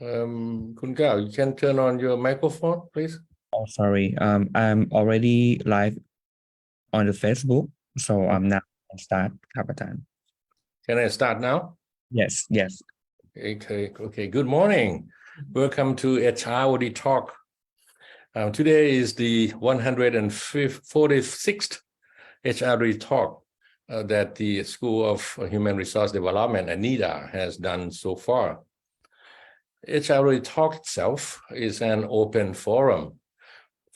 Kun Gao, you can turn on your microphone, please. Oh, sorry. I'm already live on the Facebook, so I'm now start ครับอาจารย์ Can I start now? Yes. Okay. Good morning. Welcome to HROD Talk. Today is the 146th HROD Talk that the School of Human Resource Development, ANIDA, has done so far. HROD Talk itself is an open forum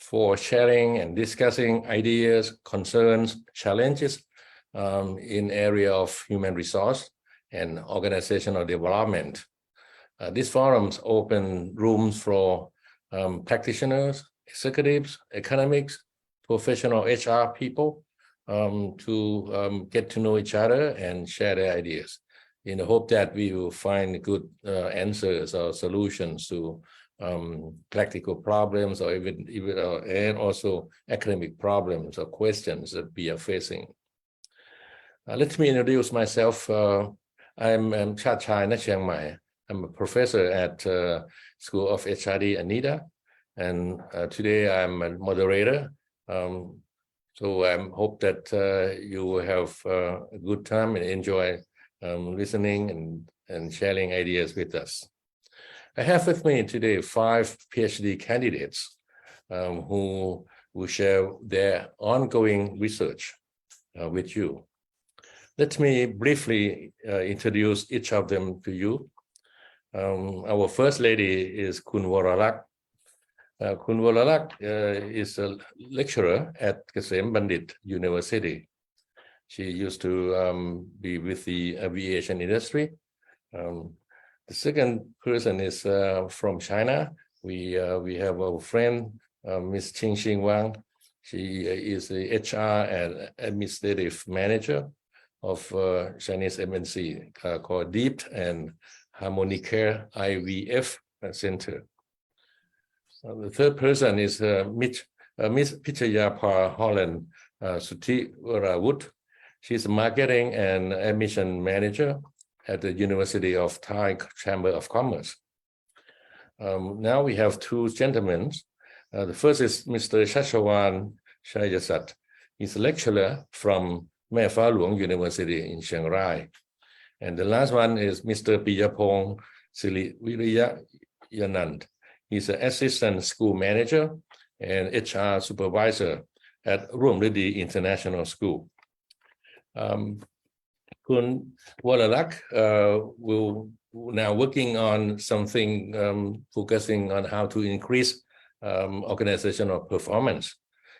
for sharing and discussing ideas, concerns, challenges in area of human resource and organizational development. These forums open rooms for practitioners, executives, academics, professional HR people to get to know each other and share their ideas in the hope that we will find good answers or solutions to practical problems or even and also academic problems or questions that we are facing. Let me introduce myself. I'm Chartchai in Chiangmai. I'm a professor at School of HRD ANIDA, and today I'm a moderator. So I hope that you will have a good time and enjoy listening and sharing ideas with us. I have with me today 5 Ph.D. candidates who will share their ongoing research with you. Let me briefly introduce each of them to you. Our first lady is Kun Waralak. Kun Waralak is a lecturer at Kasem Bandit University. She used to be with the aviation industry. The second person is from China. We have a friend, Ms. Qingxing Wang. She is the HR and administrative manager of Chinese MNC called Deep and Harmonicare IVF Center. The third person is Miss Pichayapa Holland Sutiwarawut. She's a marketing and admission manager at the University of Thai Chamber of Commerce. Now we have 2 gentlemen. The first is Mr. Shashawan Shayasat. He's a lecturer from Mae Fa Luang University in Chiang Rai. And the last one is Mr. Piyapong Siriwiriyanand. He's an assistant school manager and HR supervisor at Ruomridi International School. Kun Waralak will now working on something focusing on how to increase organizational performance.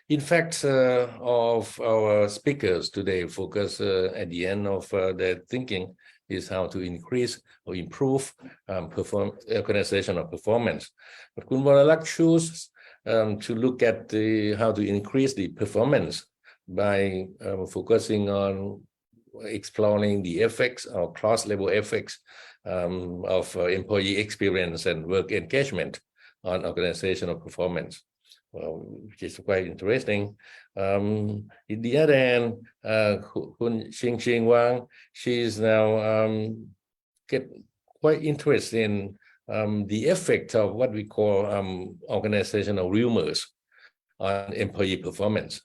In fact, of our speakers today focus at the end of their thinking is how to increase or improve organizational performance. But Kun Waralak chooses to look at how to increase the performance by focusing on exploring the effects or cross-level effects of employee experience and work engagement on organizational performance. Which is quite interesting. In the other hand, Kun Qingxing Wang, she is now get quite interested in the effect of what we call organizational rumors on employee performance.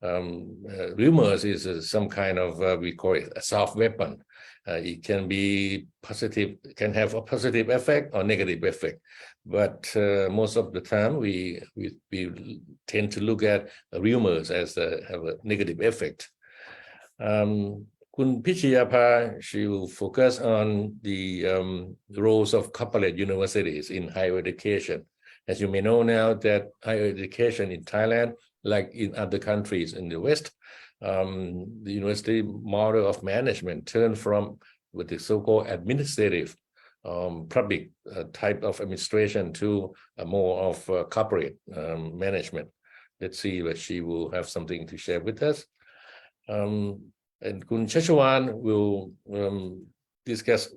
Rumors is some kind of we call it a soft weapon. It can be positive, can have a positive effect or negative effect, but most of the time we tend to look at rumors as have a negative effect. Kun Pichayapa, she will focus on the roles of corporate universities in higher education. As you may know now that higher education in Thailand, like in other countries in the West, the university model of management turned from with the so-called administrative public type of administration to a more of corporate management. Let's see if she will have something to share with us. And Kun Shashawan will discuss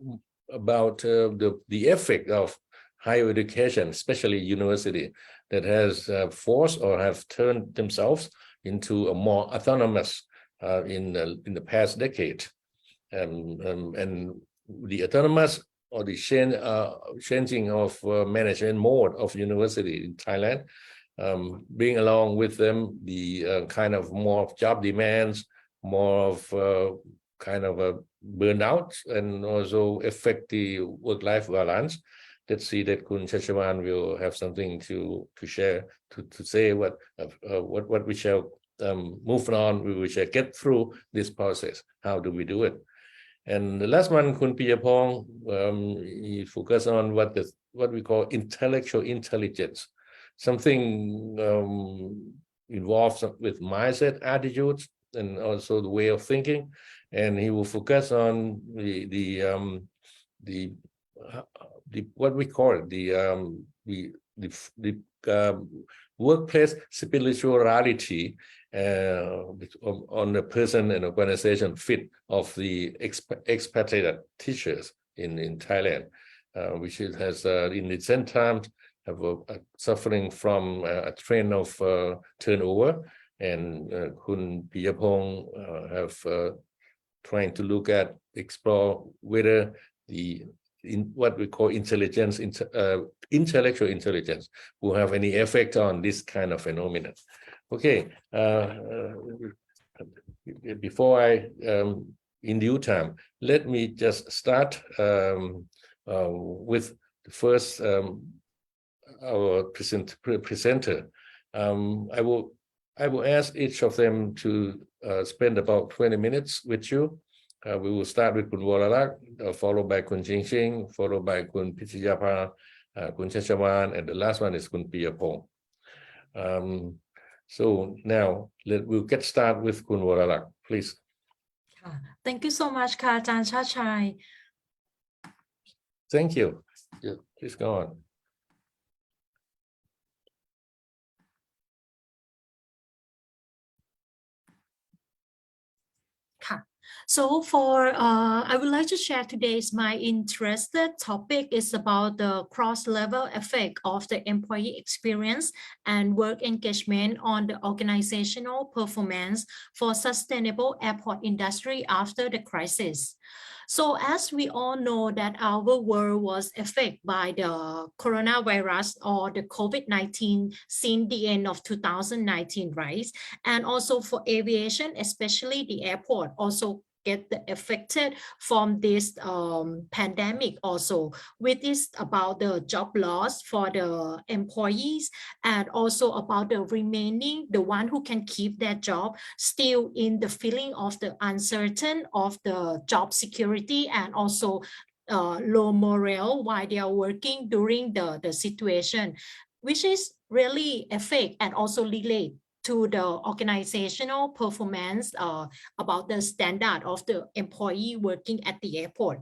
about the effect of higher education, especially university, that has forced or have turned themselves into a more autonomous in the past decade. And the autonomous or the changing of management mode of university in Thailand, bring along with them the kind of more of job demands, more of kind of a burnout, and also affect the work-life balance. Let's see that Kun Chachawan will have something to share, to say what we shall move on, we shall get through this process. How do we do it? And the last one, Kun Piyapong, he focused on what we call intellectual intelligence, something involved with mindset, attitudes, and also the way of thinking. And he will focus on the what we call it, the workplace spirituality on the person and organization fit of the expatriate teachers in Thailand, which has in recent times have suffering from a trend of turnover, and Kun Piyapong have trying to look at, explore whether what we call intellectual intelligence will have any effect on this kind of phenomenon. Okay, before I, in due time, let me just start with the first, our presenter. I will ask each of them to spend about 20 minutes with you. We will start with Kun Wararak, followed by Kun Ching Ching, followed by Kun Pichiyapa, Kun Chachawan, and the last one is Kun Piyapong. So now we'll get started with Kun Wararak, please. Thank you so much, Dr. Chartchai. Thank you. Yeah, please go on. So I would like to share today's my interested topic is about the cross-level effect of the employee experience and work engagement on the organizational performance for sustainable airport industry after the crisis. So as we all know that our world was affected by the coronavirus or the COVID-19 since the end of 2019, right? And also for aviation, especially the airport, also get affected from this pandemic also, which is about the job loss for the employees and also about the remaining, the one who can keep their job still in the feeling of the uncertain of the job security and also low morale while they are working during the situation, which is really affect and also relate to the organizational performance about the standard of the employee working at the airport.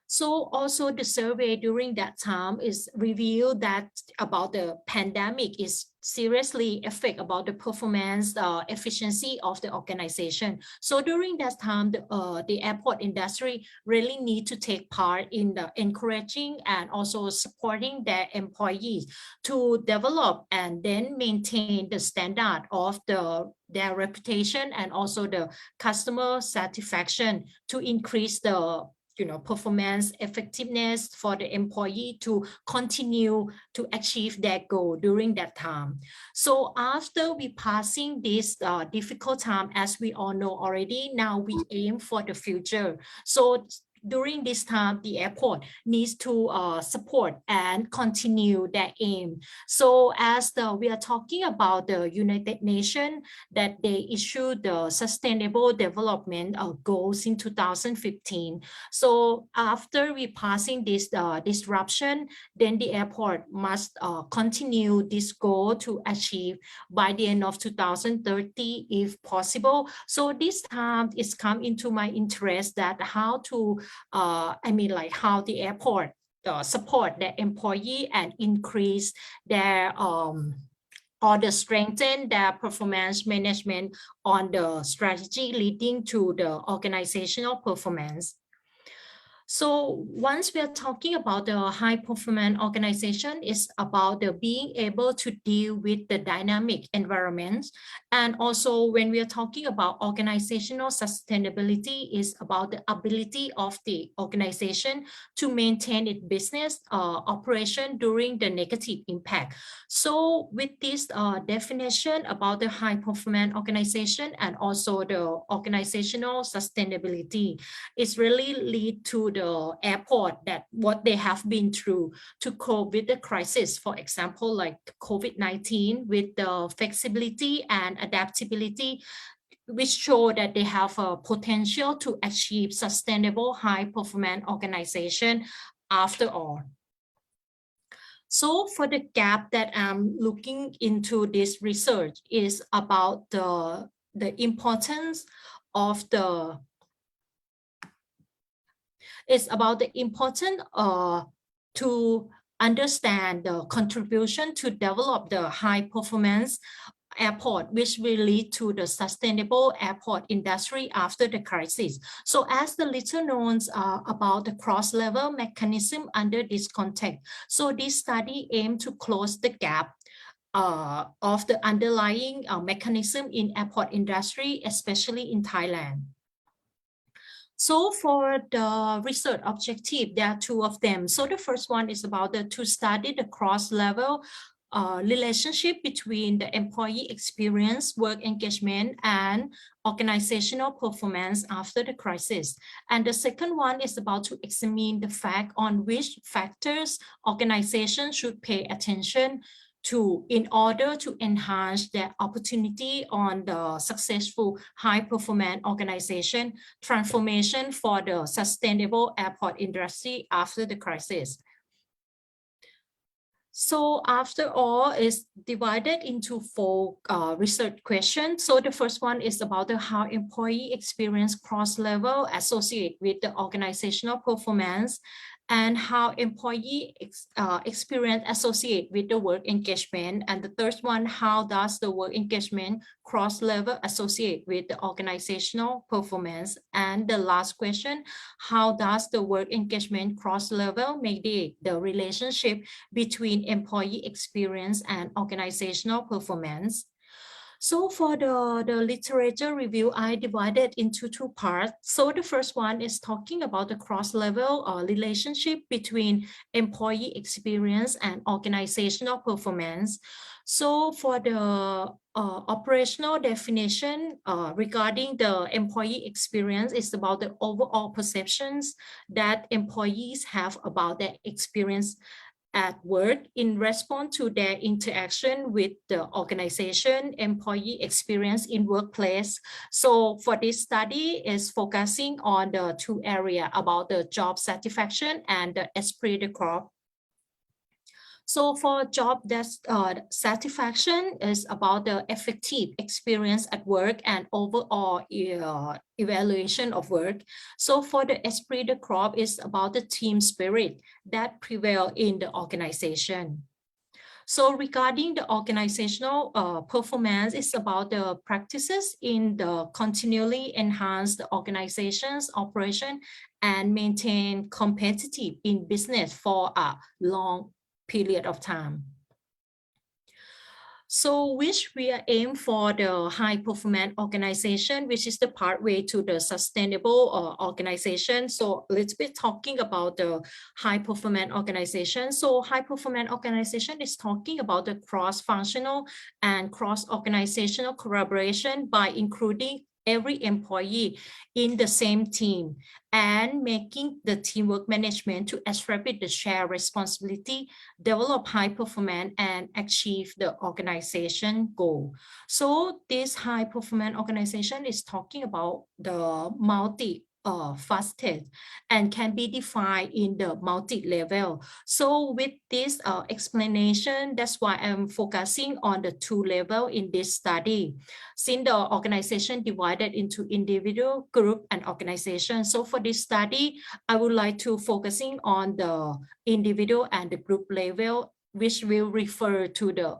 So also the survey during that time is revealed that about the pandemic is seriously affect about the performance efficiency of the organization. So during that time, the airport industry really need to take part in the encouraging and also supporting their employees to develop and then maintain the standard of their reputation and also the customer satisfaction to increase the performance effectiveness for the employee to continue to achieve their goal during that time. So after we passing this difficult time, as we all know already, now we aim for the future. So during this time, the airport needs to support and continue their aim. So as we are talking about the United Nations that they issued the Sustainable Development Goals in 2015. So after we passing this disruption, then the airport must continue this goal to achieve by the end of 2030 if possible. So this time it's come into my interest that how to how the airport support their employee and increase their or the strengthen their performance management on the strategy leading to the organizational performance. So once we are talking about the high performance organization, is about the being able to deal with the dynamic environment. And also when we are talking about organizational sustainability, is about the ability of the organization to maintain its business operation during the negative impact. So with this definition about the high performance organization and also the organizational sustainability, it's really lead to the airport that what they have been through to cope with the crisis. For example, like COVID-19 with the flexibility and adaptability, which show that they have a potential to achieve sustainable high performance organization after all. So for the gap that I'm looking into this research is about the importance of the it's about the importance to understand the contribution to develop the high performance airport, which will lead to the sustainable airport industry after the crisis. So as the little known about the cross-level mechanism under this context. So this study aimed to close the gap of the underlying mechanism in airport industry, especially in Thailand. So for the research objective, there are two of them. So the first one is about to study the cross-level relationship between the employee experience, work engagement, and organizational performance after the crisis. And the second one is about to examine the fact on which factors organizations should pay attention to in order to enhance their opportunity on the successful high performance organization transformation for the sustainable airport industry after the crisis. So after all, is divided into four research questions. So the first one is about how employee experience cross-level associate with the organizational performance, and how employee experience associate with the work engagement. And the third one, how does the work engagement cross-level associate with the organizational performance? And the last question, how does the work engagement cross-level mediate the relationship between employee experience and organizational performance? So for the literature review, I divided into two parts. So the first one is talking about the cross-level relationship between employee experience and organizational performance. So for the operational definition regarding the employee experience, is about the overall perceptions that employees have about their experience at work in response to their interaction with the organization, employee experience in workplace. So for this study is focusing on the two areas about the job satisfaction and the esprit de corps. So for job satisfaction is about the effective experience at work and overall evaluation of work. So for the esprit de corps is about the team spirit that prevail in the organization. So regarding the organizational performance, it's about the practices in the continually enhance the organization's operation and maintain competitive in business for a long period of time. So which we are aim for the high performance organization, which is the pathway to the sustainable organization. So let's be talking about the high performance organization. So high performance organization is talking about the cross-functional and cross-organizational collaboration by including every employee in the same team and making the teamwork management to establish the shared responsibility, develop high performance, and achieve the organization goal. So this high performance organization is talking about the multi-faceted and can be defined in the multi-level. So with this explanation, that's why I'm focusing on the two levels in this study. Since the organization divided into individual, group, and organization. So for this study, I would like to focusing on the individual and the group level, which will refer to the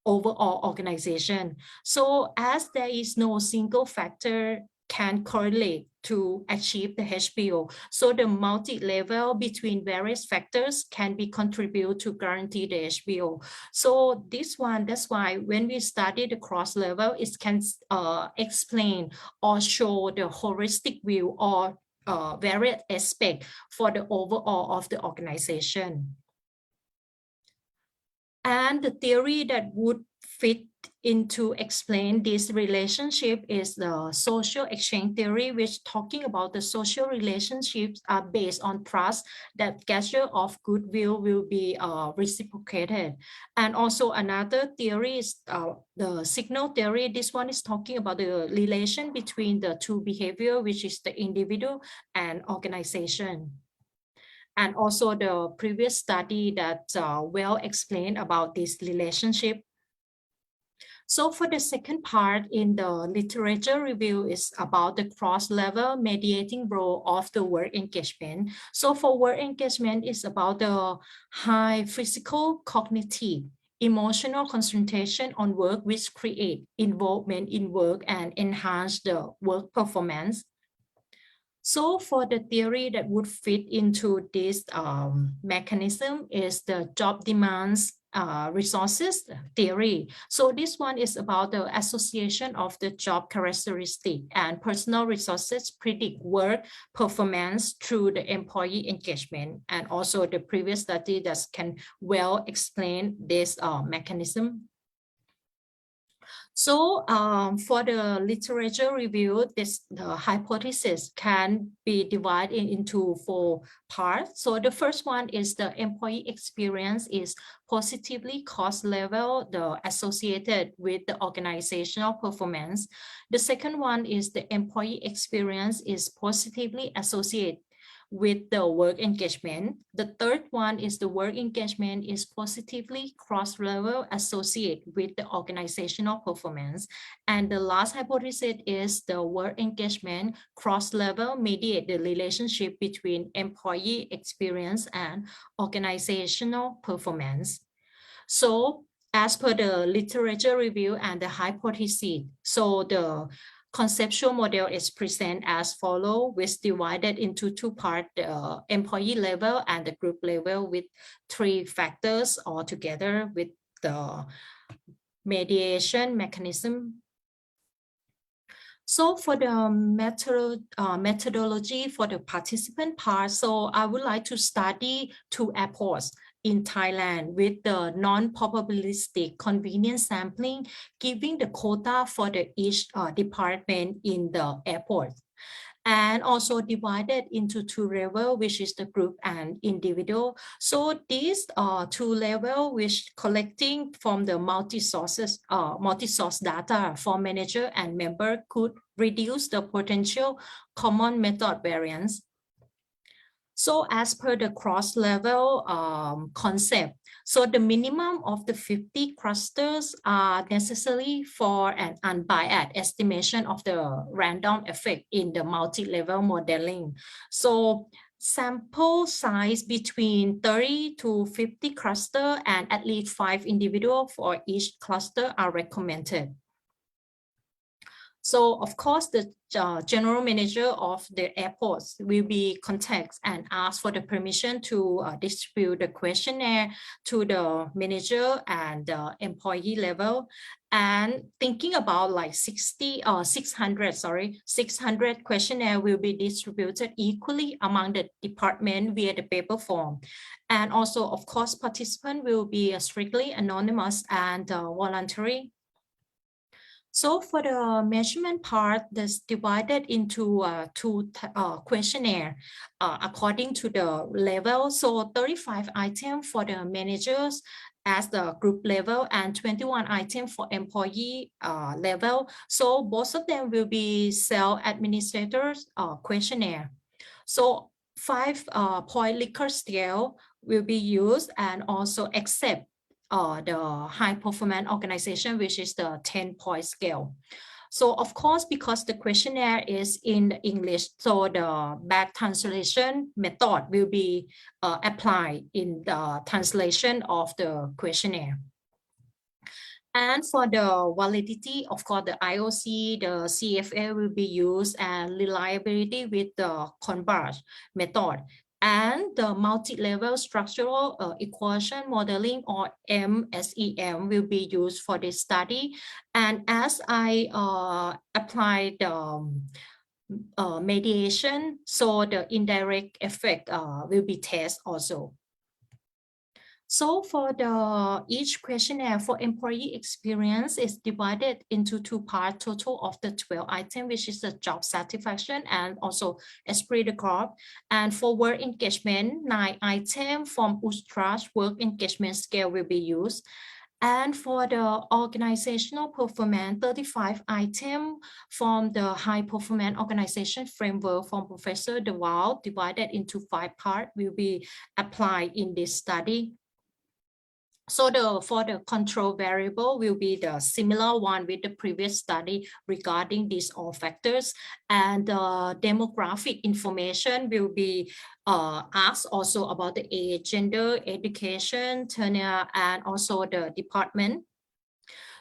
overall organization. So as there is no single factor can correlate to achieve the HBO. So the multi-level between various factors can be contribute to guarantee the HBO. So this one, that's why when we study the cross-level, it can explain or show the holistic view or various aspects for the overall of the organization. And the theory that would fit into explain this relationship is the social exchange theory, which talking about the social relationships are based on trust, that gesture of goodwill will be reciprocated. And also another theory is the signal theory. This one is talking about the relation between the two behavior, which is the individual and organization. And also the previous study that well explained about this relationship. So for the second part in the literature review is about the cross-level mediating role of the work engagement. So for work engagement is about the high physical, cognitive, emotional concentration on work, which create involvement in work and enhance the work performance. So for the theory that would fit into this mechanism is the job demands resources theory. So this one is about the association of the job characteristic and personal resources predict work performance through the employee engagement. And also the previous study that can well explain this mechanism. So for the literature review, the hypothesis can be divided into 4 parts. So the first one is the employee experience is positively cost level associated with the organizational performance. The second one is the employee experience is positively associated with the work engagement. The third one is the work engagement is positively cross-level associated with the organizational performance. And the last hypothesis is the work engagement cross-level mediate the relationship between employee experience and organizational performance. So as per the literature review and the hypothesis, so the conceptual model is presented as follows, which divided into 2 parts, the employee level and the group level with 3 factors altogether with the mediation mechanism. So for the methodology for the participant part, so I would like to study 2 airports in Thailand with the non-probabilistic convenience sampling, giving the quota for each department in the airport. And also divided into 2 levels, which is the group and individual. So these 2 levels, which collecting from the multi-source data for manager and member could reduce the potential common method variance. So as per the cross-level concept, so the minimum of the 50 clusters are necessary for an unbiased estimation of the random effect in the multi-level modeling. So sample size between 30 to 50 cluster and at least 5 individuals for each cluster are recommended. So of course, the general manager of the airports will be contacted and ask for the permission to distribute the questionnaire to the manager and the employee level. And thinking about like 600 questionnaire will be distributed equally among the department via the paper form. And also, of course, participant will be strictly anonymous and voluntary. So for the measurement part, that's divided into 2 questionnaire according to the level. So 35 items for the managers as the group level and 21 items for employee level. So both of them will be self-administrators questionnaire. So 5-point Likert scale will be used and also accept the high performance organization, which is the 10-point scale. So of course, because the questionnaire is in English, so the back translation method will be applied in the translation of the questionnaire. And for the validity, of course, the IOC, the CFA will be used, and reliability with the converge method. And the multi-level structural equation modeling, or MSEM, will be used for this study. And as I applied mediation, so the indirect effect will be tested also. So for each questionnaire for employee experience is divided into 2 parts, total of the 12 items, which is the job satisfaction and also esprit de corps. And for work engagement, 9 items from USTRA's work engagement scale will be used. And for the organizational performance, 35 items from the high performance organization framework from Professor DeWaal, divided into 5 parts, will be applied in this study. So for the control variable will be the similar one with the previous study regarding these all factors, and the demographic information will be asked also about the age, gender, education, tenure, and also the department.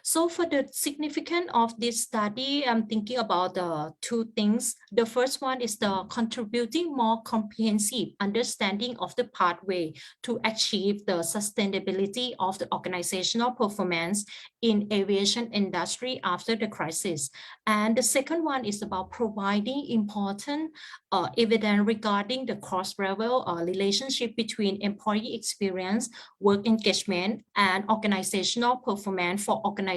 So for the significance of this study, I'm thinking about the 2 things. The first one is the contributing more comprehensive understanding of the pathway to achieve the sustainability of the organizational performance in aviation industry after the crisis. And the second one is about providing important evidence regarding the cross-level relationship between employee experience, work engagement, and organizational performance for organizations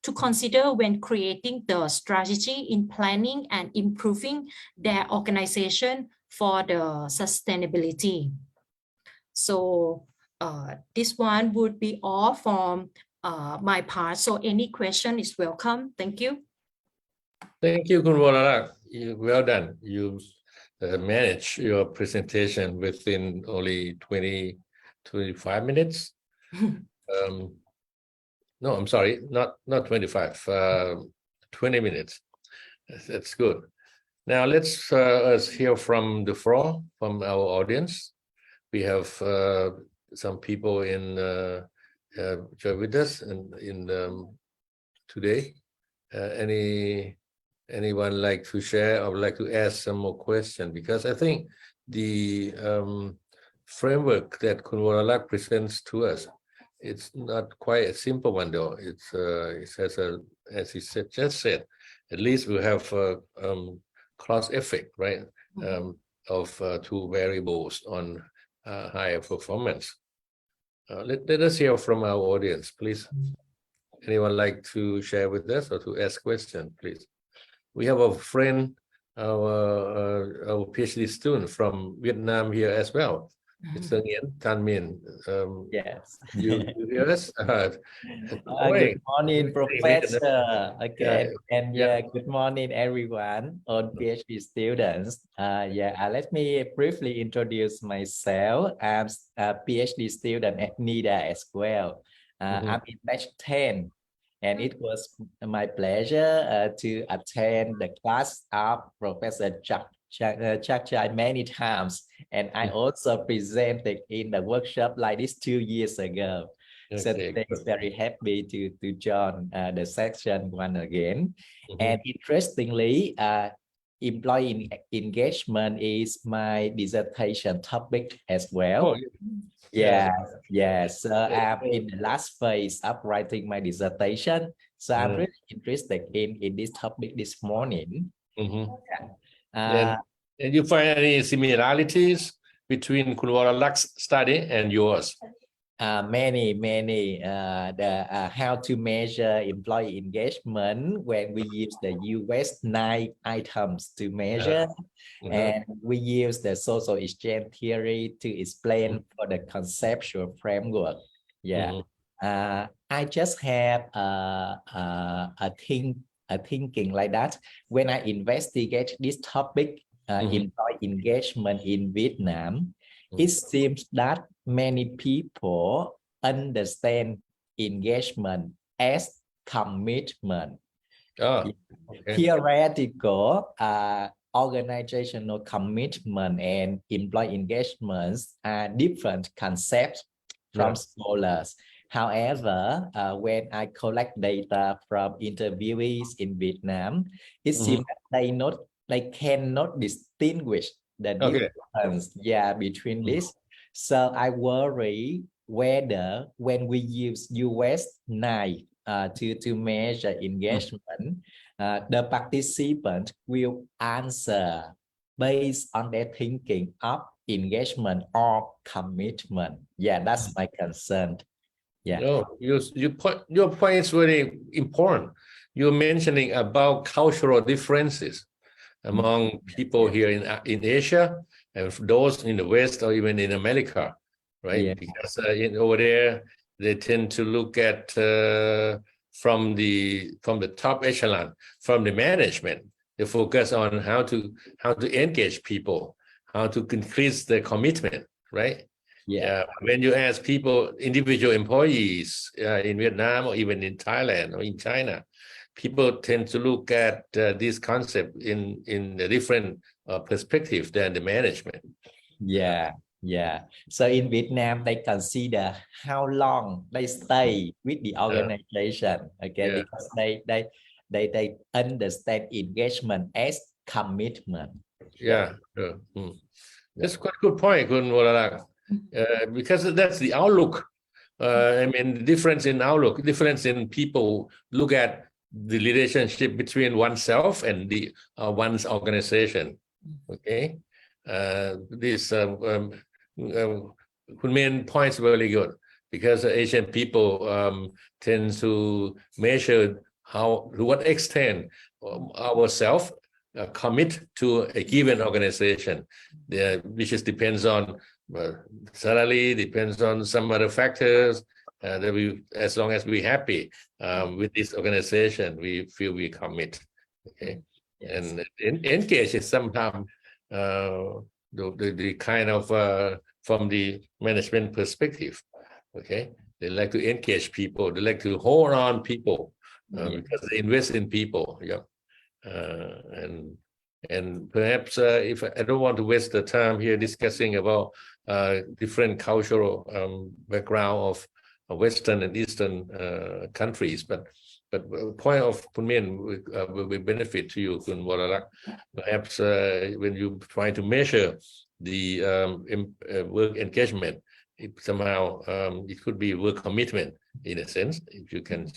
to consider when creating the strategy in planning and improving their organization for the sustainability. So this one would be all from my part. So any question is welcome. Thank you. Thank you, Khun Wararak. Well done. You managed your presentation within only 25 minutes. No, I'm sorry, not 25, 20 minutes. That's good. Now let's us hear from the floor, from our audience. We have some people in with us in today. Anyone like to share or like to ask some more questions? Because I think the framework that Khun Wararak presents to us, it's not quite a simple one though. It has as he just said, at least we have cross effect, right? Of 2 variables on higher performance. Let us hear from our audience, please. Anyone like to share with us or to ask question, please? We have a friend, our PhD student from Vietnam here as well. It's Tan Min. Yes. You hear us? Good morning, Professor. Again, and yeah, good morning, everyone, all PhD students. Let me briefly introduce myself. I'm a PhD student at NIDA as well. I'm in batch 10, and it was my pleasure to attend the class of Professor Chartchai many times, and I also presented in the workshop like this 2 years ago. So today is very happy to join the section one again. And interestingly, employee engagement is my dissertation topic as well. Yes. So I'm in the last phase of writing my dissertation. So I'm really interested in this topic this morning. And you find any similarities between Khun Wararak's study and yours? Many. How to measure employee engagement when we use the US 9 items to measure, and we use the social exchange theory to explain for the conceptual framework. I just have a thinking like that when I investigate this topic, employee engagement in Vietnam. It seems that many people understand engagement as commitment. Theoretical organizational commitment and employee engagements are different concepts from scholars. However, when I collect data from interviewees in Vietnam, it seems that they cannot distinguish the difference, between this. So I worry whether when we use US knife to measure engagement, the participant will answer based on their thinking of engagement or commitment. Yeah, that's my concern. Yeah. No, your point is very important. You're mentioning about cultural differences among people here in Asia and those in the West or even in America, right? Yeah. Because over there they tend to look at from the top echelon, from the management. They focus on how to engage people, how to increase their commitment, right? Yeah. When you ask people, individual employees in Vietnam or even in Thailand or in China, people tend to look at this concept in a different perspective than the management. Yeah. So in Vietnam, they consider how long they stay with the organization, because they understand engagement as commitment. Yeah. That's quite a good point, Kun Wararak. Because that's the outlook. I mean, difference in outlook, difference in people look at the relationship between oneself and the one's organization. Okay, this Kun Min points very good, because Asian people tend to measure to what extent ourselves commit to a given organization, which just depends on salary, depends on some other factors. That we, as long as we're happy with this organization, we feel we commit. Okay, yes. And engage is sometimes the kind of from the management perspective. Okay, they like to engage people, they like to hold on people because they invest in people. Yeah. And perhaps if I don't want to waste the time here discussing about different cultural background of Western and Eastern countries, but point of Kun Min will be benefit to you, Kun Wararak. Perhaps when you try to measure the work engagement, somehow it could be work commitment in a sense, if you can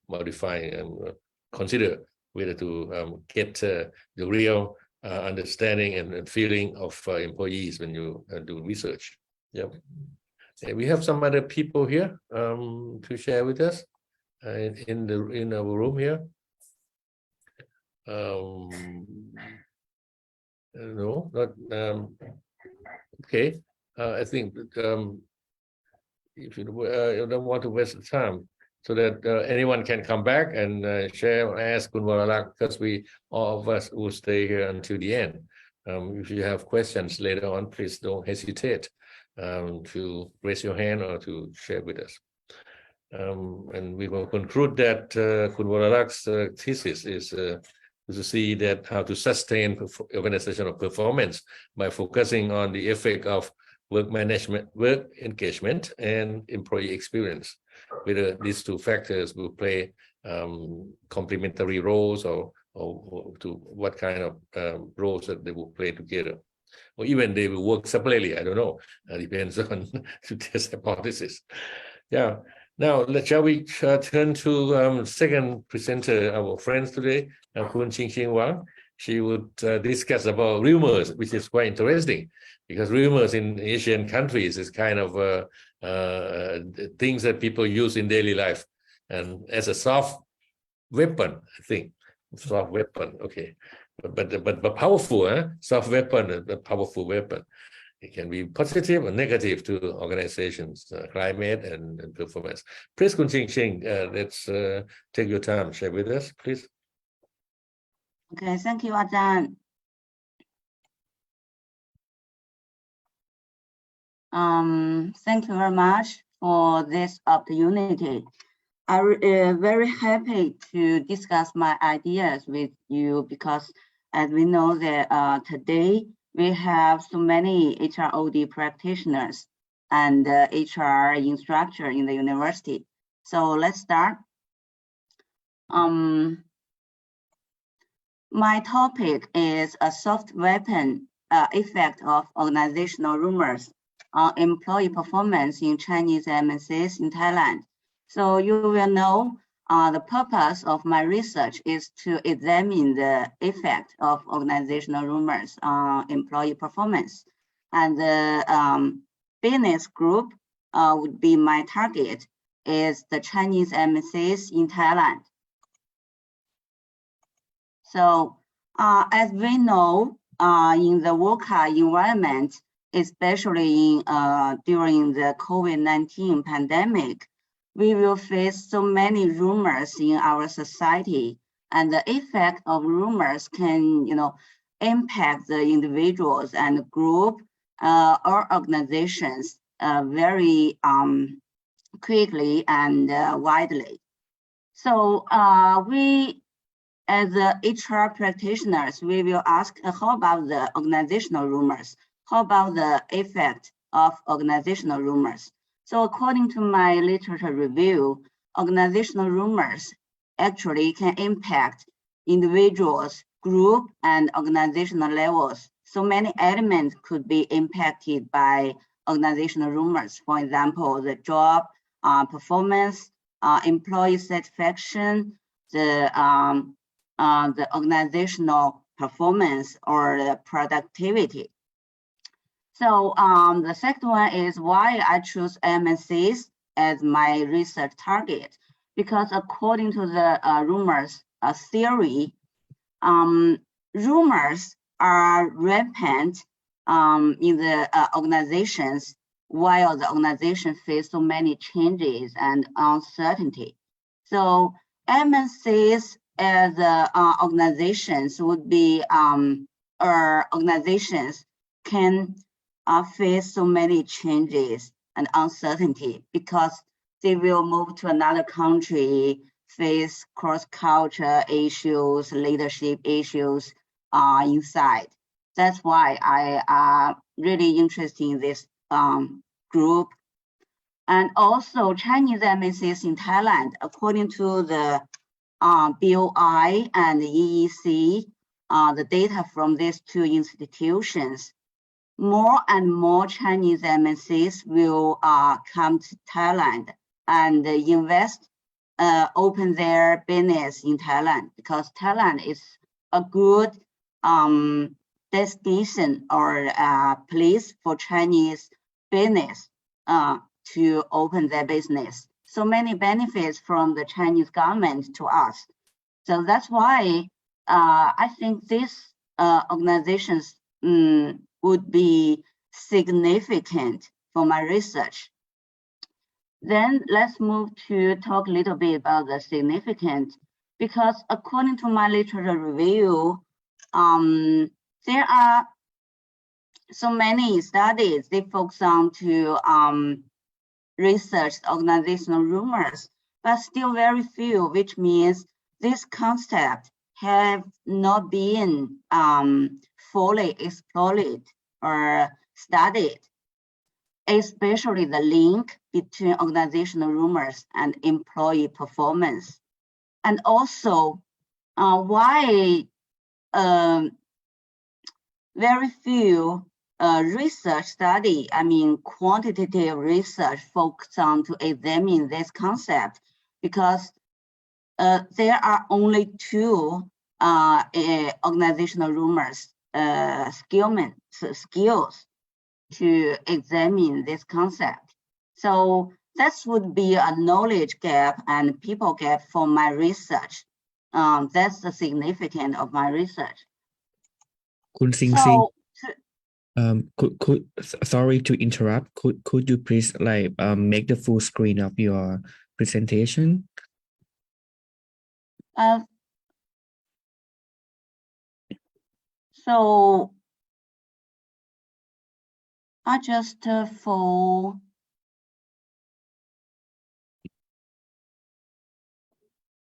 modify and consider whether to get the real understanding and feeling of employees when you do research. Yep. We have some other people here to share with us in our room here. No, not okay. I think if you don't want to waste the time, so that anyone can come back and share or ask Kun Wararak, because all of us will stay here until the end. If you have questions later on, please don't hesitate to raise your hand or to share with us. And we will conclude that Kun Wararak's thesis is to see that how to sustain organizational performance by focusing on the effect of work management, work engagement, and employee experience. Whether these two factors will play complementary roles or to what kind of roles that they will play together. Or even they will work separately, I don't know. Depends on today's hypothesis. Yeah. Now, shall we turn to second presenter, our friends today, Kun Ching Wang. She would discuss about rumors, which is quite interesting, because rumors in Asian countries is kind of things that people use in daily life, and as a soft weapon, I think, soft weapon. Okay, but powerful, soft weapon, a powerful weapon. It can be positive or negative to organizations, climate and performance. Please, Kun Ching, let's take your time, share with us, please. Okay, thank you, Ajahn. Thank you very much for this opportunity. I'm very happy to discuss my ideas with you, because as we know that today we have so many HROD practitioners and HR instructor in the university. So let's start. My topic is a soft weapon effect of organizational rumors on employee performance in Chinese MNCs in Thailand. So you will know the purpose of my research is to examine the effect of organizational rumors on employee performance. And the business group would be my target is the Chinese MNCs in Thailand. So as we know, in the worker environment, especially during the COVID-19 pandemic, we will face so many rumors in our society, and the effect of rumors can, impact the individuals and group or organizations very quickly and widely. So we, as HR practitioners, we will ask, how about the organizational rumors? How about the effect of organizational rumors? So according to my literature review, organizational rumors actually can impact individuals, group, and organizational levels. So many elements could be impacted by organizational rumors. For example, the job performance, employee satisfaction, the organizational performance or the productivity. So the second one is why I choose MNCs as my research target, because according to the rumors theory, rumors are rampant in the organizations while the organization faces so many changes and uncertainty. So MNCs as organizations would be or organizations can face so many changes and uncertainty because they will move to another country, face cross-culture issues, leadership issues inside. That's why I am really interested in this group. And also Chinese MNCs in Thailand, according to the BOI and the EEC, the data from these two institutions, more and more Chinese MNCs will come to Thailand and invest, open their business in Thailand, because Thailand is a good destination or place for Chinese business to open their business. So many benefits from the Chinese government to us. So that's why I think these organizations would be significant for my research. Then let's move to talk a little bit about the significance, because according to my literature review, there are so many studies they focus on to research organizational rumors, but still very few, which means this concept have not been fully explored or studied, especially the link between organizational rumors and employee performance. And also why very few research study, quantitative research focus on to examine this concept, because there are only two organizational rumors skills to examine this concept. So that would be a knowledge gap and people gap for my research. That's the significance of my research. Kun Sing Sing, sorry to interrupt. Could you please make the full screen of your presentation? So I just for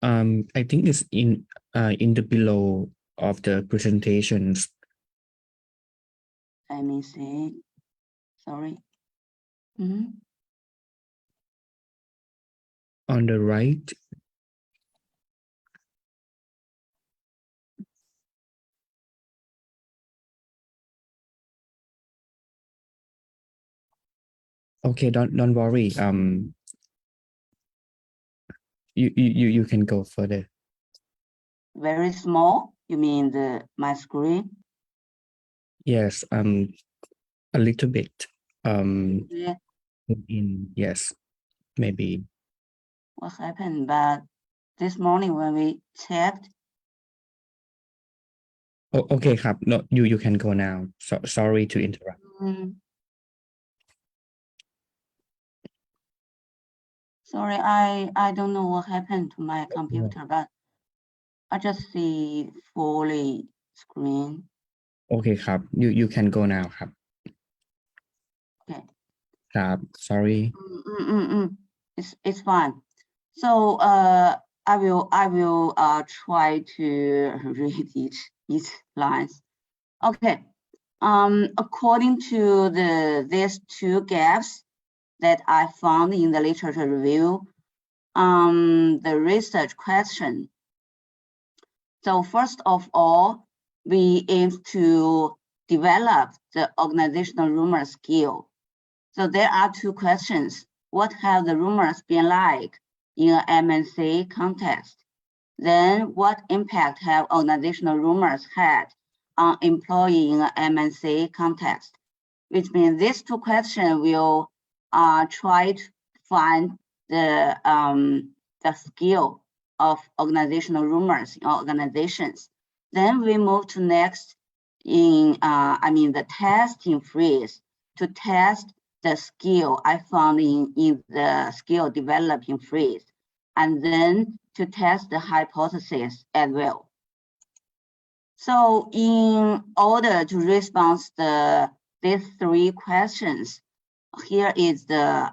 I think it's in the below of the presentations. let me see. Sorry. Mhm. On the right. Okay, don't worry. You can go further. Very small. You mean my screen? Yes, a little bit. Yeah. Yes, maybe. What happened? But this morning when we checked, Oh, okay, ครับ No, you can go now. So sorry to interrupt. sorry, I don't know what happened to my computer, but I just see fully screen. Okay, ครับ you can go now ครับ Okay. ครับ sorry. It's fine. So I will try to read each lines. Okay. According to these two gaps that I found in the literature review, the research question. So first of all, we aim to develop the organizational rumor skill. So there are two questions. What have the rumors been like in an MNC context? Then what impact have organizational rumors had on employee in an MNC context? Which means these two questions will try to find the skill of organizational rumors in organizations. Then we move to next in the testing phase to test the skill I found in the skill developing phase, and then to test the hypothesis as well. So in order to respond these three questions, here is the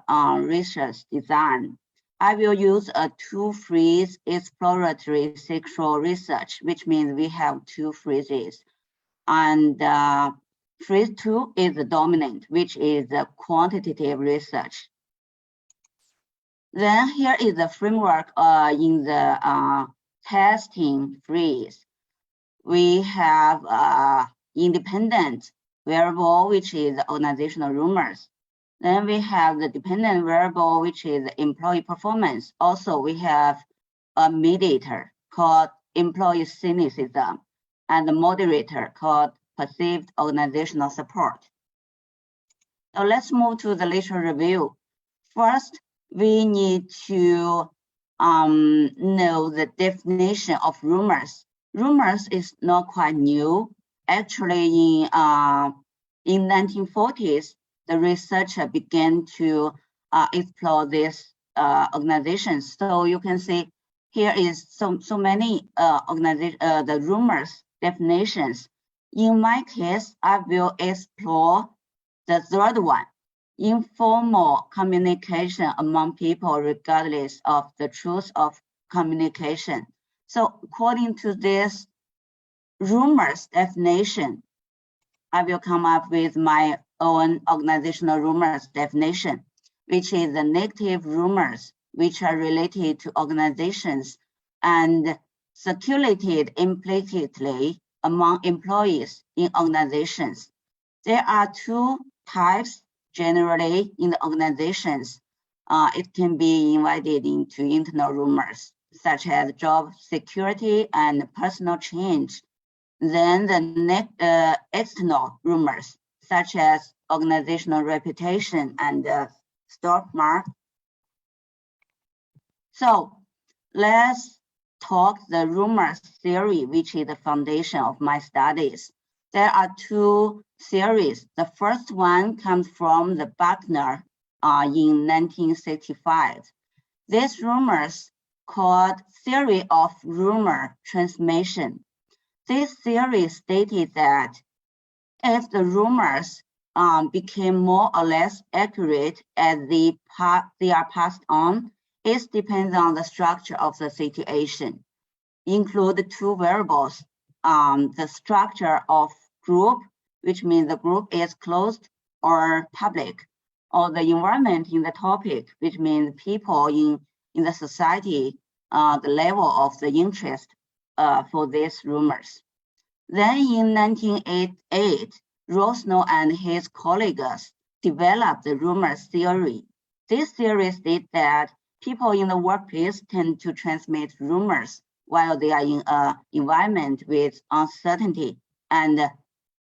research design. I will use a two-phase exploratory sexual research, which means we have two phases. And phase 2 is the dominant, which is the quantitative research. Then here is the framework in the testing phase. We have independent variable, which is organizational rumors. Then we have the dependent variable, which is employee performance. Also, we have a mediator called employee cynicism and the moderator called perceived organizational support. So let's move to the literature review. First, we need to know the definition of rumors. Rumors is not quite new. Actually, in 1940s, the researcher began to explore these organizations. So you can see here is so many the rumors definitions. In my case, I will explore the third one, informal communication among people regardless of the truth of communication. So according to this rumors definition, I will come up with my own organizational rumors definition, which is the negative rumors which are related to organizations and circulated implicitly among employees in organizations. There are two types generally in the organizations. It can be divided into internal rumors, such as job security and personal change. Then the external rumors, such as organizational reputation and stock market. So let's talk the rumors theory, which is the foundation of my studies. There are two theories. The first one comes from the Buckner in 1965. These rumors called theory of rumor transmission. This theory stated that if the rumors became more or less accurate as they are passed on, it depends on the structure of the situation. Include two variables, the structure of group, which means the group is closed or public, or the environment in the topic, which means people in the society, the level of the interest for these rumors. Then in 1988, Rosno and his colleagues developed the rumors theory. This theory states that people in the workplace tend to transmit rumors while they are in an environment with uncertainty and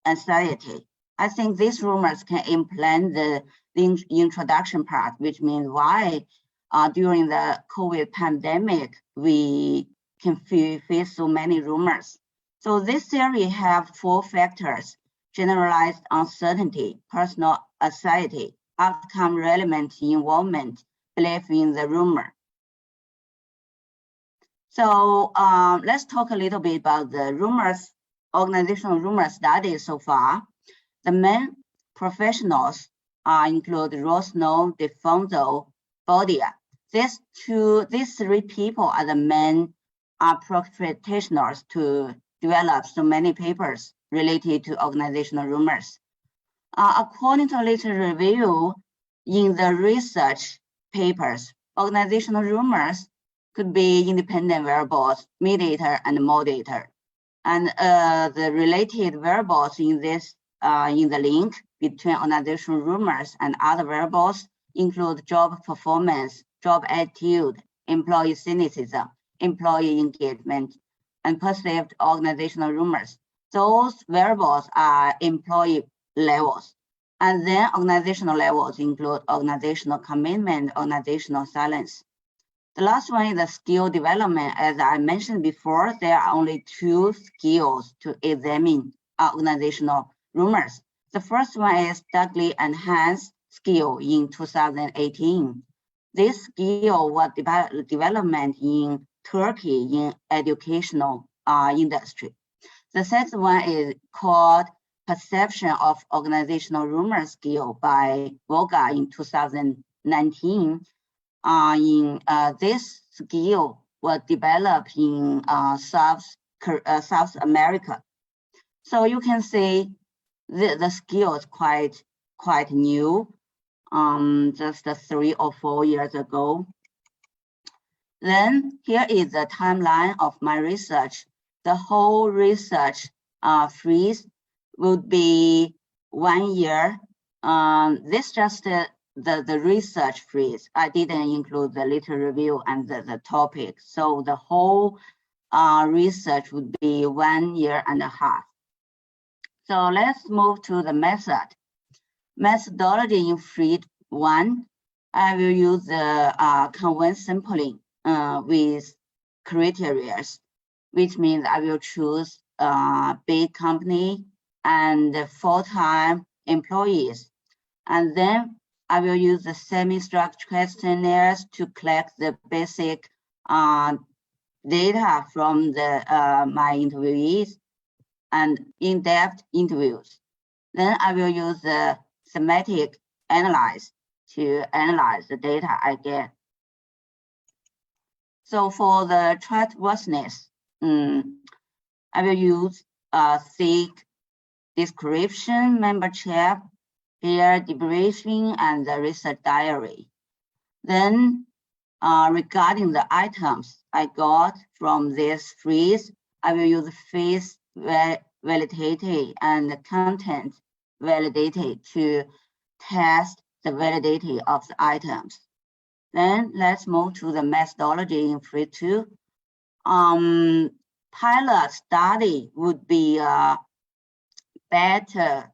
anxiety. I think these rumors can implant the introduction part, which means why during the COVID pandemic, we can face so many rumors. So this theory have 4 factors: generalized uncertainty, personal anxiety, outcome relevant involvement, belief in the rumor. So let's talk a little bit about the rumors, organizational rumor studies so far. The main professionals include Rosno, Defonso, Bodia. These 3 people are the main practitioners to develop so many papers related to organizational rumors. According to literature review, in the research papers, organizational rumors could be independent variables, mediator, and moderator. And the related variables in this in the link between organizational rumors and other variables include job performance, job attitude, employee cynicism, employee engagement, and perceived organizational rumors. Those variables are employee levels. And then organizational levels include organizational commitment, organizational silence. The last one is the skill development. As I mentioned before, there are only 2 skills to examine organizational rumors. The first one is Dudley and Hans skill in 2018. This skill was development in Turkey in educational industry. The second one is called Perception of Organizational Rumor skill by Voga in 2019. This skill was developed in South America. So you can see the skill is quite new, just 3 or 4 years ago. Then here is the timeline of my research. The whole research freeze would be 1 year. This just the research freeze. I didn't include the literature review and the topic. So the whole research would be 1.5 years. So let's move to the method. Methodology in freeze 1. I will use the convent sampling with criteria, which means I will choose a big company and full-time employees. And then I will use the semi-structured questionnaires to collect the basic data from my interviewees and in-depth interviews. Then I will use the semantic analysis to analyze the data I get. So for the trustworthiness, I will use thick description, member chat, peer debriefing, and the research diary. Then regarding the items I got from this freeze, I will use face validity and content validity to test the validity of the items. Then let's move to the methodology in freeze 2. Pilot study would be a better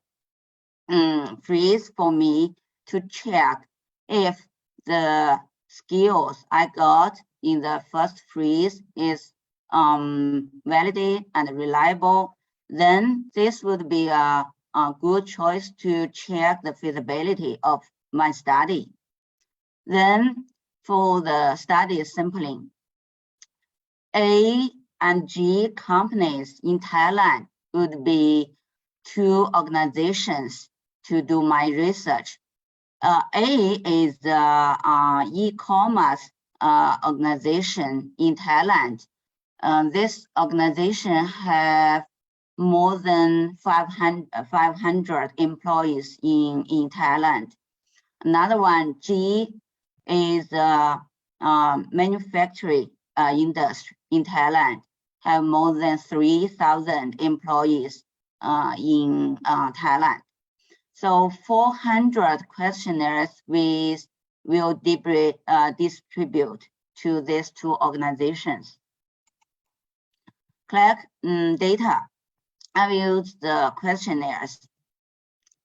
freeze for me to check if the skills I got in the first freeze is valid and reliable. Then this would be a good choice to check the feasibility of my study. Then for the study sampling, A and G companies in Thailand would be 2 organizations to do my research. A is the e-commerce organization in Thailand. This organization have more than 500 employees in Thailand. Another one, G, is manufacturing industry in Thailand, have more than 3,000 employees in Thailand. So 400 questionnaires we will distribute to these two organizations. Collect data. I will use the questionnaires.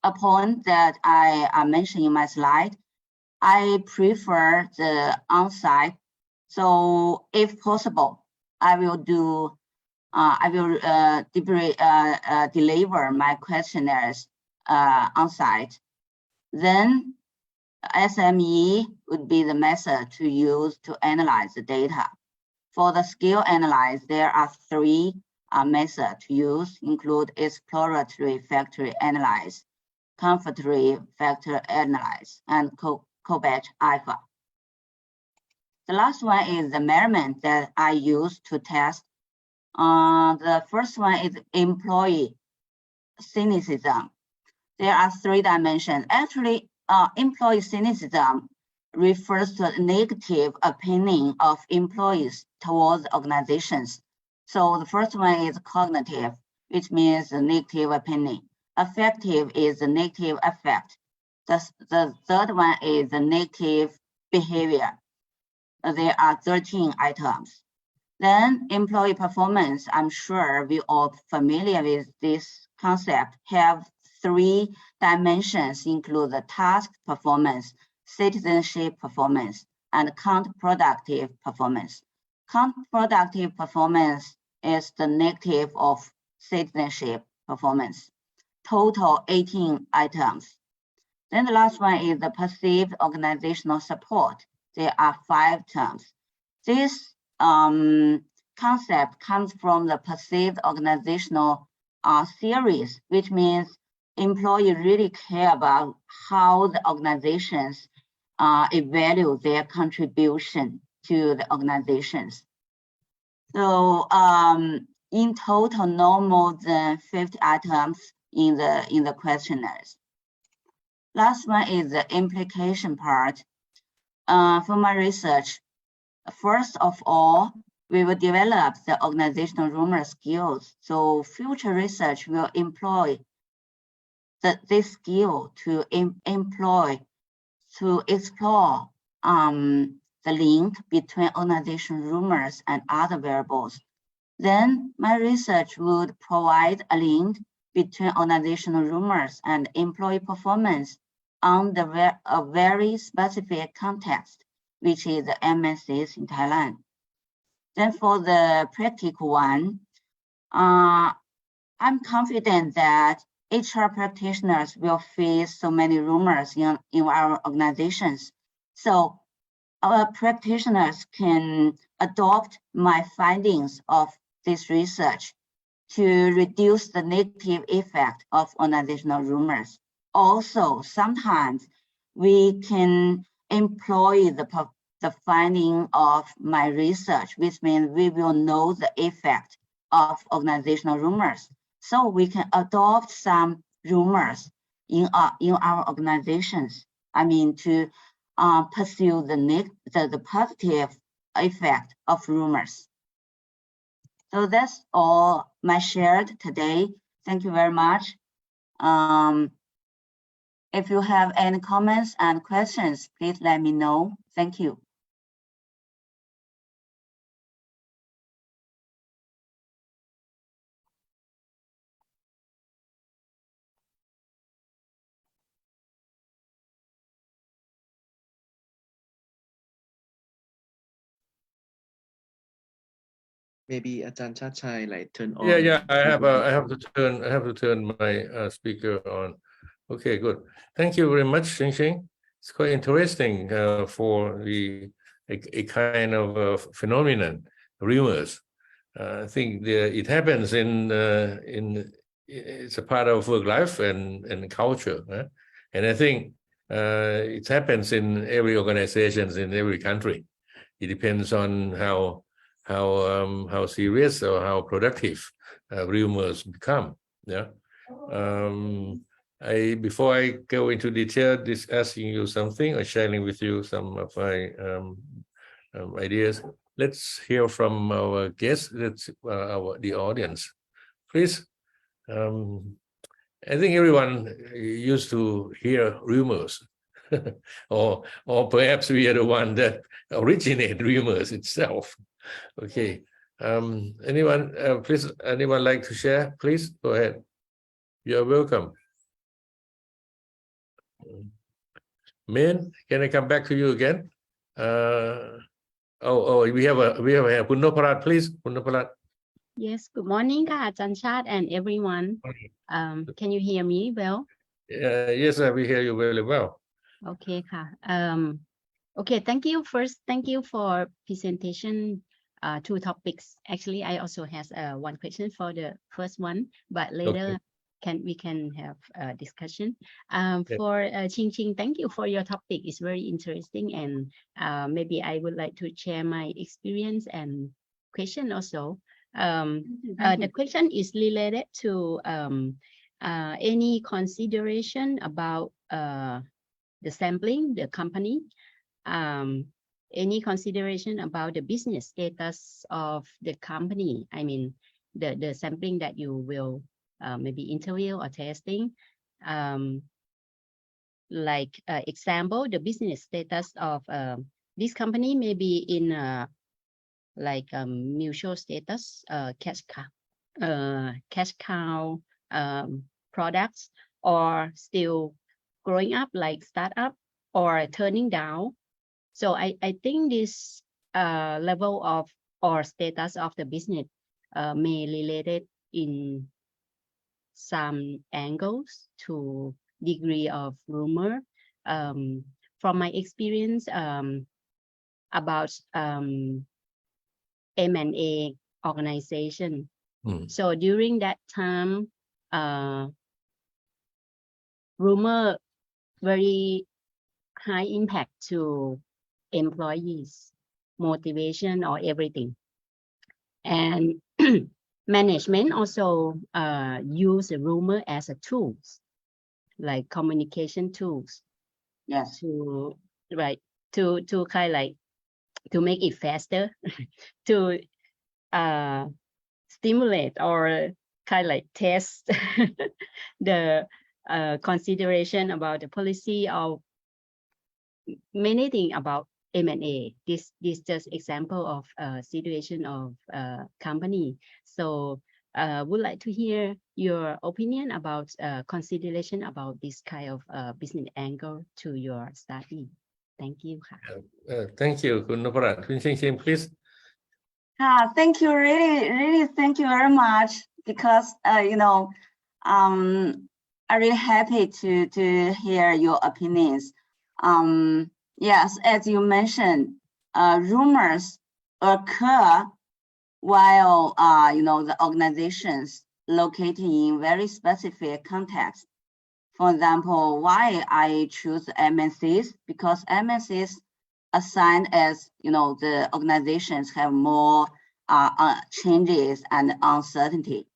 A point that I mentioned in my slide, I prefer the on-site. So if possible, I will deliver my questionnaires on-site. Then SME would be the method to use to analyze the data. For the skill analyze, there are three methods to use, include exploratory factor analyze, confirmatory factor analyze, and co-batch alpha. The last one is the measurement that I use to test. The first one is employee cynicism. There are three dimensions. Actually, employee cynicism refers to a negative opinion of employees towards organizations. So the first one is cognitive, which means a negative opinion. Affective is a negative effect. The third one is the negative behavior. There are 13 items. Then employee performance, I'm sure we all familiar with this concept, have three dimensions, include the task performance, citizenship performance, and counterproductive performance. Counterproductive performance is the negative of citizenship performance. Total 18 items. Then the last one is the perceived organizational support. There are 5 terms. This concept comes from the perceived organizational theories, which means employees really care about how the organizations evaluate their contribution to the organizations. So in total, no more than 50 items in the questionnaires. Last one is the implication part. For my research, first of all, we will develop the organizational rumor skills. So future research will employ this skill to explore the link between organizational rumors and other variables. Then my research would provide a link between organizational rumors and employee performance on a very specific context, which is the MNCs in Thailand. Then for the practical one, I'm confident that HR practitioners will face so many rumors in our organizations. So our practitioners can adopt my findings of this research to reduce the negative effect of organizational rumors. Also, sometimes we can employ the finding of my research, which means we will know the effect of organizational rumors. So we can adopt some rumors in our organizations. I mean, to pursue the positive effect of rumors. So that's all my shared today. Thank you very much. If you have any comments and questions, please let me know. Thank you. Maybe Ajahn Chartchai like turn on. Yeah. I have to turn my speaker on. Okay, good. Thank you very much, Xing. It's quite interesting for a kind of phenomenon, rumors. I think it happens it's a part of work life and culture, and I think it happens in every organization in every country. It depends on how serious or how productive rumors become. Yeah. Before I go into detail, just asking you something or sharing with you some of my ideas, let's hear from our guests, the audience. Please. I think everyone used to hear rumors, or perhaps we are the one that originate rumors itself. Okay. Anyone, please, anyone like to share? Please go ahead. You're welcome. Min, can I come back to you again? We have a Khun Noparat, please. Khun Noparat. Yes, good morning, Chartchai and everyone. Can you hear me well? Yes, we hear you very well. Okay, okay, thank you. First, thank you for presentation. Two topics. Actually, I also has one question for the first one, but later we can have a discussion. For Ching, thank you for your topic. It's very interesting, and maybe I would like to share my experience and question also. The question is related to any consideration about the sampling, the company, any consideration about the business status of the company. I mean, the sampling that you will maybe interview or testing. Like example, the business status of this company may be in like mutual status, cash cow products, or still growing up like startup, or turning down. So I think this level of or status of the business may related in some angles to degree of rumor. From my experience about M&A organization. So during that time, rumor very high impact to employees, motivation or everything. And management also use the rumor as a tools, like communication tools. Yes. To kind of like to make it faster, to stimulate or kind of like test the consideration about the policy of many things about M&A. This just example of a situation of company. So would like to hear your opinion about consideration about this kind of business angle to your study. Thank you. Thank you, Khun Noparat. Khun Ching, please. Thank you, really, thank you very much, because you know, I'm really happy to hear your opinions. Yes, as you mentioned, rumors occur while you know, the organizations located in very specific context. For example, why I choose MNCs, because MNCs assigned as, you know, the organizations have more changes and uncertainty.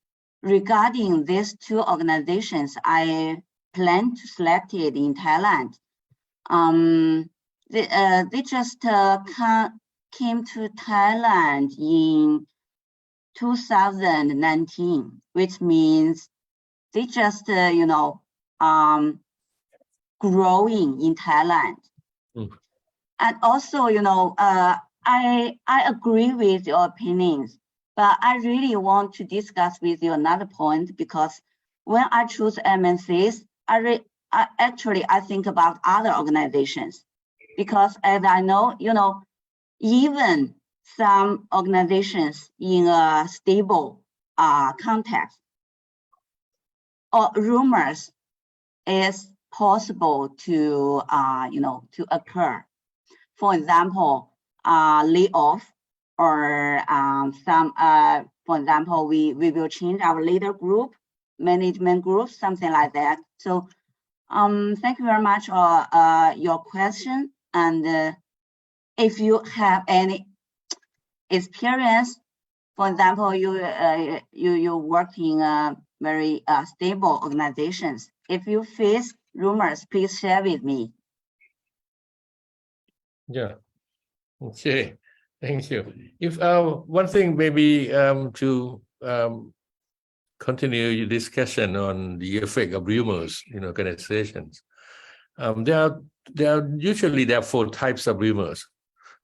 Regarding these two organizations, I plan to select it in Thailand. They just came to Thailand in 2019, which means they just, you know, growing in Thailand. And also, you know, I agree with your opinions, but I really want to discuss with you another point, because when I choose MNCs, I think about other organizations, because as I know, you know, even some organizations in a stable context or rumors is possible to, you know, to occur. For example, layoff, or some, for example, we will change our leader group, management group, something like that. So thank you very much for your question. And if you have any experience, for example, you work in very stable organizations, if you face rumors, please share with me. Yeah. Okay. Thank you. If one thing maybe to continue your discussion on the effect of rumors in organizations. There are usually 4 types of rumors,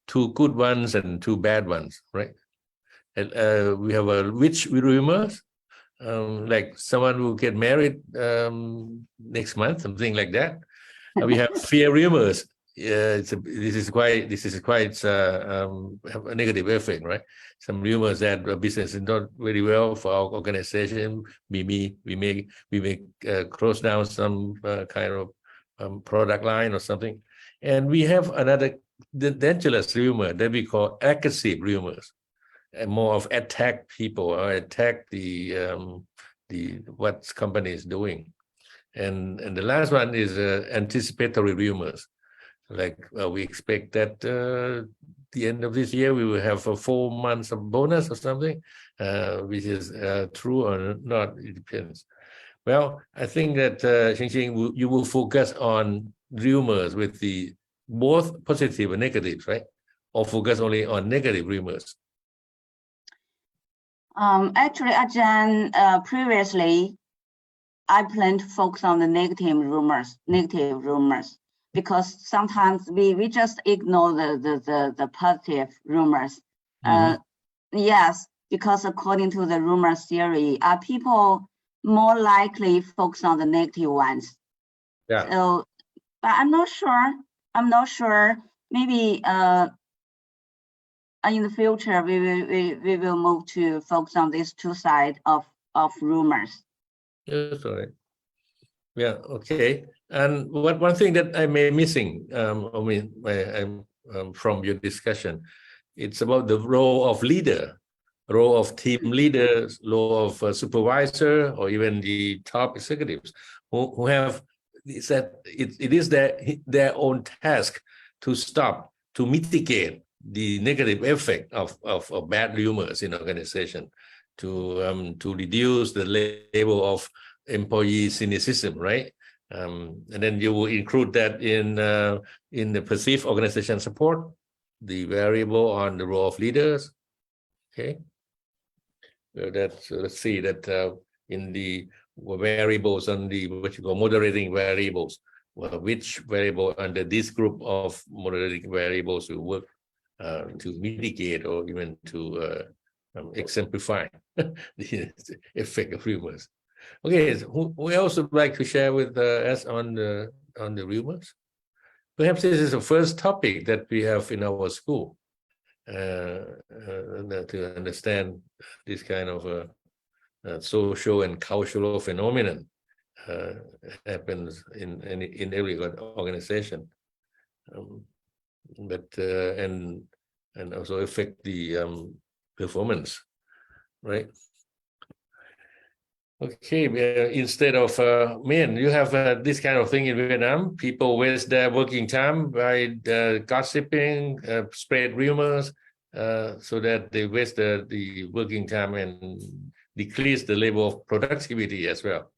2 good ones and 2 bad ones, right? And, we have witch rumors, like someone will get married next month, something like that. We have fear rumors. This is quite have a negative effect, right? Some rumors that business is not very well for our organization. We may close down some kind of product line or something. And we have another dangerous rumor that we call aggressive rumors, and more of attack people or attack the what company is doing. And the last one is anticipatory rumors. Like we expect that the end of this year we will have 4 months of bonus or something, which is true or not, it depends. Well, I think that Xing, you will focus on rumors with the both positive and negative, right? Or focus only on negative rumors? Actually, Ajahn, previously, I plan to focus on the negative rumors, because sometimes we just ignore the positive rumors. Yes, because according to the rumor theory, are people more likely focus on the negative ones? Yeah. So, but I'm not sure. Maybe in the future we will move to focus on these 2 sides of rumors. Yes, all right. Yeah, okay. And one thing that I may missing, from your discussion, it's about the role of leader, role of team leaders, role of supervisor, or even the top executives who have said it is their own task to stop, to mitigate the negative effect of bad rumors in organization, to reduce the level of employee cynicism, right? And then you will include that in the perceived organization support, the variable on the role of leaders. Okay. Let's see that in the variables on the what you call moderating variables, which variable under this group of moderating variables will work to mitigate or even to exemplify the effect of rumors. Okay, so who else would like to share with us on the rumors? Perhaps this is the first topic that we have in our school to understand this kind of social and cultural phenomenon happens in every organization, but and also affect the performance, right? Okay, instead of men, you have this kind of thing in Vietnam. People waste their working time by gossiping, spread rumors, so that they waste the working time and decrease the level of productivity as well.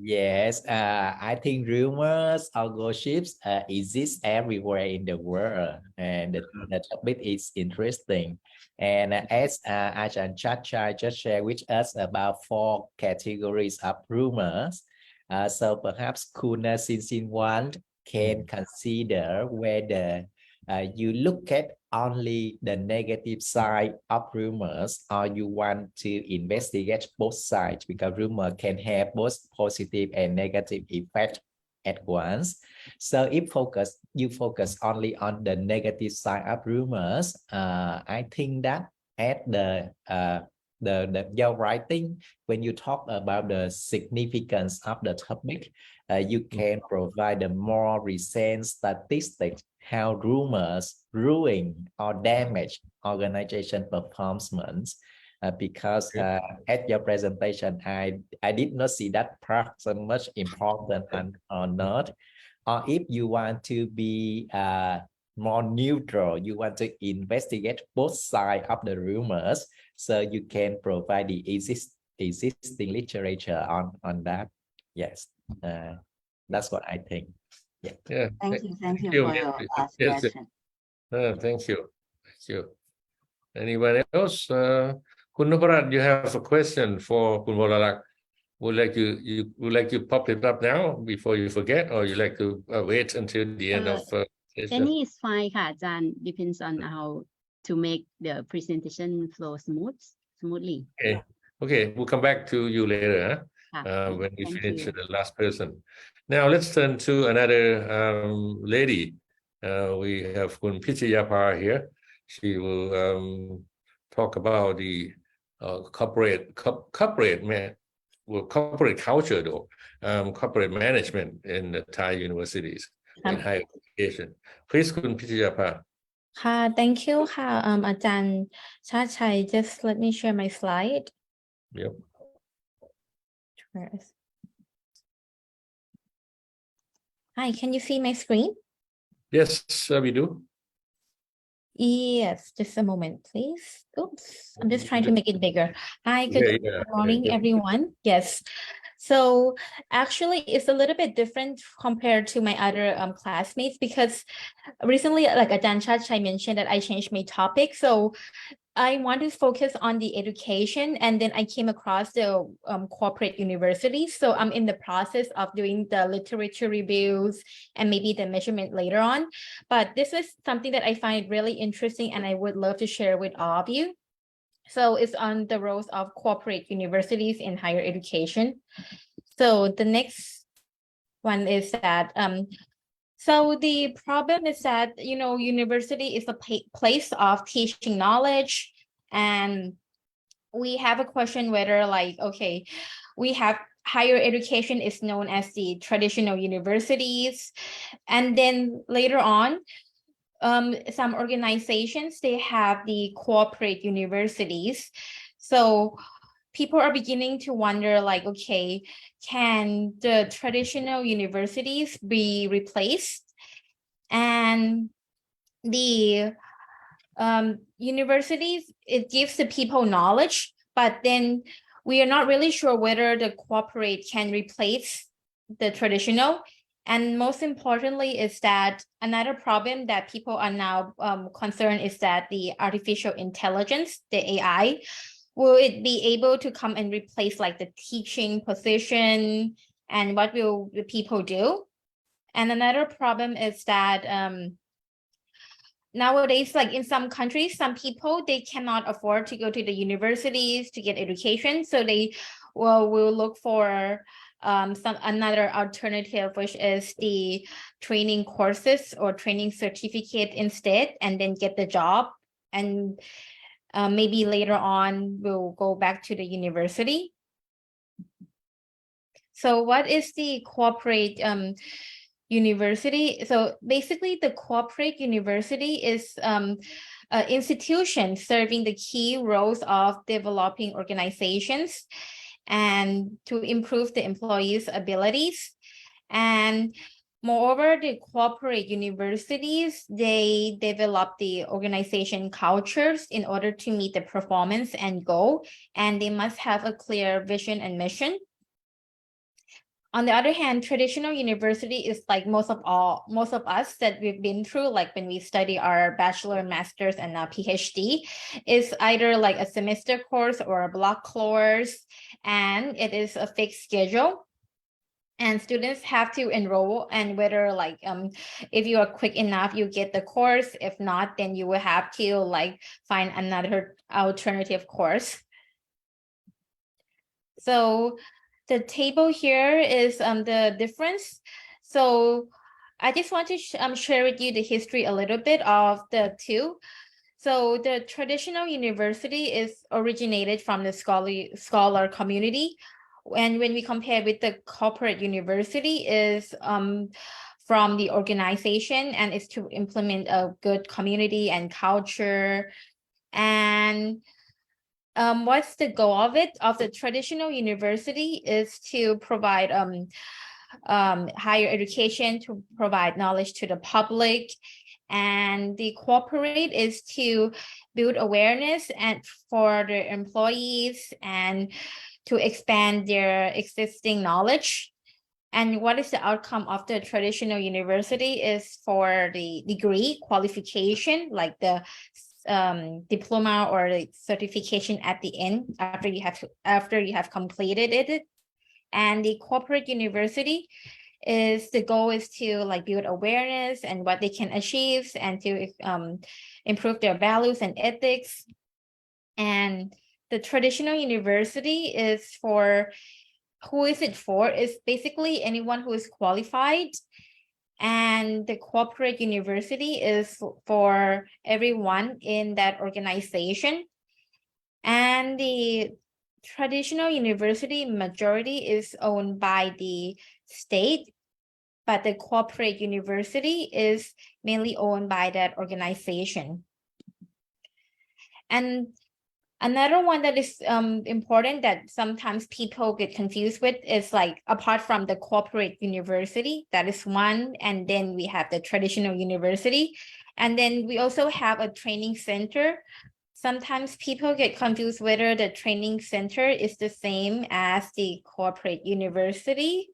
Yes, I think rumors or gossips exist everywhere in the world, and the topic is interesting. And as Ajahn Chartchai just shared with us about 4 categories of rumors, so perhaps Kuna Sinsin can consider whether you look at only the negative side of rumors, or you want to investigate both sides, because rumor can have both positive and negative effect at once. So if you focus only on the negative side of rumors, I think that at your writing, when you talk about the significance of the topic, you can provide a more recent statistics how rumors ruin or damage organization performance. Because at your presentation, I did not see that part so much important or not. Or if you want to be more neutral, you want to investigate both sides of the rumors, so you can provide the existing literature on that. Yes. That's what I think. Yeah. Thank you for Yes, your yes, suggestion. thank you. Thank you. Anyone else? Kun Naparat, you have a question for Kun Wolarak. Would like to pop it up now before you forget, or you like to wait until the end of session? Any is fine ค่ะอาจารย์ depends on how to make the presentation flow smoothly. Okay, we'll come back to you later, when we Thank finish you. the last person. Now let's turn to another lady. We have Kun Pichayapa here. She will talk about the corporate culture, though, corporate management in the Thai universities and higher education. Please, Kun Pichayapa. Thank you ค่ะอาจารย์ชาติชัย just let me share my slide. Yep. Hi, can you see my screen? Yes, we do. Yes, just a moment, please. Oops, I'm just trying to make it bigger. Hi, good morning, everyone. Yes. So actually, it's a little bit different compared to my other classmates because recently, like Ajahn Chartchai mentioned, that I changed my topic. So I want to focus on the education, and then I came across the corporate universities. So I'm in the process of doing the literature reviews and maybe the measurement later on. But this is something that I find really interesting, and I would love to share with all of you. So it's on the roles of corporate universities in higher education. So the next one is that so the problem is that, university is a place of teaching knowledge, and we have a question whether we have higher education is known as the traditional universities, and then later on, some organizations, they have the corporate universities. So people are beginning to wonder, can the traditional universities be replaced? And the universities, it gives the people knowledge, but then we are not really sure whether the corporate can replace the traditional. And most importantly is that another problem that people are now concerned is that the artificial intelligence, the AI, will it be able to come and replace the teaching position, and what will the people do? And another problem is that nowadays, in some countries, some people, they cannot afford to go to the universities to get education, so they will look for another alternative, which is the training courses or training certificate instead, and then get the job, and maybe later on we'll go back to the university. So what is the corporate university? So basically, the corporate university is an institution serving the key roles of developing organizations and to improve the employees' abilities. And moreover, the corporate universities, they develop the organization cultures in order to meet the performance and goal, and they must have a clear vision and mission. On the other hand, traditional university is most of us that we've been through, when we study our bachelor, master's, and now Ph.D., is either a semester course or a block course, and it is a fixed schedule. And students have to enroll, and whether if you are quick enough, you get the course. If not, then you will have to find another alternative course. So the table here is the difference. So I just want to share with you the history a little bit of the two. So the traditional university is originated from the scholar community, and when we compare with the corporate university is from the organization, and is to implement a good community and culture. And what's the goal of it? Of the traditional university is to provide higher education, to provide knowledge to the public, and the corporate is to build awareness and for the employees and to expand their existing knowledge. And what is the outcome of the traditional university is for the degree qualification, like the diploma or the certification at the end after you have completed it. And the corporate university the goal is to like build awareness and what they can achieve and to improve their values and ethics. And the traditional university is for, who is it for? It's basically anyone who is qualified. And the corporate university is for everyone in that organization. And the traditional university majority is owned by the state, but the corporate university is mainly owned by that organization. And another one that is important that sometimes people get confused with is like, apart from the corporate university, that is one, and then we have the traditional university, and then we also have a training center. Sometimes people get confused whether the training center is the same as the corporate university.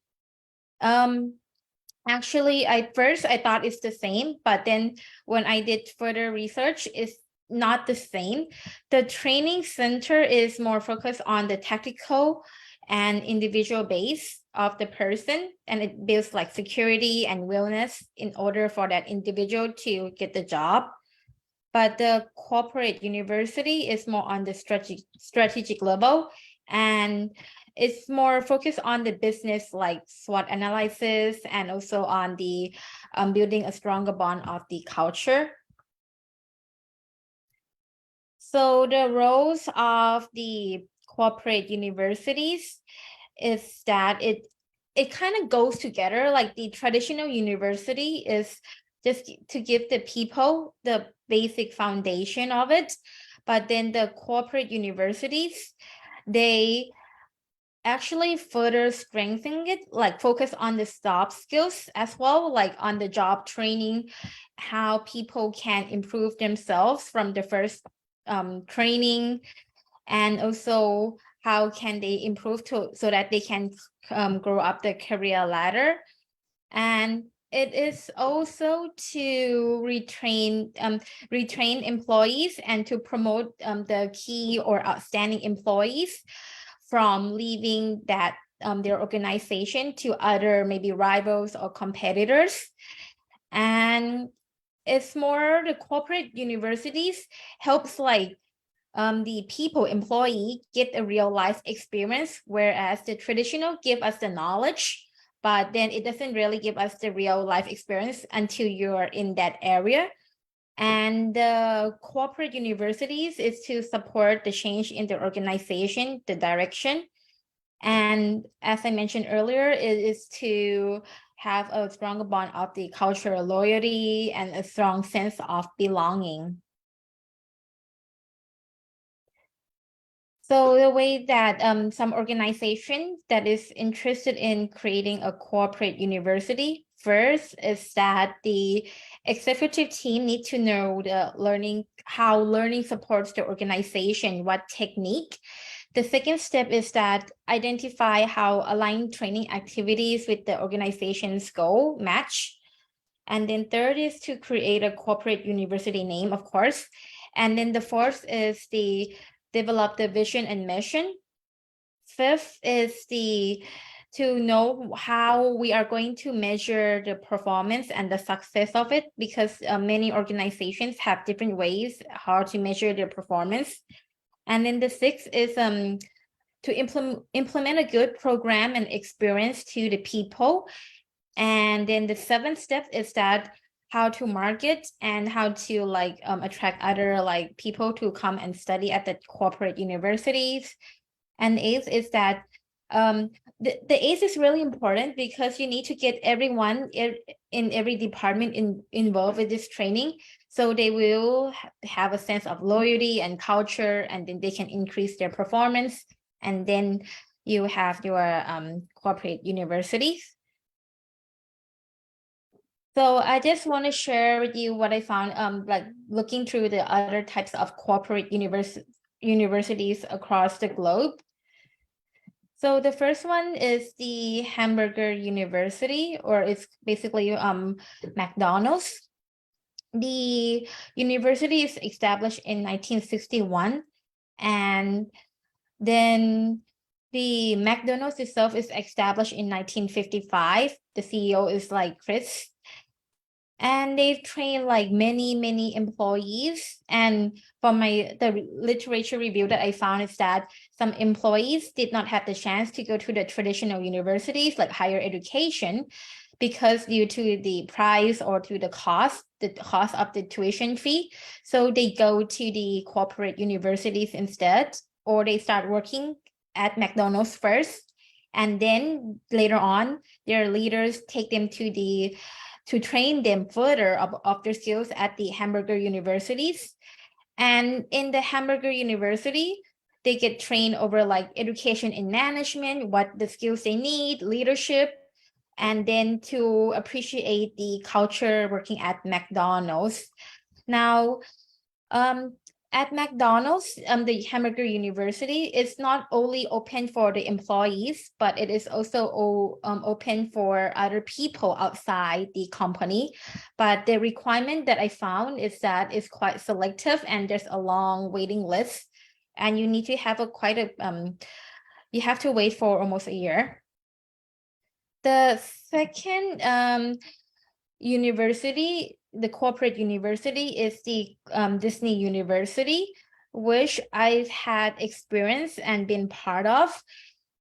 Actually, at first I thought it's the same, but then when I did further research, it's not the same. The training center is more focused on the tactical and individual base of the person, and it builds like security and wellness in order for that individual to get the job. But the corporate university is more on the strategic level, and it's more focused on the business like SWOT analysis and also on the building a stronger bond of the culture. So the roles of the corporate universities is that it kind of goes together. Like the traditional university is just to give the people the basic foundation of it, but then the corporate universities, they actually further strengthen it, like focus on the soft skills as well, like on the job training, how people can improve themselves from the first training, and also how can they improve so that they can grow up the career ladder. And it is also to retrain employees and to promote the key or outstanding employees from leaving that their organization to other maybe rivals or competitors. And it's more the corporate universities helps like the people employee get a real life experience, whereas the traditional give us the knowledge, but then it doesn't really give us the real life experience until you're in that area. And the corporate universities is to support the change in the organization, the direction. And as I mentioned earlier, it is to have a stronger bond of the cultural loyalty and a strong sense of belonging. So the way that some organization that is interested in creating a corporate university, first is that the executive team need to know how learning supports the organization, what technique. The second step is that identify how aligned training activities with the organization's goal match. And then third is to create a corporate university name, of course. And then the fourth is develop the vision and mission. Fifth is to know how we are going to measure the performance and the success of it, because many organizations have different ways how to measure their performance. And then the sixth is to implement a good program and experience to the people. And then the seventh step is that how to market and how to like attract other like people to come and study at the corporate universities. And eighth is that the eighth is really important because you need to get everyone in every department involved with this training, so they will have a sense of loyalty and culture, and then they can increase their performance, and then you have your corporate universities. So I just want to share with you what I found like looking through the other types of corporate universities across the globe. So the first one is the Hamburger University, or it's basically McDonald's. The university is established in 1961, and then the McDonald's itself is established in 1955. The CEO is like Chris. And they've trained like many employees. And from the literature review that I found is that some employees did not have the chance to go to the traditional universities like higher education, because due to the price or to the cost of the tuition fee. So they go to the corporate universities instead, or they start working at McDonald's first. And then later on, their leaders take them to train them further of their skills at the Hamburger universities. And in the Hamburger University, they get trained over like education in management, what the skills they need, leadership, and then to appreciate the culture working at McDonald's. Now, at McDonald's, the Hamburger University is not only open for the employees, but it is also open for other people outside the company. But the requirement that I found is that it's quite selective, and there's a long waiting list, and you need to have you have to wait for almost a year. The second university, the corporate university, is the Disney University, which I've had experience and been part of.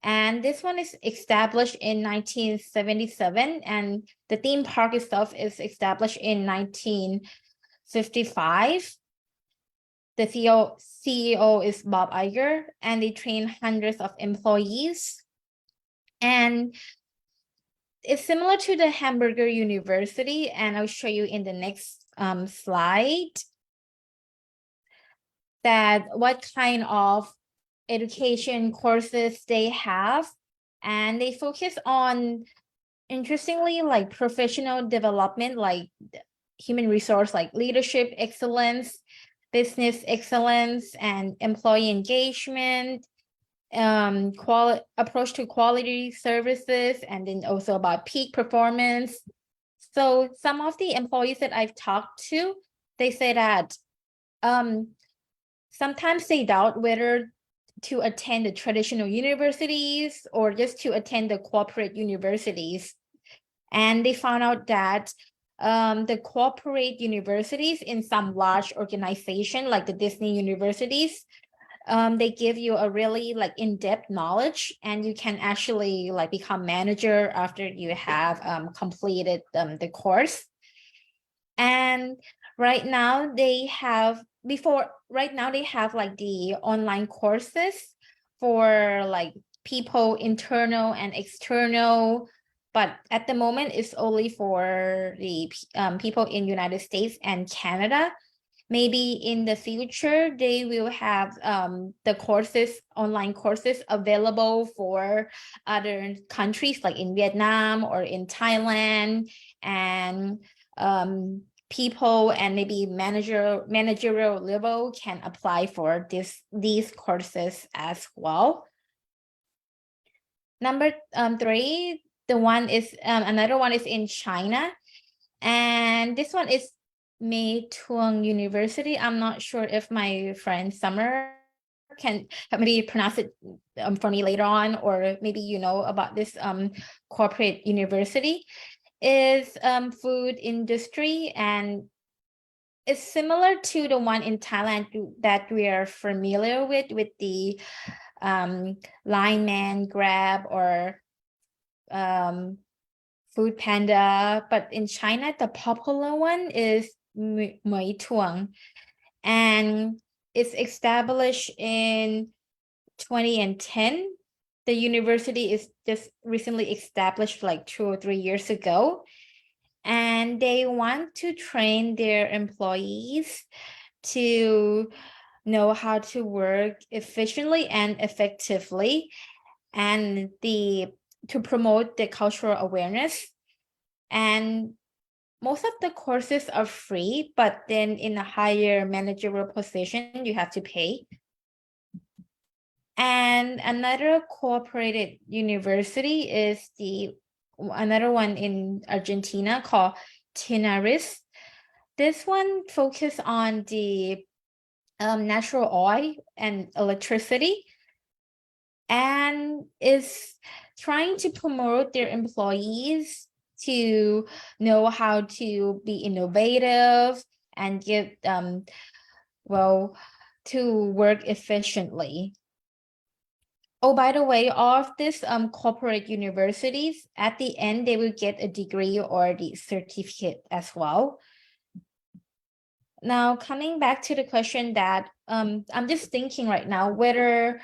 And this one is established in 1977, and the theme park itself is established in 1955. The CEO is Bob Iger, and they train hundreds of employees. And it's similar to the Hamburger University, and I'll show you in the next slide that what kind of education courses they have. And they focus on, interestingly, like professional development, like human resource, like leadership excellence, business excellence, and employee engagement, approach to quality services, and then also about peak performance. So some of the employees that I've talked to, they say that sometimes they doubt whether to attend the traditional universities or just to attend the corporate universities. And they found out that the corporate universities in some large organization like the Disney universities, they give you a really like in-depth knowledge, and you can actually like become manager after you have completed the course. And right now they have like the online courses for like people internal and external, but at the moment it's only for the people in United States and Canada. Maybe in the future, they will have the online courses available for other countries like in Vietnam or in Thailand, and people and maybe managerial level can apply for these courses as well. Number 3, another one is in China, and this one is Mei Tuong University. I'm not sure if my friend Summer can maybe pronounce it for me later on, or maybe you know about this corporate university. Is food industry, and it's similar to the one in Thailand that we are familiar with the Line Man, Grab, or Food Panda. But in China, the popular one is Mei Tuong, and it's established in 2010. The university is just recently established like 2 or 3 years ago, and they want to train their employees to know how to work efficiently and effectively, and to promote the cultural awareness. And most of the courses are free, but then in a higher managerial position, you have to pay. And another cooperated university is another one in Argentina called Tenaris. This one focuses on the natural oil and electricity, and is trying to promote their employees to know how to be innovative and give to work efficiently. Oh, by the way, all of these corporate universities, at the end, they will get a degree or the certificate as well. Now, coming back to the question that I'm just thinking right now, whether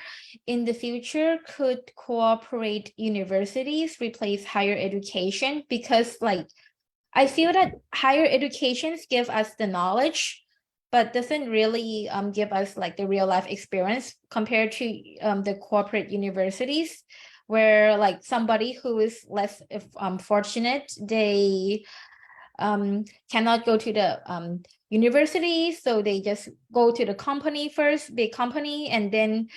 in the future could corporate universities replace higher education? Because I feel that higher educations give us the knowledge, but doesn't really give us the real life experience compared to the corporate universities, where somebody who is less fortunate, they cannot go to the university, so they just go to the company first, big company, and then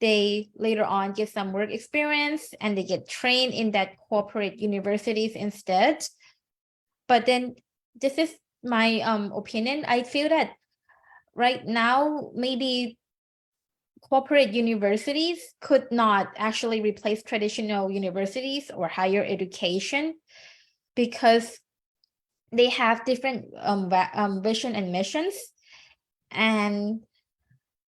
they later on get some work experience and they get trained in that corporate universities instead. But then this is my opinion. I feel that right now, maybe corporate universities could not actually replace traditional universities or higher education, because they have different vision and missions. And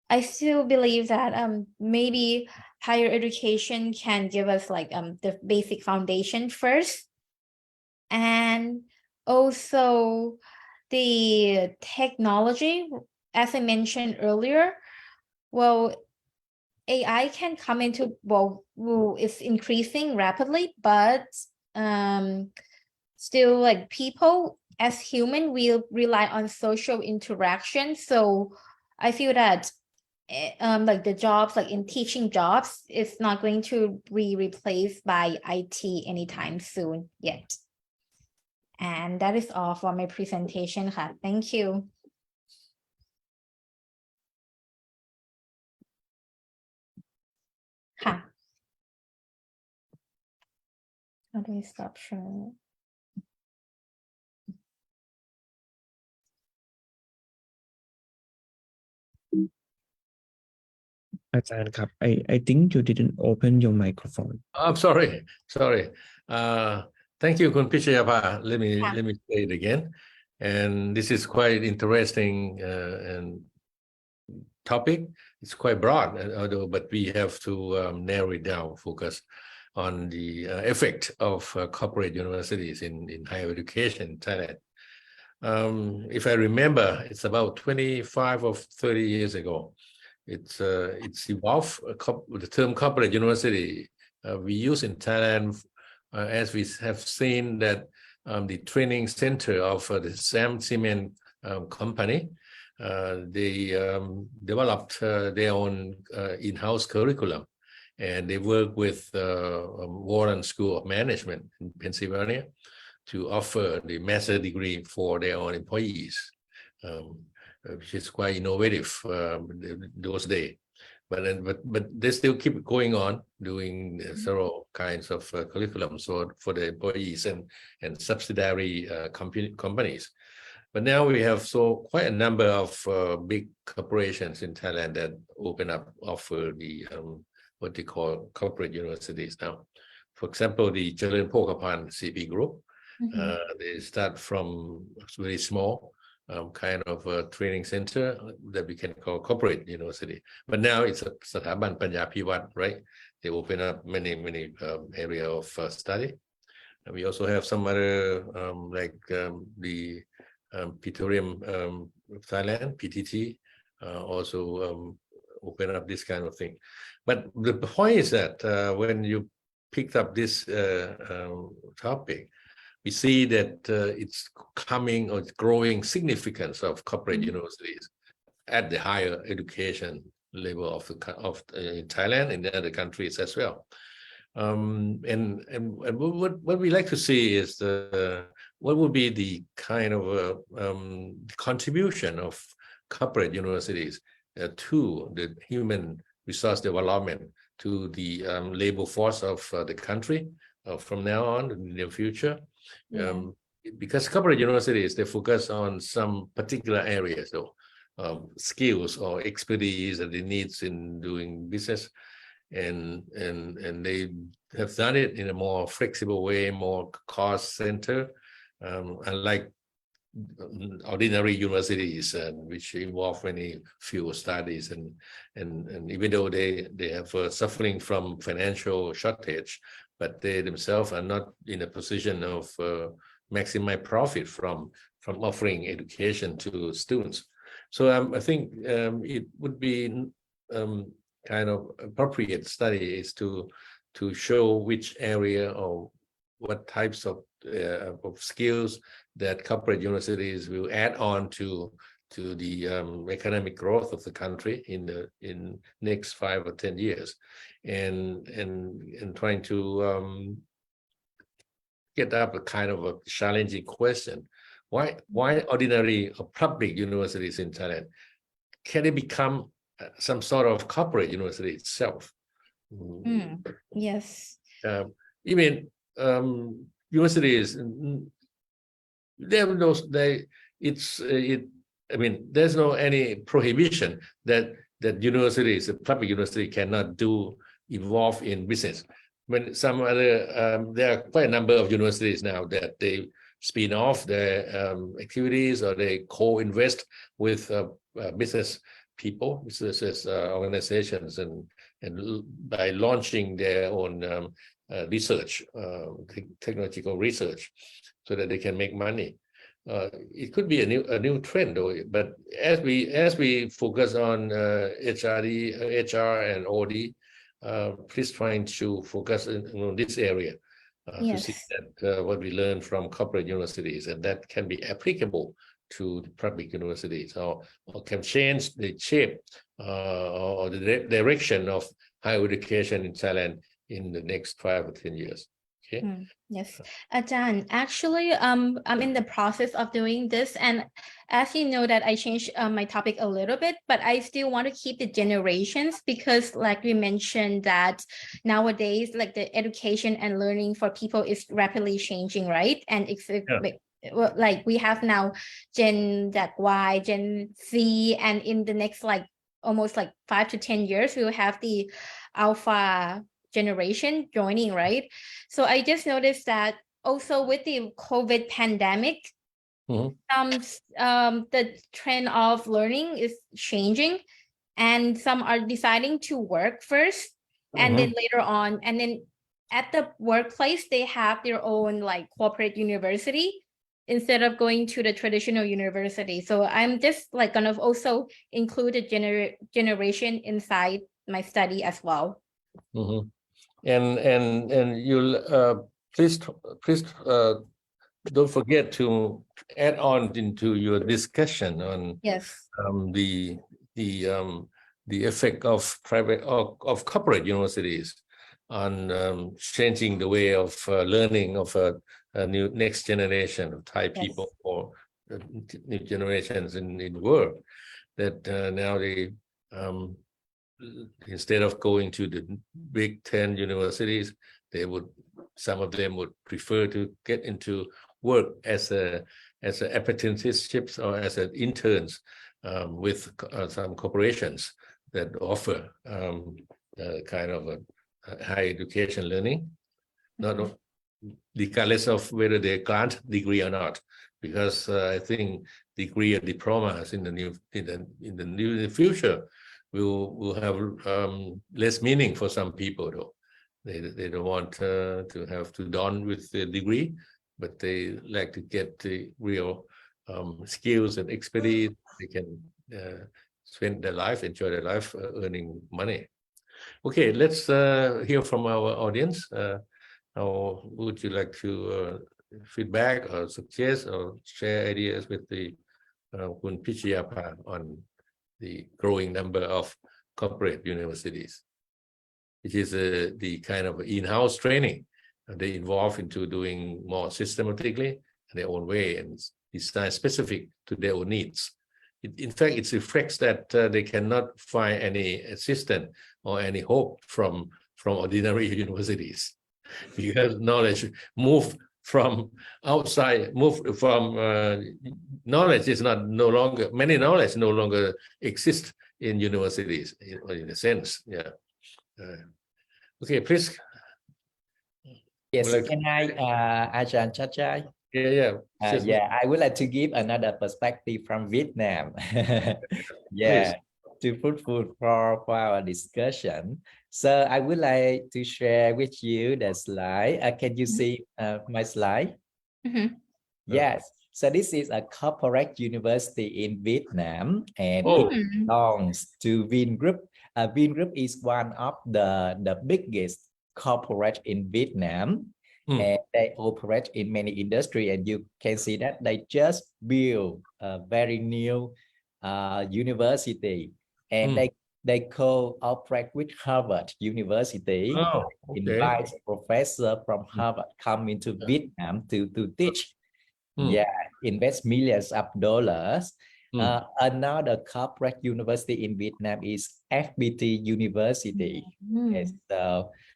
I still believe that maybe higher education can give us the basic foundation first. And also the technology, as I mentioned earlier, AI can come into, it's increasing rapidly, but still people as human, we rely on social interaction. So I feel that the jobs in teaching jobs is not going to be replaced by IT anytime soon yet. And that is all for my presentation. Thank you. How do I stop sharing? อาจารย์ครับ I think you didn't open your microphone. I'm sorry. Thank you, Kun Pichayapa. Let me say it again. And this is quite interesting and topic. It's quite broad, but we have to narrow it down, focus on the effect of corporate universities in higher education in Thailand. If I remember, it's about 25 or 30 years ago. It's evolved. The term corporate university we use in Thailand, as we have seen that the training center of the Sam Cement company, they developed their own in-house curriculum, and they work with Warren School of Management in Pennsylvania to offer the master's degree for their own employees, which is quite innovative those days. But they still keep going on doing several kinds of curriculums for the employees and subsidiary companies. But now we have quite a number of big corporations in Thailand that offer the what they call corporate universities now. For example, the Jalin Pokapan CP Group, they start from very small kind of a training center that we can call corporate university. But now it's a Sathaban Panyapiwat, right? They open up many area of study. And we also have some other the Petroleum Thailand, PTT, also open up this kind of thing. But the point is that when you picked up this topic, we see that it's coming or growing significance of corporate universities at the higher education level of in Thailand and in other countries as well. And what we like to see is what would be the kind of contribution of corporate universities to the human resource development to the labor force of the country from now on in the near future. Because corporate universities, they focus on some particular areas, though, skills or expertise that they needs in doing business, and they have done it in a more flexible way, more cost center, unlike ordinary universities, which involve many field studies, and even though they have suffering from financial shortage, but they themselves are not in a position of maximize profit from offering education to students. So I think it would be kind of appropriate study is to show which area or what types of skills that corporate universities will add on to the economic growth of the country in next 5 or 10 years, and trying to get up a kind of a challenging question: why ordinary or public universities in Thailand can it become some sort of corporate university itself? Yes. Even universities, I mean, there's no any prohibition that universities, a public university, cannot evolve in business. When some other, there are quite a number of universities now that they spin off their activities, or they co-invest with business people, businesses, organizations, and by launching their own research, technological research, so that they can make money. It could be a new trend, though. But as we focus on HRD, HR, and OD, please trying to focus on this area to see that what we learn from corporate universities, and that can be applicable to the public universities, or can change the shape or the direction of higher education in Thailand in the next 5 or 10 years. Okay. Yes, Ajahn, actually, I'm in the process of doing this, and as you know that I changed my topic a little bit, but I still want to keep the generations, because like we mentioned that nowadays, like the education and learning for people is rapidly changing, right? And it's like we have now Gen Y, Gen Z, and in the next like almost like 5 to 10 years, we will have the Alpha generation joining, right? So I just noticed that also with the COVID pandemic, the trend of learning is changing, and some are deciding to work first, and then later on, and then at the workplace they have their own like corporate university instead of going to the traditional university. So I'm just like gonna also include a generation inside my study as well. And you'll please don't forget to add on into your discussion on the effect of corporate universities on changing the way of learning of a new next generation of Thai people, or new generations in the world, that now they instead of going to the big 10 universities, some of them would prefer to get into work as apprenticeships or as interns with some corporations that offer kind of a high education learning, not regardless of whether they grant degree or not, because I think degree or diplomas in the near future will have less meaning for some people, though. They don't want to have to don with the degree, but they like to get the real skills and expertise. They can spend their life, enjoy their life, earning money. Okay, let's hear from our audience. How would you like to feedback or suggest or share ideas with the Kun Pichiyapa on the growing number of corporate universities, which is the kind of in-house training they involve into doing more systematically in their own way and design specific to their own needs. in fact, it reflects that they cannot find any assistance or any hope from ordinary universities, because knowledge move from outside, knowledge is no longer, many knowledge no longer exists in universities in a sense. Yeah. Okay, please. Yes, Like, can I, Ajahn Chartchai? Yeah. Yeah, I would like to give another perspective from Vietnam. Yeah, to put food for our discussion. So I would like to share with you the slide. Can you see my slide? Yes. So this is a corporate university in Vietnam, and it belongs to Vingroup. Vingroup is one of the biggest corporate in Vietnam. And they operate in many industries, and you can see that they just built a very new university, and they cooperate with Harvard University. Invite professor from Harvard come into Vietnam to teach. Yeah, invest millions of dollars. Another corporate university in Vietnam is FPT University. Yes,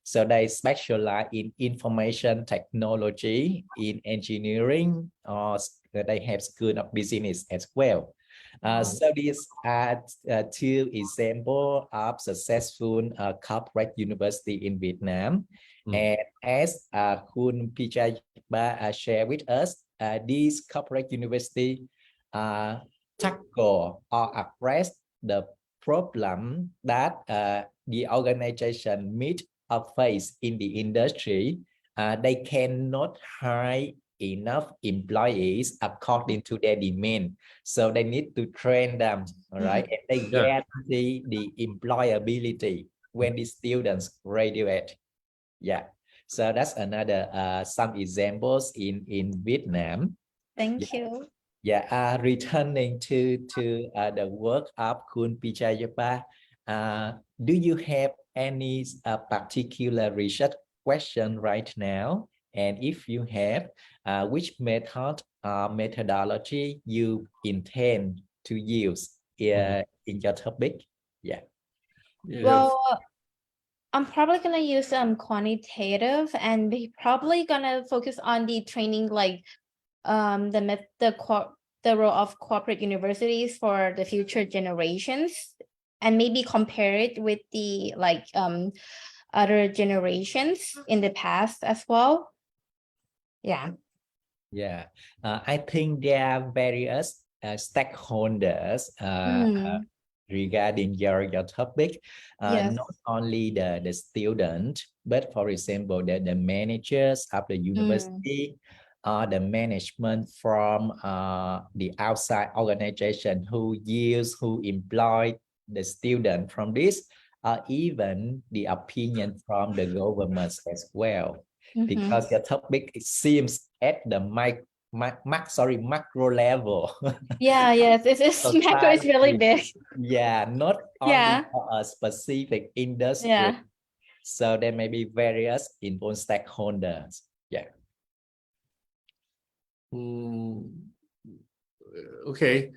so they specialize in information technology, in engineering, or they have school of business as well. So these are two examples of successful corporate university in Vietnam. And as Khun Pichai shared with us, these corporate university tackle or address the problem that the organization meet or face in the industry. They cannot hire enough employees according to their demand, so they need to train them, all right, and they guarantee the employability when the students graduate. Yeah, so that's another some examples in Vietnam. Thank you. Yeah, returning to the work of Khun Pichayapa, do you have any particular research question right now? And if you have, which method methodology you intend to use in your topic? Yeah. Well, I'm probably gonna use quantitative, and we probably gonna focus on the training, like the role of corporate universities for the future generations, and maybe compare it with the other generations in the past as well. Yeah. Yeah, I think there are various stakeholders regarding your topic, not only the student, but for example, the managers of the university, the management from the outside organization who employ the student from this, even the opinion from the governments as well. Because the topic, it seems at the macro level. Yes, it's macro is really big. Yeah, not only for a specific industry. Yeah. So there may be various involved stakeholders. Yeah. Okay.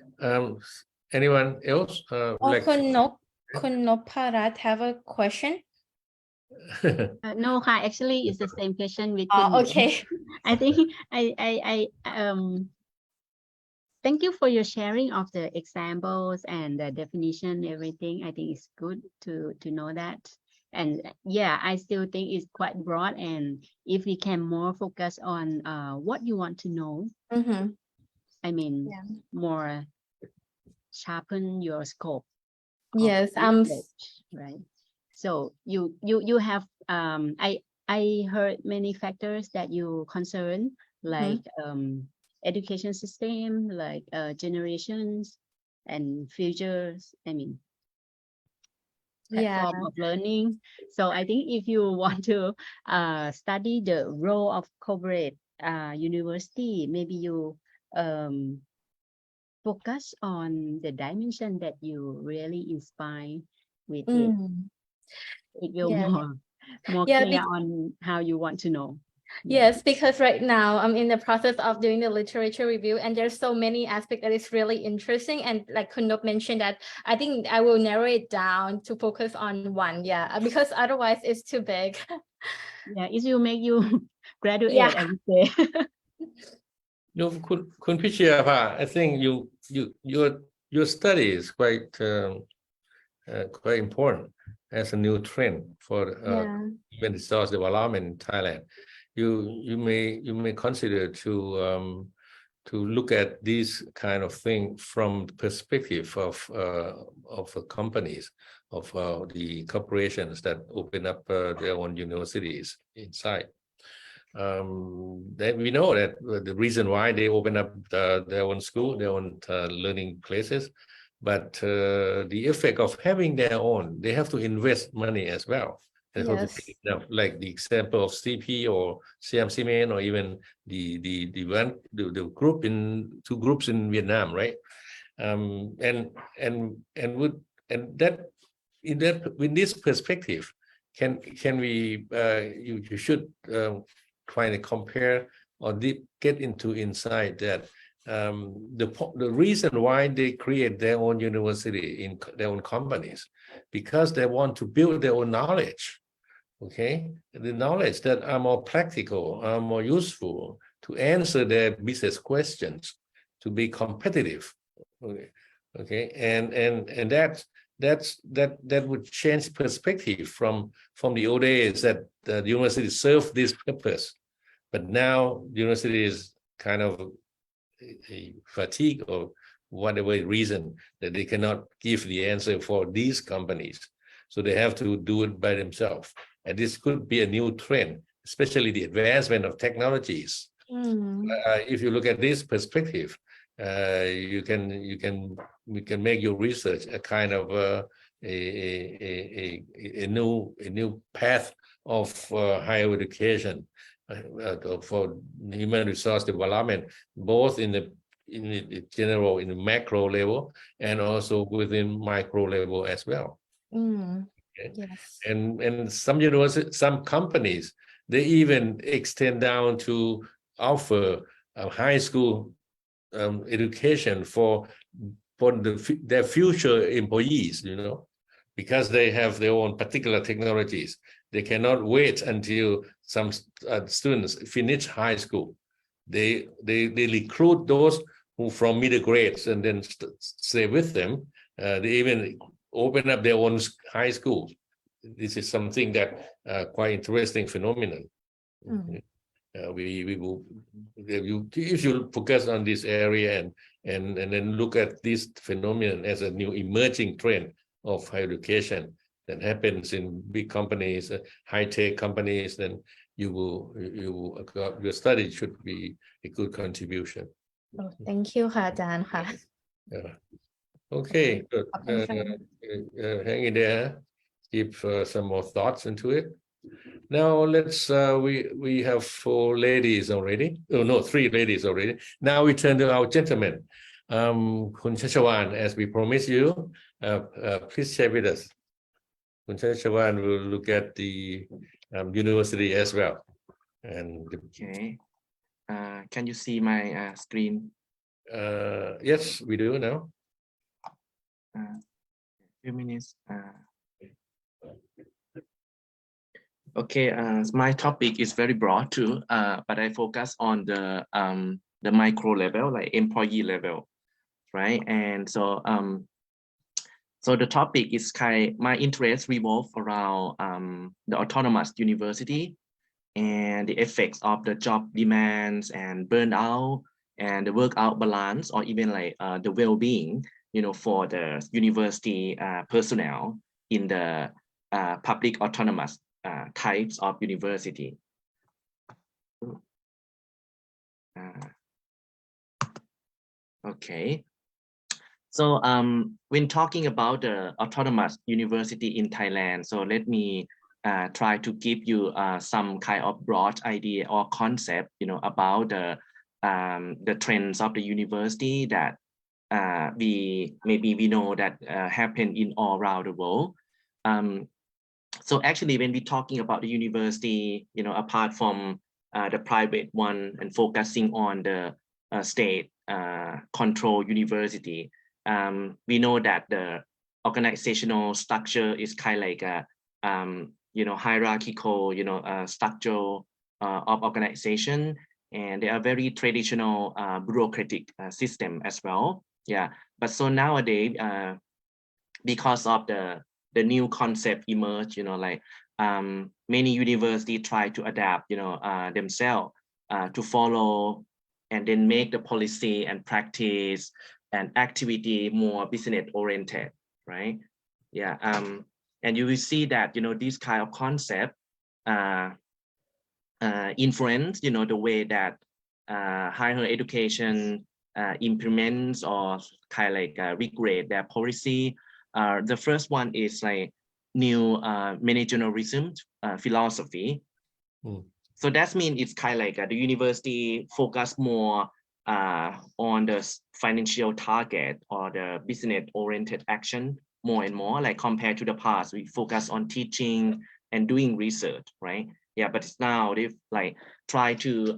Anyone else? Khun Noparat have a question? No, actually, it's the same question with okay. I think I thank you for your sharing of the examples and the definition, everything. I think it's good to know that. And yeah, I still think it's quite broad. And if we can more focus on what you want to know, I mean, more sharpen your scope. Yes, right. So you have I heard many factors that you concern, like education system, like generations and futures. I mean, platform of learning. So I think if you want to study the role of corporate university, maybe you focus on the dimension that you really inspire with it. It will more clear on how you want to know. Yes, because right now I'm in the process of doing the literature review, and there's so many aspects that is really interesting. And like Kunop mentioned, that I think I will narrow it down to focus on one. Yeah, because otherwise it's too big. Yeah, it will make you graduate, Yeah. I would say. Kun Pichiyapha, I think your study is quite important as a new trend for human resource development in Thailand. You may consider to look at this kind of thing from the perspective of companies, of the corporations that open up their own universities inside. That we know that the reason why they open up their own school, their own learning places, but the effect of having their own, they have to invest money as well. They have to pay enough, like the example of CP or Siam Cement, or even the group in two groups in Vietnam, right? And that in this perspective, can we you should try to compare or get into insight that the reason why they create their own university in their own companies, because they want to build their own knowledge. Okay, the knowledge that are more practical, are more useful to answer their business questions, to be competitive. Okay, and that would change perspective from the old days that the university served this purpose, but now the university is kind of a fatigue or whatever reason that they cannot give the answer for these companies, so they have to do it by themselves. And this could be a new trend, especially the advancement of technologies. If you look at this perspective, we can make your research a kind of a new path of higher education for human resource development, both in the general, in the macro level, and also within micro level as well. Yes. And some universities, some companies, they even extend down to offer a high school education for their future employees, because they have their own particular technologies. They cannot wait until some students finish high school. They recruit those who from middle grades and then stay with them. They even open up their own high schools. This is something that quite interesting phenomenon. We will, if you focus on this area and then look at this phenomenon as a new emerging trend of higher education that happens in big companies, high-tech companies, then your study should be a good contribution. Thank you, Ajan. Okay, good. Hang in there. Give some more thoughts into it. Now let's we have 4 ladies already. Oh no, 3 ladies already. Now we turn to our gentlemen. Kun Chachawan, as we promised you, please share with us. Kun Chachawan will look at the university as well. And okay, can you see my screen? Yes, we do now. Few minutes. Okay, my topic is very broad too, but I focus on the micro level, like employee level, right? And so so the topic is my interest revolve around the autonomous university and the effects of the job demands and burnout and the work-out balance, or even like the well-being, for the university personnel in the public autonomous types of university. Okay. So when talking about the autonomous university in Thailand, so let me try to give you some kind of broad idea or concept, about the trends of the university that we know that happen in all around the world. So actually, when we're talking about the university, apart from the private one and focusing on the state control university. We know that the organizational structure is kind of like a hierarchical structure of organization, and they are very traditional bureaucratic system as well. Yeah, but so nowadays because of the new concept emerge, many universities try to adapt themselves to follow and then make the policy and practice and activity more business oriented, right? Yeah, and you will see that this kind of concept influence the way that higher education implements or kind of like regulate their policy. The first one is like new managerialism philosophy. So that means it's kind of like the university focus more on the financial target or the business oriented action more and more, like compared to the past, we focus on teaching and doing research, right? Yeah, but it's now they've like try to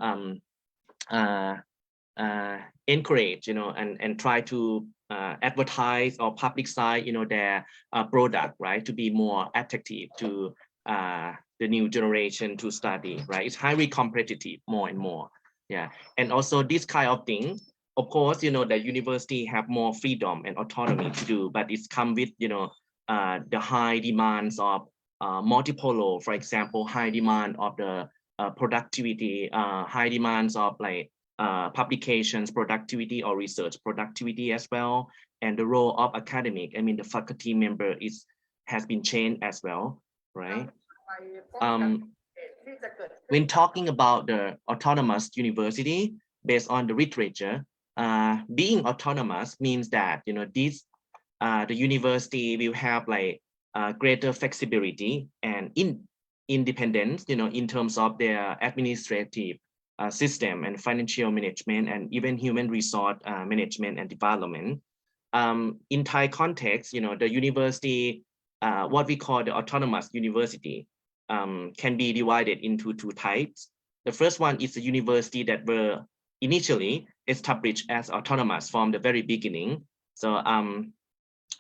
encourage, and try to advertise or publicize, their product, right, to be more attractive to the new generation to study, right? It's highly competitive more and more. Yeah, and also this kind of thing, of course, the university have more freedom and autonomy to do, but it's come with, the high demands of multiple law, for example, high demand of the productivity, high demands of like publications productivity or research productivity as well, and the role of academic, the faculty member has been changed as well, right? When talking about the autonomous university, based on the literature, being autonomous means that the university will have like greater flexibility and independence, in terms of their administrative system and financial management and even human resource management and development. In Thai context, the university, what we call the autonomous university, can be divided into two types. The first one is the university that were initially established as autonomous from the very beginning. So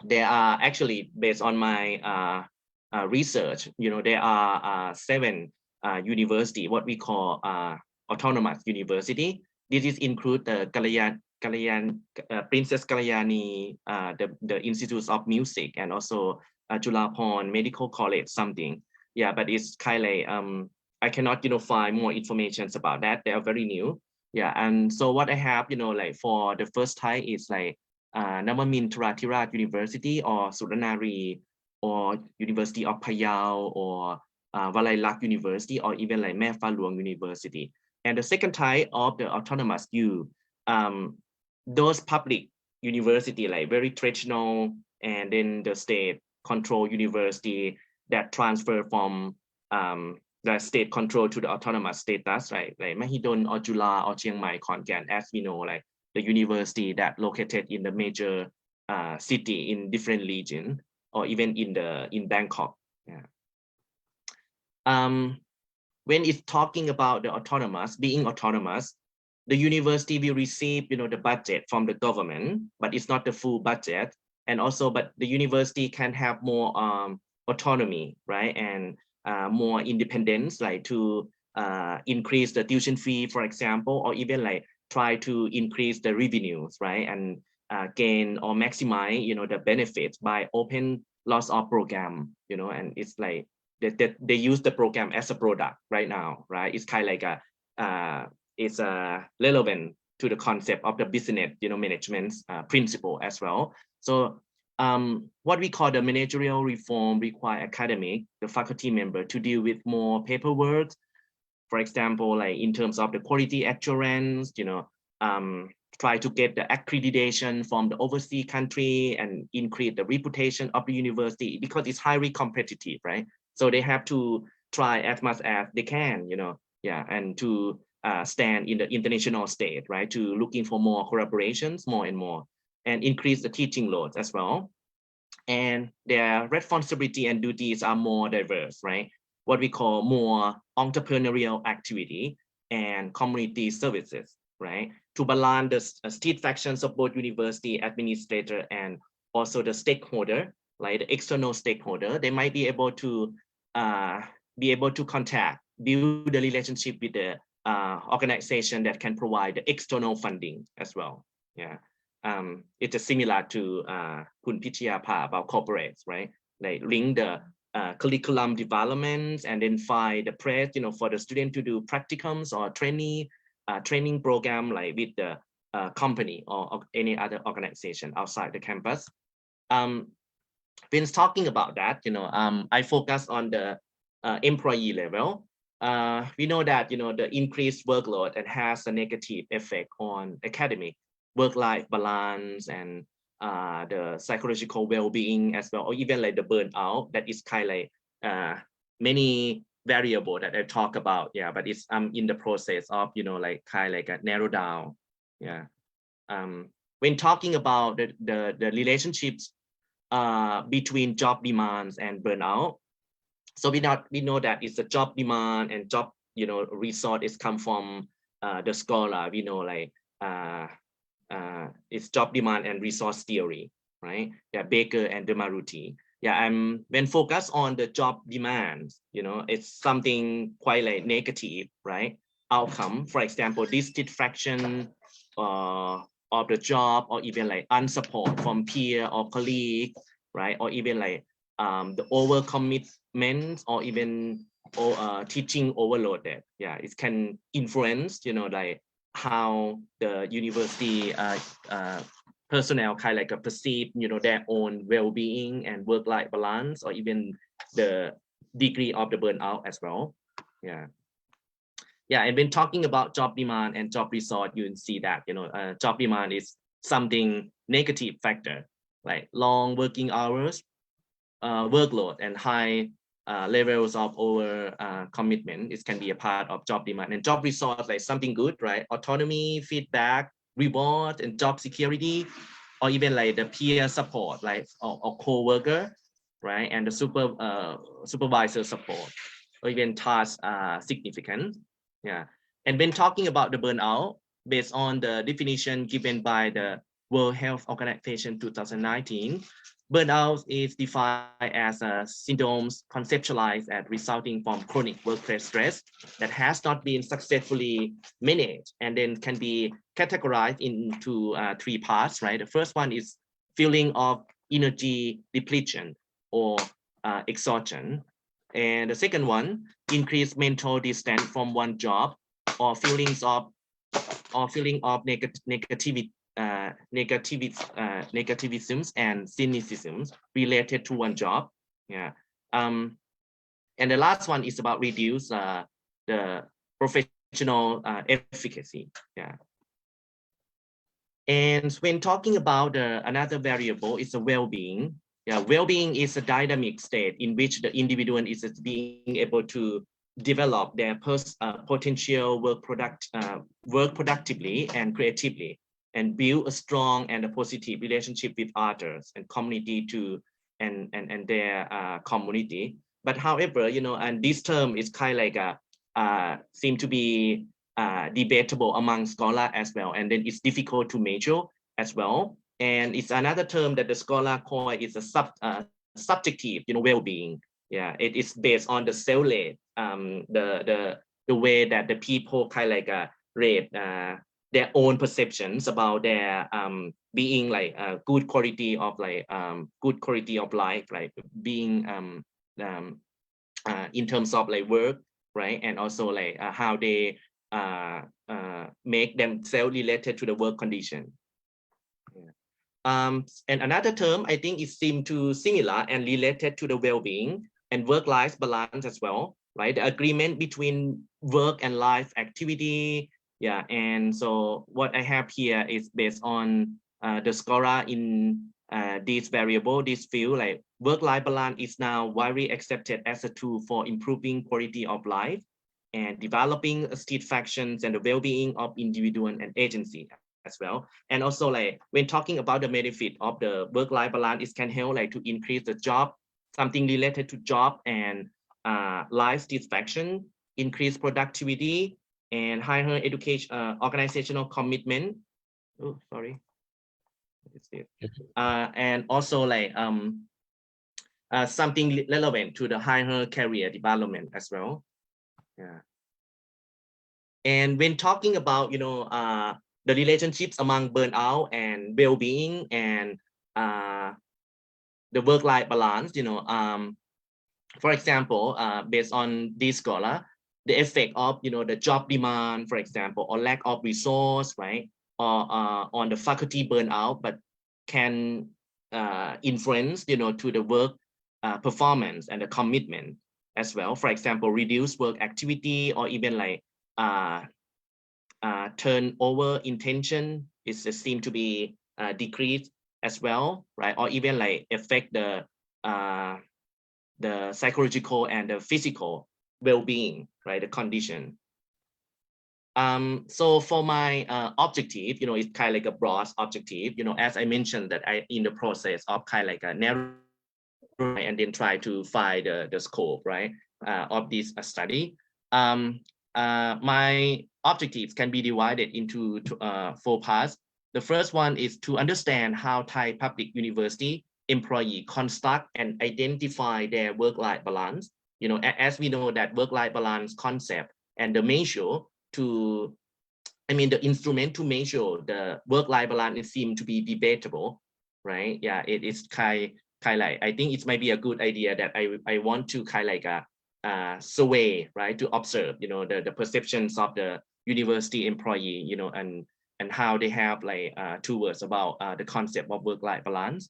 there are actually, based on my research, there are 7 university, what we call autonomous university. This is include the Princess Kalyani, the Institute of Music, and also Julapon Medical College, something. Yeah, but it's kind of I cannot find more information about that. They are very new. Yeah, and so what I have like for the first type is like Namamintra Thirat University or Suranari or University of Payao or Valaylak University or even like Mae Fa Luang University. And the second type of the autonomous U, those public university like very traditional, and then the state control university that transfer from the state control to the autonomous status, right? Like Mahidol or Jula or Chiangmai, Khon-Kaen, as we know, like the university that located in the major city in different region, or even in Bangkok. Yeah. When it's talking about the autonomous, being autonomous, the university will receive, the budget from the government, but it's not the full budget. And also, but the university can have more autonomy, right? And more independence, like to increase the tuition fee, for example, or even like try to increase the revenues, right? And gain or maximize, the benefits by open lots of program, and it's like they use the program as a product right now, right? It's kind of like it's relevant to the concept of the business, management principle as well. So what we call the managerial reform require academic, the faculty member, to deal with more paperwork, for example, like in terms of the quality assurance, try to get the accreditation from the overseas country and increase the reputation of the university, because it's highly competitive, right? So they have to try as much as they can, and to stand in the international state, right? To looking for more collaborations, more and more, and increase the teaching loads as well. And their responsibility and duties are more diverse, right? What we call more entrepreneurial activity. and community services, right? To balance the satisfactions of both university administrator and also the stakeholder, like the external stakeholder. They might be able to contact, build the relationship with the organization that can provide the external funding as well. Yeah, it is similar to Kun Pichiyapa about corporates, right? Like link the curriculum development and then find the press, for the student to do practicums or training program like with the company or any other organization outside the campus. When talking about that, I focus on the employee level. We know that the increased workload and has a negative effect on academic work-life balance and the psychological well-being as well, or even like the burnout. That is kind of like many variable that I talk about. Yeah, but it's in the process of like kind of like a narrow down. Yeah. When talking about the relationships between job demands and burnout, so we know that it's a job demand and job resource is come from the scholar. We know like it's job demand and resource theory, right? Yeah, Baker and Demaruti. Yeah, when focused on the job demands, it's something quite like negative, right? Outcome, for example, dissatisfaction of the job, or even like unsupport from peer or colleague, right? Or even like the overcommitment, or even teaching overloaded. Yeah, it can influence, like how the university personnel kind of like perceive, their own well-being and work-life balance, or even the degree of the burnout as well. Yeah. Yeah, and when talking about job demand and job resource, you can see that job demand is something negative factor, like long working hours, workload, and high levels of over commitment. It can be a part of job demand. And job resource, like something good, right? Autonomy, feedback, reward, and job security, or even like the peer support, like or co-worker, right? And the supervisor support, or even task significant. Yeah. And when talking about the burnout, based on the definition given by the World Health Organization 2019, burnout is defined as a syndromes conceptualized as resulting from chronic workplace stress that has not been successfully managed, and then can be categorized into 3 parts, right? The first one is feeling of energy depletion or exhaustion. And the second one, increased mental distance from one job, or feeling of negativisms and cynicism related to one job. Yeah. And the last one is about reduce the professional efficacy. Yeah. And when talking about another variable, is the well-being. Yeah, well-being is a dynamic state in which the individual is being able to develop their potential work productively and creatively, and build a strong and a positive relationship with others and community and their community. But however, and this term is kind of like seem to be debatable among scholars as well, and then it's difficult to measure as well. And it's another term that the scholar call is a subjective, well-being. Yeah, it is based on the self-rate, the way that the people kind of like rate their own perceptions about their being like good quality of life, like being in terms of like work, right? And also like how they make themselves related to the work condition. And another term I think it seems to similar and related to the well-being and work-life balance as well, right? The agreement between work and life activity. Yeah, and so what I have here is based on the scholar in this variable, this field, like work-life balance is now widely accepted as a tool for improving quality of life and developing satisfactions and the well-being of individual and agency as well. And also like when talking about the benefit of the work-life balance, it can help like to increase the job, something related to job and life satisfaction, increase productivity, and higher education, organizational commitment. Oh, sorry. And also like something relevant to the higher career development as well. Yeah. And when talking about, you know, the relationships among burnout and well-being and the work-life balance, you know, for example, based on this scholar, the effect of, you know, the job demand, for example, or lack of resource, right, or on the faculty burnout, but can influence, you know, to the work performance and the commitment as well. For example, reduce work activity or even like turnover intention is seem to be decreased as well, right? Or even like affect the psychological and the physical well-being, right? The condition. So for my objective, you know, it's kind of like a broad objective, you know, as I mentioned that I in the process of kind of like a narrow and then try to find the scope, right, of this study. My objectives can be divided into 4 parts. The first one is to understand how Thai public university employee construct and identify their work-life balance. You know, as we know that work-life balance concept and the measure to, I mean, the instrument to measure the work-life balance, it seems to be debatable, right? Yeah, it is kind like, I think it might be a good idea that I want to kind of like a survey, right, to observe, you know, the perceptions of the university employee, you know, and how they have like 2 words about the concept of work-life balance.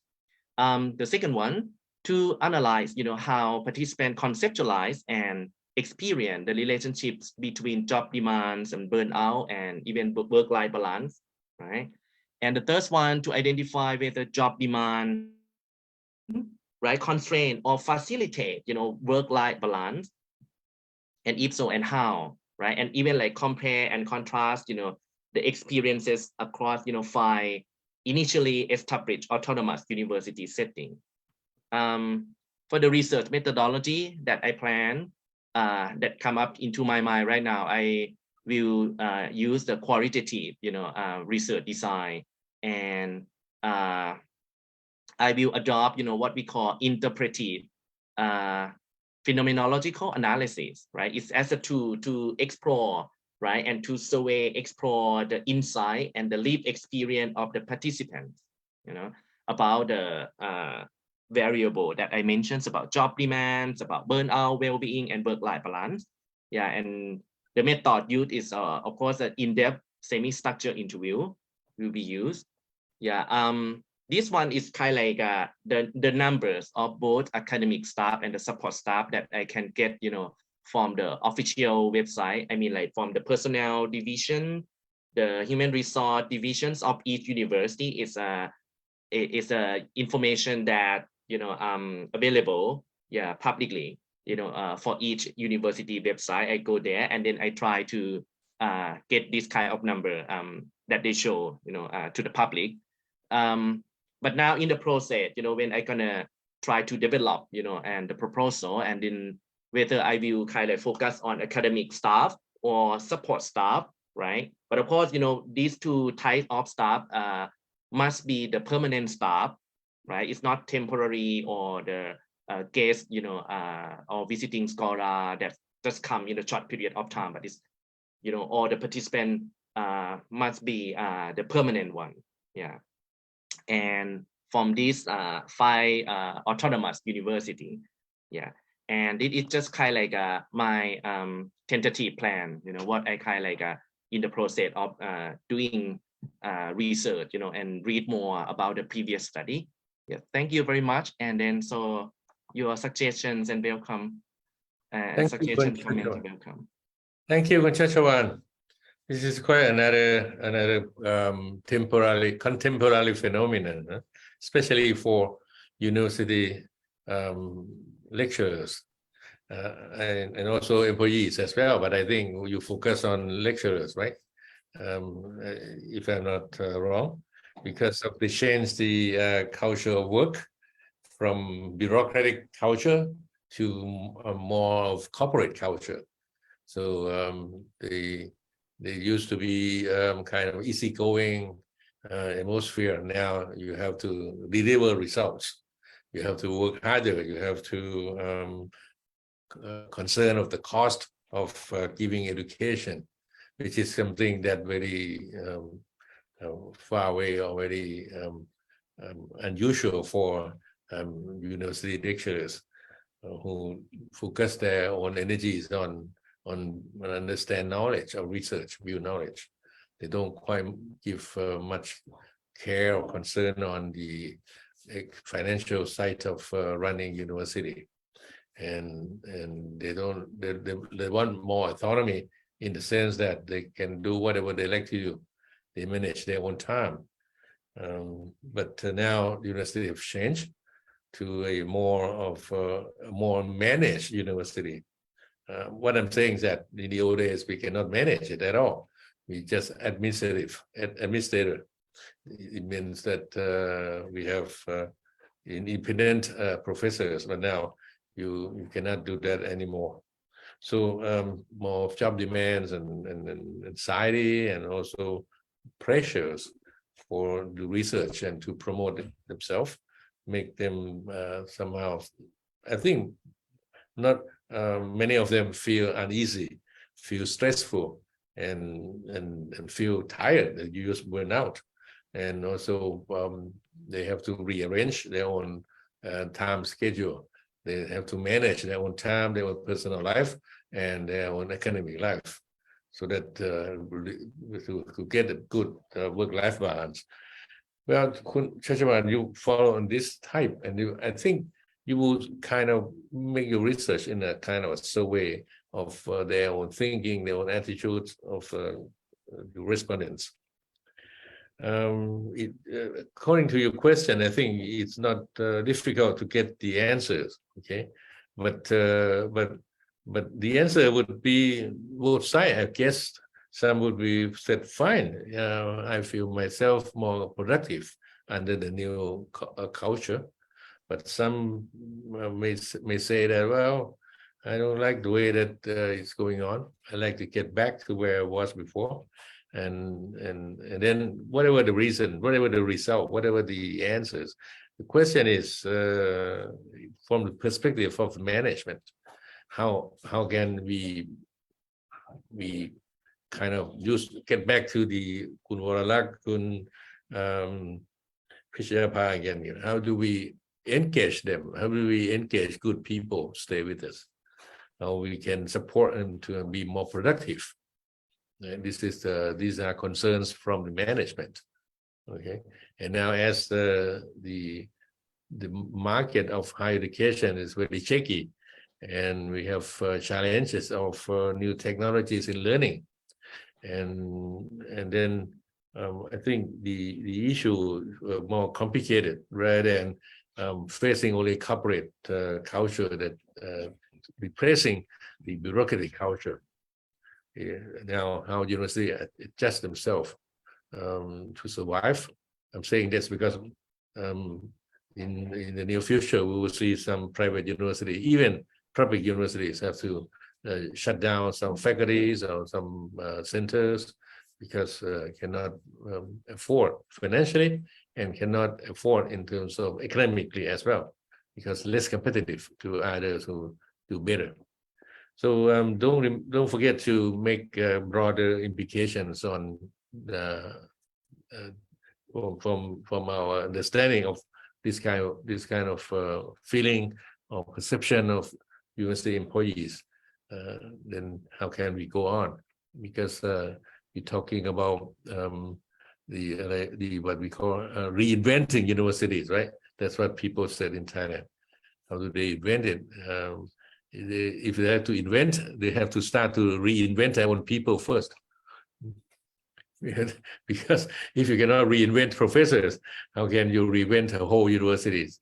The second one, to analyze, you know, how participants conceptualize and experience the relationships between job demands and burnout and even work-life balance, right? And the third one, to identify whether job demand, right, constrain or facilitate, you know, work-life balance, and if so, and how, right? And even like compare and contrast, you know, the experiences across, you know, 5 initially established autonomous university setting. For the research methodology that I plan, that come up into my mind right now, I will use the qualitative, you know, research design, and I will adopt, you know, what we call interpretive phenomenological analysis, right? It's as a tool to explore, right, and to survey, explore the insight and the lived experience of the participants, you know, about the variable that I mentioned about job demands, about burnout, well-being, and work-life balance. Yeah, and the method used is, of course, an in-depth semi-structured interview will be used. Yeah, this one is kind of like the numbers of both academic staff and the support staff that I can get, you know, from the official website. I mean, like from the personnel division, the human resource divisions of each university is information that, you know, available, yeah, publicly, you know, for each university website. I go there and then I try to get this kind of number that they show, you know, to the public. But now in the process, you know, when I gonna try to develop, you know, and the proposal, and then whether I will kind of focus on academic staff or support staff, right? But of course, you know, these 2 types of staff must be the permanent staff, right? It's not temporary or the guest, you know, or visiting scholar that just come in a short period of time, but it's, you know, all the participant must be the permanent one. Yeah. And from these 5 autonomous university, yeah, and it is just kind of like my tentative plan, you know, what I kind of like in the process of doing research, you know, and read more about the previous study. Yeah, thank you very much. And then so your suggestions and welcome. Suggestions, comments, welcome. Thank you, Chartchai. This is quite another contemporary phenomenon, especially for university lecturers and also employees as well. But I think you focus on lecturers, right? If I'm not wrong, because of the change the culture of work from bureaucratic culture to more of corporate culture. So the They used to be kind of easygoing atmosphere. Now you have to deliver results. You have to work harder. You have to concern of the cost of giving education, which is something that very far away or very unusual for university lecturers who focus their own energies on understand knowledge or research, view knowledge. They don't quite give much care or concern on the financial side of running university, and they want more autonomy in the sense that they can do whatever they like to do. They manage their own time. But now the university have changed to a more managed university. What I'm saying is that in the old days we cannot manage it at all. We just administrator. It means that we have independent professors, but now you cannot do that anymore. So more job demands and anxiety and also pressures for the research and to promote themselves make them somehow, I think, not many of them feel uneasy, feel stressful, and feel tired. They just burn out, and also they have to rearrange their own time schedule. They have to manage their own time, their own personal life, and their own academic life, so that to get a good work-life balance. Well, Chartchai, you follow on this type, and I think you will kind of make your research in a kind of a survey of their own thinking, their own attitudes of the respondents. According to your question, I think it's not difficult to get the answers. Okay, but the answer would be both sides. I guess some would be said, fine, I feel myself more productive under the new culture. But some may say that, well, I don't like the way that it's going on. I like to get back to where I was before. And then whatever the reason, whatever the result, whatever the answers, the question is from the perspective of management, how can we kind of get back to the Kun Waralak, Kun Pishyapa again? You know, how do we engage them? How do we engage good people stay with us? How we can support them to be more productive? And these are concerns from the management. Okay, and now as the market of higher education is very shaky, and we have challenges of new technologies in learning, and then I think the issue more complicated rather than facing only corporate culture that replacing the bureaucratic culture. Now, how university adjust themselves to survive. I'm saying this because in the near future we will see some private university, even public universities, have to shut down some faculties or some centers because cannot afford financially and cannot afford in terms of academically as well, because less competitive to others who do better. So don't forget to make broader implications on from our understanding of this kind of feeling or perception of university employees. Then how can we go on? Because we're talking about the what we call reinventing universities, right? That's what people said in Thailand. How do they invent it? If they have to invent, they have to start to reinvent their own people first. Because if you cannot reinvent professors, how can you reinvent a whole universities?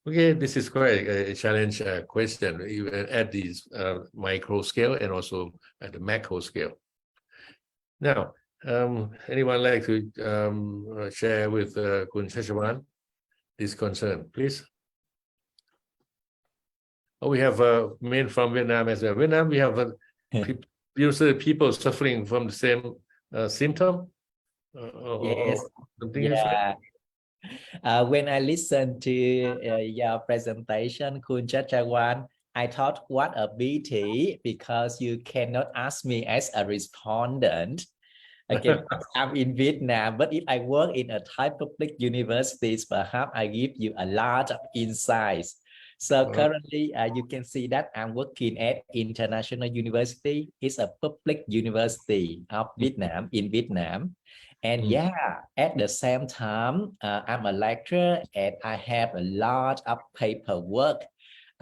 Okay, this is quite a challenge question, even at this micro scale and also at the macro scale. Now, anyone like to share with Kun Chartchai this concern, please? Oh, we have men from Vietnam as well. Vietnam, we have usually people suffering from the same symptom Yes. or something different? When I listened to your presentation, Kun Chachawan, I thought what a pity because you cannot ask me as a respondent. Okay, because I'm in Vietnam, but if I work in a Thai public universities, perhaps I give you a lot of insights. So currently, you can see that I'm working at International University. It's a public university of Vietnam, in Vietnam. And at the same time, I'm a lecturer and I have a lot of paperwork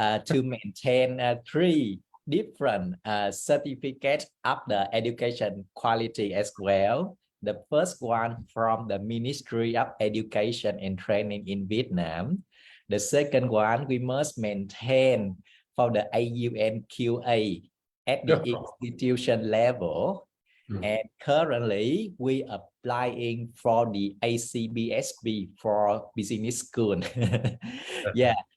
to maintain 3 different certificates of the education quality as well. The first one from the Ministry of Education and Training in Vietnam. The second one we must maintain for the AUNQA at the institution level. And currently we are applying for the ACBSB for business school.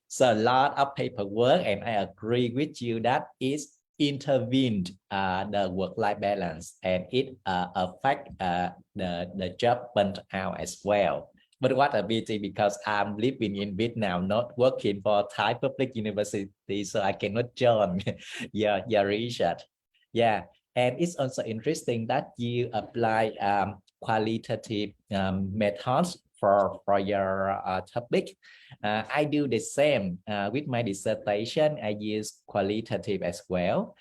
So a lot of paperwork, and I agree with you that it's intervened the work-life balance and it affect the job burnt out as well. But what a pity because I'm living in Vietnam, not working for Thai public university, so I cannot join your research. And it's also interesting that you apply qualitative methods for your topic. I do the same with my dissertation. I use qualitative as well.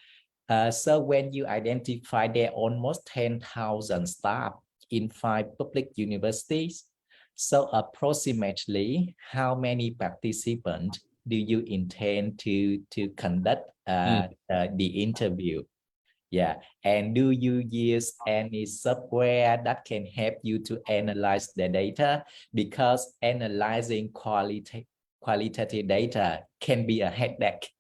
So when you identify there are almost 10,000 staff in 5 public universities, so approximately how many participants do you intend to conduct the interview? And do you use any software that can help you to analyze the data? Because analyzing qualitative data can be a headache.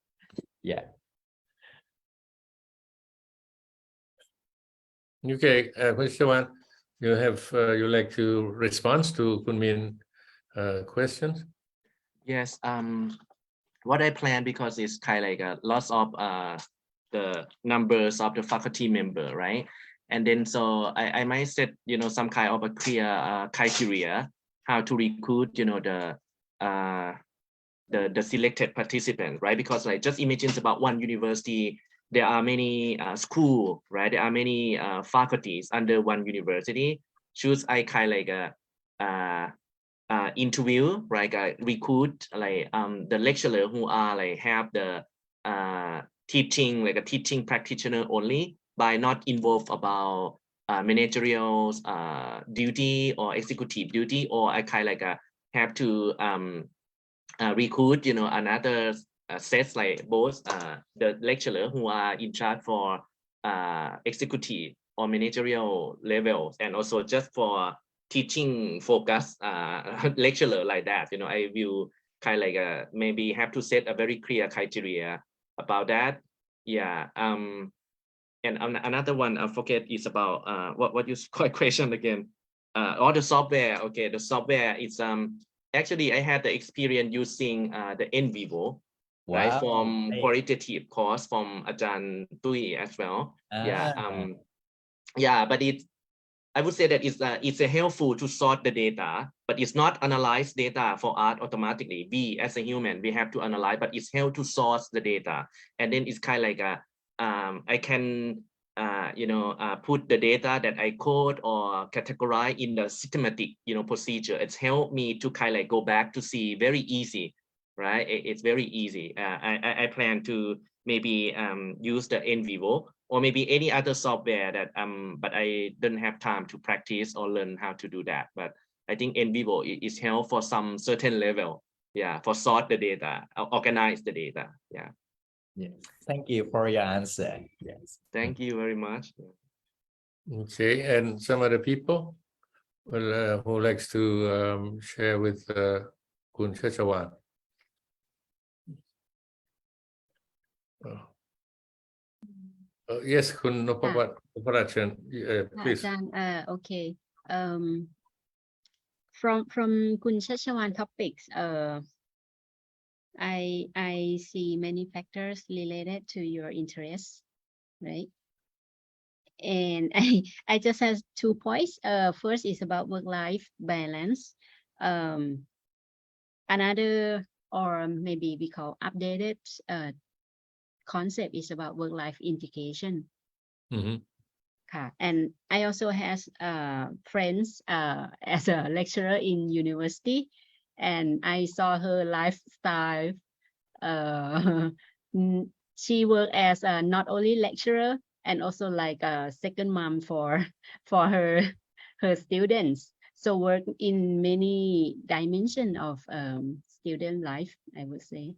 Okay, question one, you like to respond to Kun Min questions? Yes. What I plan, because it's kind of like lots of the numbers of the faculty member, right? And then so I might set some kind of a clear criteria how to recruit the selected participant, right? Because like just imagine about one university, there are many schools, right? There are many faculties under one university. Choose I kind of like interview, right? Recruit like the lecturer who are like have the teaching, like a teaching practitioner only, by not involved about managerial duty or executive duty, or I kind of like have to recruit another sets like both the lecturer who are in charge for executive or managerial levels, and also just for teaching focus lecturer like that. I will kind of like maybe have to set a very clear criteria about that. And another one I forget is about what you call question again. Or the software. Okay, the software is actually I had the experience using the NVivo, right, from qualitative course from Ajahn Tui as well. But I would say that it's a helpful to sort the data, but it's not analyze data for art automatically. We as a human, we have to analyze, but it's help to source the data. And then it's kind of like I can put the data that I code or categorize in the systematic procedure. It's helped me to kind of like go back to see very easy, right? It's very easy. I plan to maybe use the NVivo or maybe any other software that but I don't have time to practice or learn how to do that. But I think NVivo is help for some certain level, for sort the data, organize the data. Thank you for your answer. Yes, thank you very much. Okay, and some other people who likes to share with Kun Chachawan? Yes, Kun Noparat, please. Okay. From Kun Chachawan topics, I see many factors related to your interests, right? And I just have 2 points. First is about work-life balance. Another, or maybe we call updated concept, is about work-life integration. And I also has friends as a lecturer in university, and I saw her lifestyle. She worked as not only lecturer and also like a second mom for her students. So work in many dimensions of student life, I would say.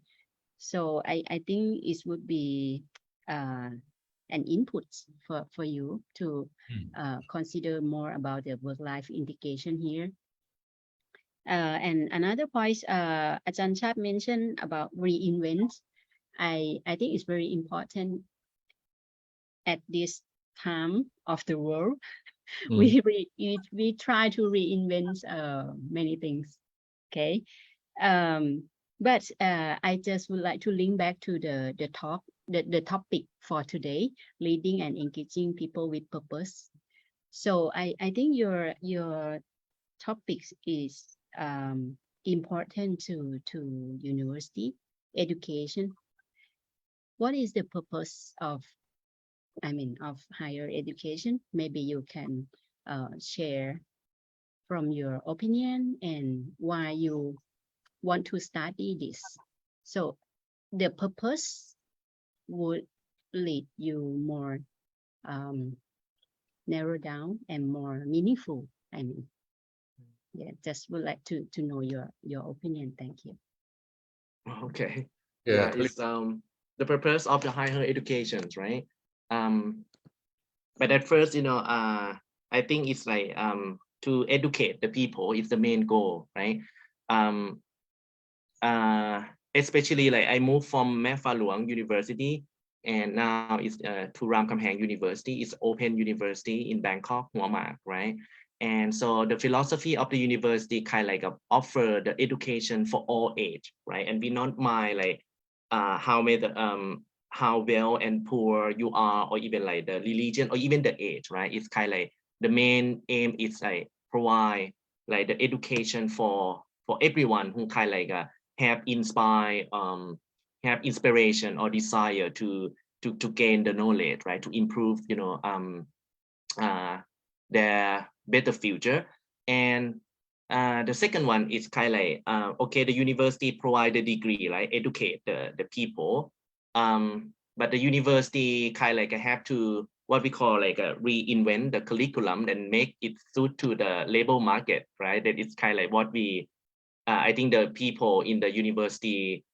So I think it would be an input for you to consider more about the work-life integration here. And another point, Ajahn Chart mentioned about reinvent. I think it's very important at this time of the world. We try to reinvent many things. Okay. But I just would like to link back to the topic for today, leading and engaging people with purpose. So I think your topic is important to university education. What is the purpose of higher education? Maybe you can share from your opinion and why you want to study this. So the purpose would lead you more narrow down and more meaningful. Yeah, just would like to know your opinion. Thank you. Okay. Yeah, It's the purpose of the higher education, right? But at first, I think it's like to educate the people is the main goal, right? Especially like I moved from Mae Fah Luang University, and now it's to Ram Kamheng University. It's open university in Bangkok, Hua Mak, right? And so the philosophy of the university kind of like offer the education for all age, right? And we not mind like how well and poor you are, or even like the religion, or even the age, right? It's kind of like the main aim is like provide like the education for everyone who kind of like have inspiration or desire to gain the knowledge, right? To improve, their better future. And the second one is kind of like, okay, the university provide the degree, right? Educate the people. But the university kind of like have to, what we call like reinvent the curriculum and make it suit to the labor market, right? That it's kind of like what we, I think the people in the university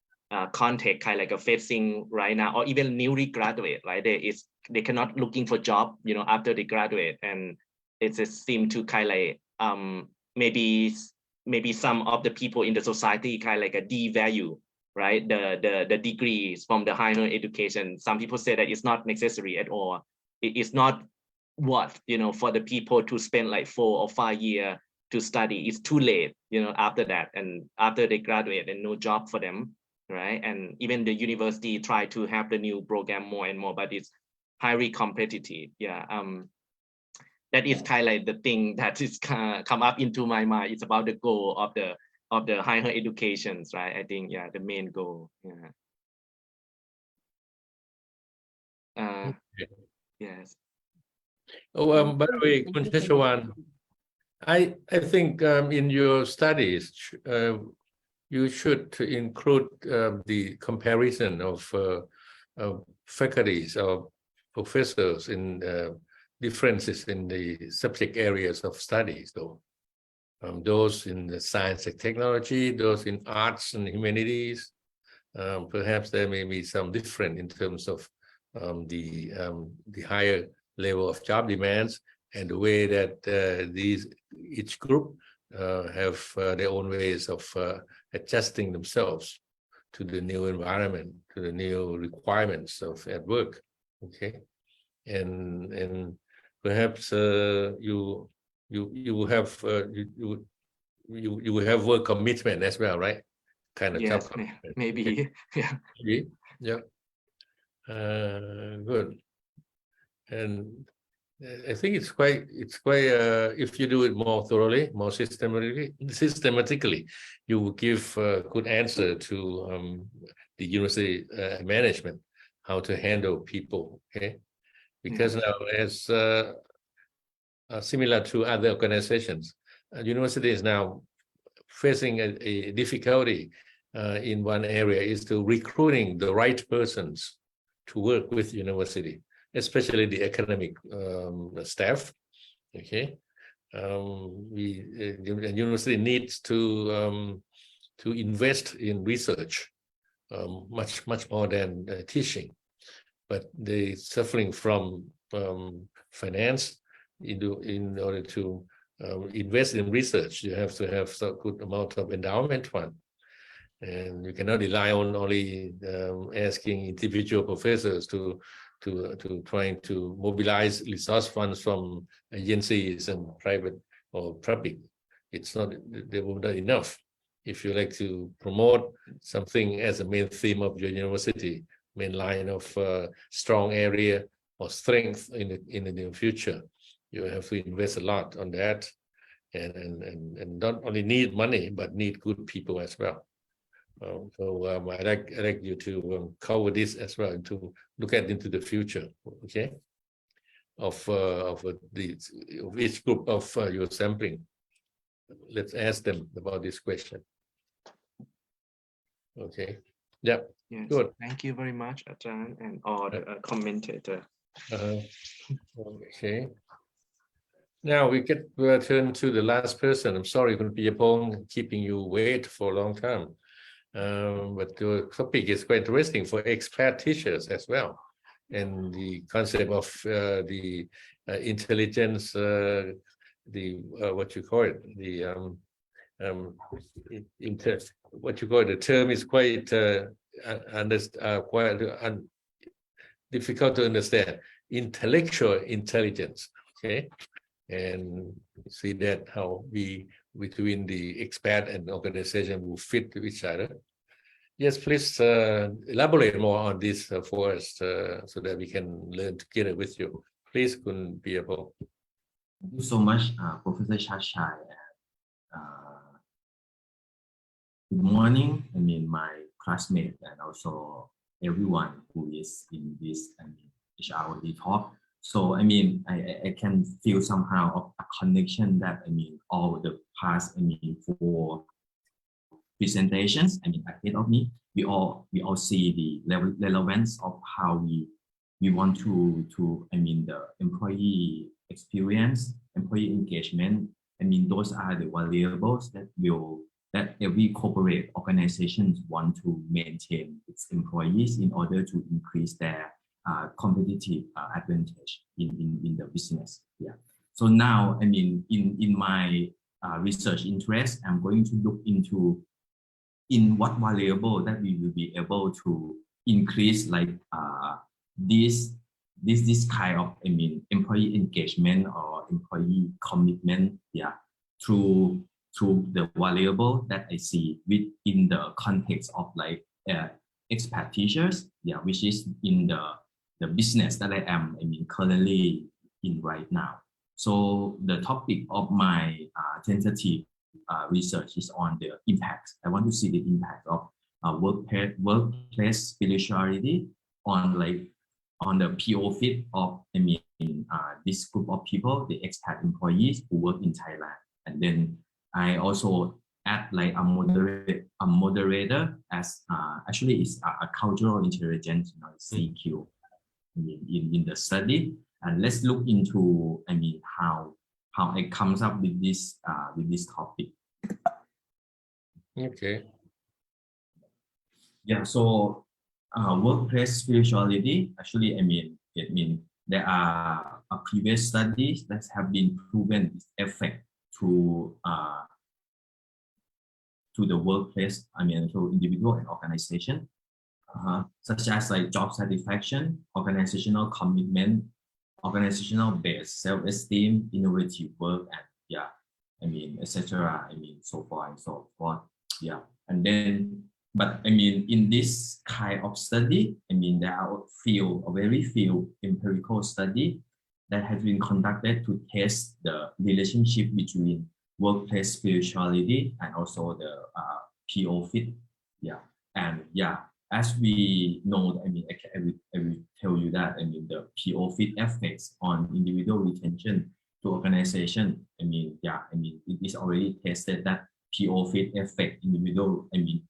context kind of like facing right now, or even newly graduate, right? They cannot looking for job, after they graduate, and it just seem to kind of like maybe some of the people in the society kind of like a devalue, right? The degrees from the higher education. Some people say that it's not necessary at all. It's not what, for the people to spend like 4 or 5 years to study. It's too late, after that, and after they graduate and no job for them, right? And even the university try to have the new program more and more, but it's highly competitive. Yeah. That is kind of like the thing that is come up into my mind. It's about the goal of the higher educations, right? I think, yeah, the main goal. Yeah. Yes. Oh, by the way, Khun Chachawan, I think in your studies, you should include the comparison of faculties or professors in differences in the subject areas of studies, though. Those in the science and technology, those in arts and humanities, perhaps there may be some different in terms of the higher level of job demands and the way that each group have their own ways of adjusting themselves to the new environment, to the new requirements of at work. Okay, and perhaps you will have work commitment as well, right? Kind of yes, job commitment. maybe. Yeah. Yeah. Good. And I think it's quite if you do it more thoroughly, more systematically, you will give a good answer to the university management, how to handle people. Okay, because now as similar to other organizations, university is now facing a difficulty in one area is to recruiting the right persons to work with university, especially the academic staff. Okay, the university needs to invest in research much more than teaching, but they suffering from finance. In order to invest in research, you have to have some good amount of endowment fund, and you cannot rely on only asking individual professors to trying to mobilize resource funds from agencies and private or public. It's not, they will not enough. If you like to promote something as a main theme of your university, main line of strong area or strength in the near future, you have to invest a lot on that, and not only need money but need good people as well. I like you to cover this as well, to look at into the future, okay, of each group of your sampling. Let's ask them about this question. Okay. Yeah. Yes. Good. Thank you very much, Ajahn, and all the commentator. Okay. Now we turn to the last person. I'm sorry, Khun Piyapong, keeping you wait for a long time. But the topic is quite interesting for expat teachers as well, and the concept of the intelligence, what you call it, the what you call it, the term is quite difficult to understand. Intellectual intelligence, okay, and see that how we between the expat and organization will fit to each other. Yes, please elaborate more on this for us so that we can learn together with you. Please, Khun Piyapong. Thank you so much, Professor Chartchai. Good morning, my classmates and also everyone who is in this HROD talk. So I can feel somehow of a connection that all the past 4 presentations ahead of me, we all see the relevance of how we want to the employee experience, employee engagement. Those are the variables that every corporate organization want to maintain its employees in order to increase their competitive advantage in the business. Yeah. So now, in my research interest, I'm going to look into in what variable that we will be able to increase this kind of employee engagement or employee commitment. Yeah, through the variable that I see within the context of expat teachers. Yeah, which is in the business that I am currently in right now. So the topic of my tentative research is on the impact. I want to see the impact of workplace spirituality on the PO fit of this group of people, the expat employees who work in Thailand. And then I also add a moderator as actually it's a cultural intelligence, CQ. In the study, and let's look into how it comes up with this topic. Okay. Yeah. So workplace spirituality, actually, there are previous studies that have been proven its effect to the workplace. To individual and organization. Such as job satisfaction, organizational commitment, organizational base, self-esteem, innovative work, and etc. So far and so forth. Yeah, and then, but in this kind of study, there are very few empirical study that has been conducted to test the relationship between workplace spirituality and also the PO fit. Yeah, and yeah, as we know, I mean, I will tell you that, I mean, the PO fit effects on individual retention to organization. I mean, yeah, I mean, it is already tested that PO fit effect individual, I mean,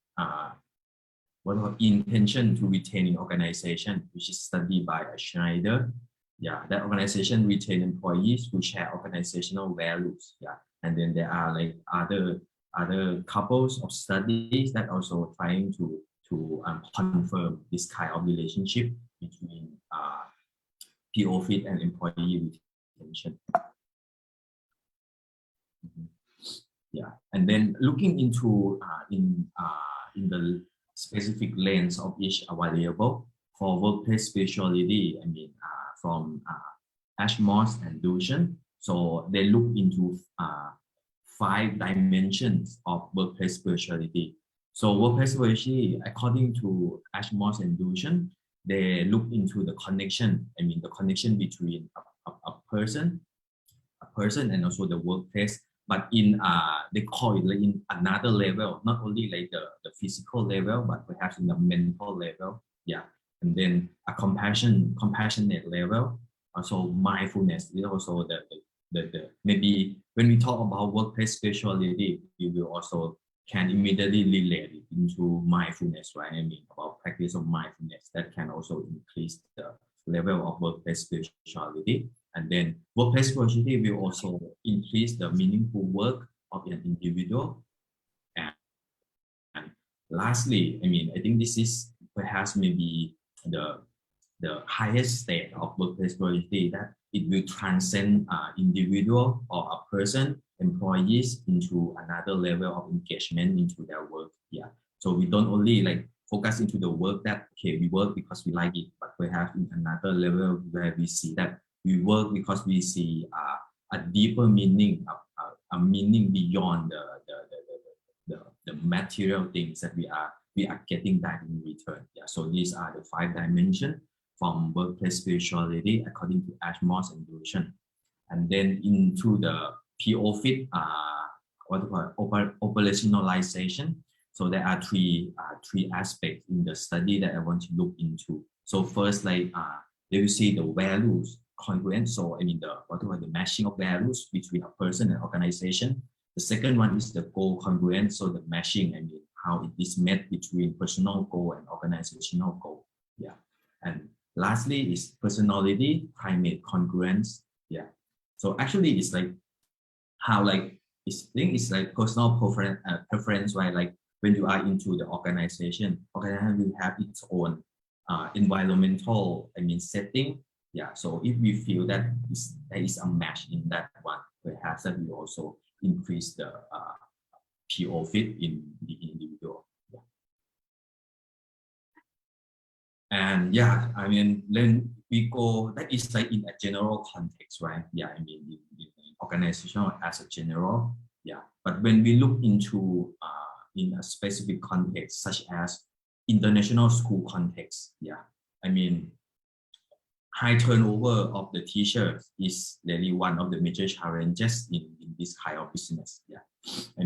what about intention to retain in organization, which is studied by Schneider. Yeah, that organization retain employees who share organizational values. Yeah, and then there are like other couples of studies that also trying to confirm this kind of relationship between PO fit and employee retention. Yeah, and then looking into in the specific lens of each variable for workplace spirituality, I mean, from Ashmore and Dushan. So they look into 5 dimensions of workplace spirituality. So workplace spirituality, according to Ashmore and Dushan, they look into the connection. I mean, the connection between a person and also the workplace. But in they call it like in another level, not only like the physical level, but perhaps in the mental level. Yeah, and then a compassionate level. Also mindfulness is also the maybe when we talk about workplace spirituality, you will also can immediately relate it into mindfulness, right? I mean, about practice of mindfulness that can also increase the level of workplace spirituality. And then workplace spirituality will also increase the meaningful work of an individual. And lastly, I mean, I think this is perhaps maybe the highest state of workplace spirituality, that it will transcend individual or a person, employees, into another level of engagement into their work. Yeah. So we don't only like focus into the work that, okay, we work because we like it, but perhaps in another level where we see that we work because we see a deeper meaning, a meaning beyond the material things that we are getting back in return. Yeah. So these are the 5 dimensions from workplace spirituality according to Ashmore and Dushan. And then into the PO fit, what we call operationalization. So there are three aspects in the study that I want to look into. So first, like they will see the values congruent. So I mean the matching of values between a person and organization. The second one is the goal congruent. So the matching, I mean how it is met between personal goal and organizational goal. Yeah. And lastly is personality climate congruence. Yeah. So actually it's like how like I think it's like personal preference, right? Like when you are into the organization will have its own environmental, I mean, setting. Yeah. So if we feel that there is a match in that one, perhaps that will also increase the PO fit in the individual. Yeah. And yeah, I mean, then we go, that is like in a general context, right? Yeah, I mean, in organizational as a general. Yeah. But when we look into in a specific context, such as international school context, yeah, I mean, high turnover of the teachers is really one of the major challenges in this kind of business. Yeah, I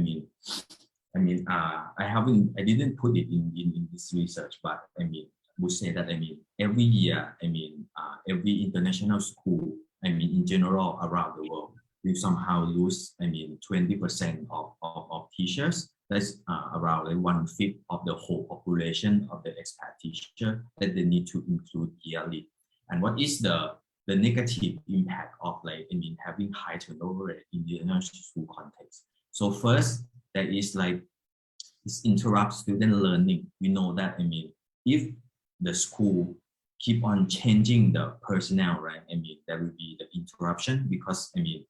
didn't put it in this research, but I mean, would say that I mean every year, I mean every international school, I mean in general around the world, we somehow lose, I mean 20% of teachers. That's around like 1/5 of the whole population of the expat teacher that they need to include yearly. And what is the negative impact of like, I mean, having high turnover rate in the international school context? So first, there is like, this interrupts student learning. We know that, I mean, if the school keep on changing the personnel, right? I mean, there will be the interruption because, I mean,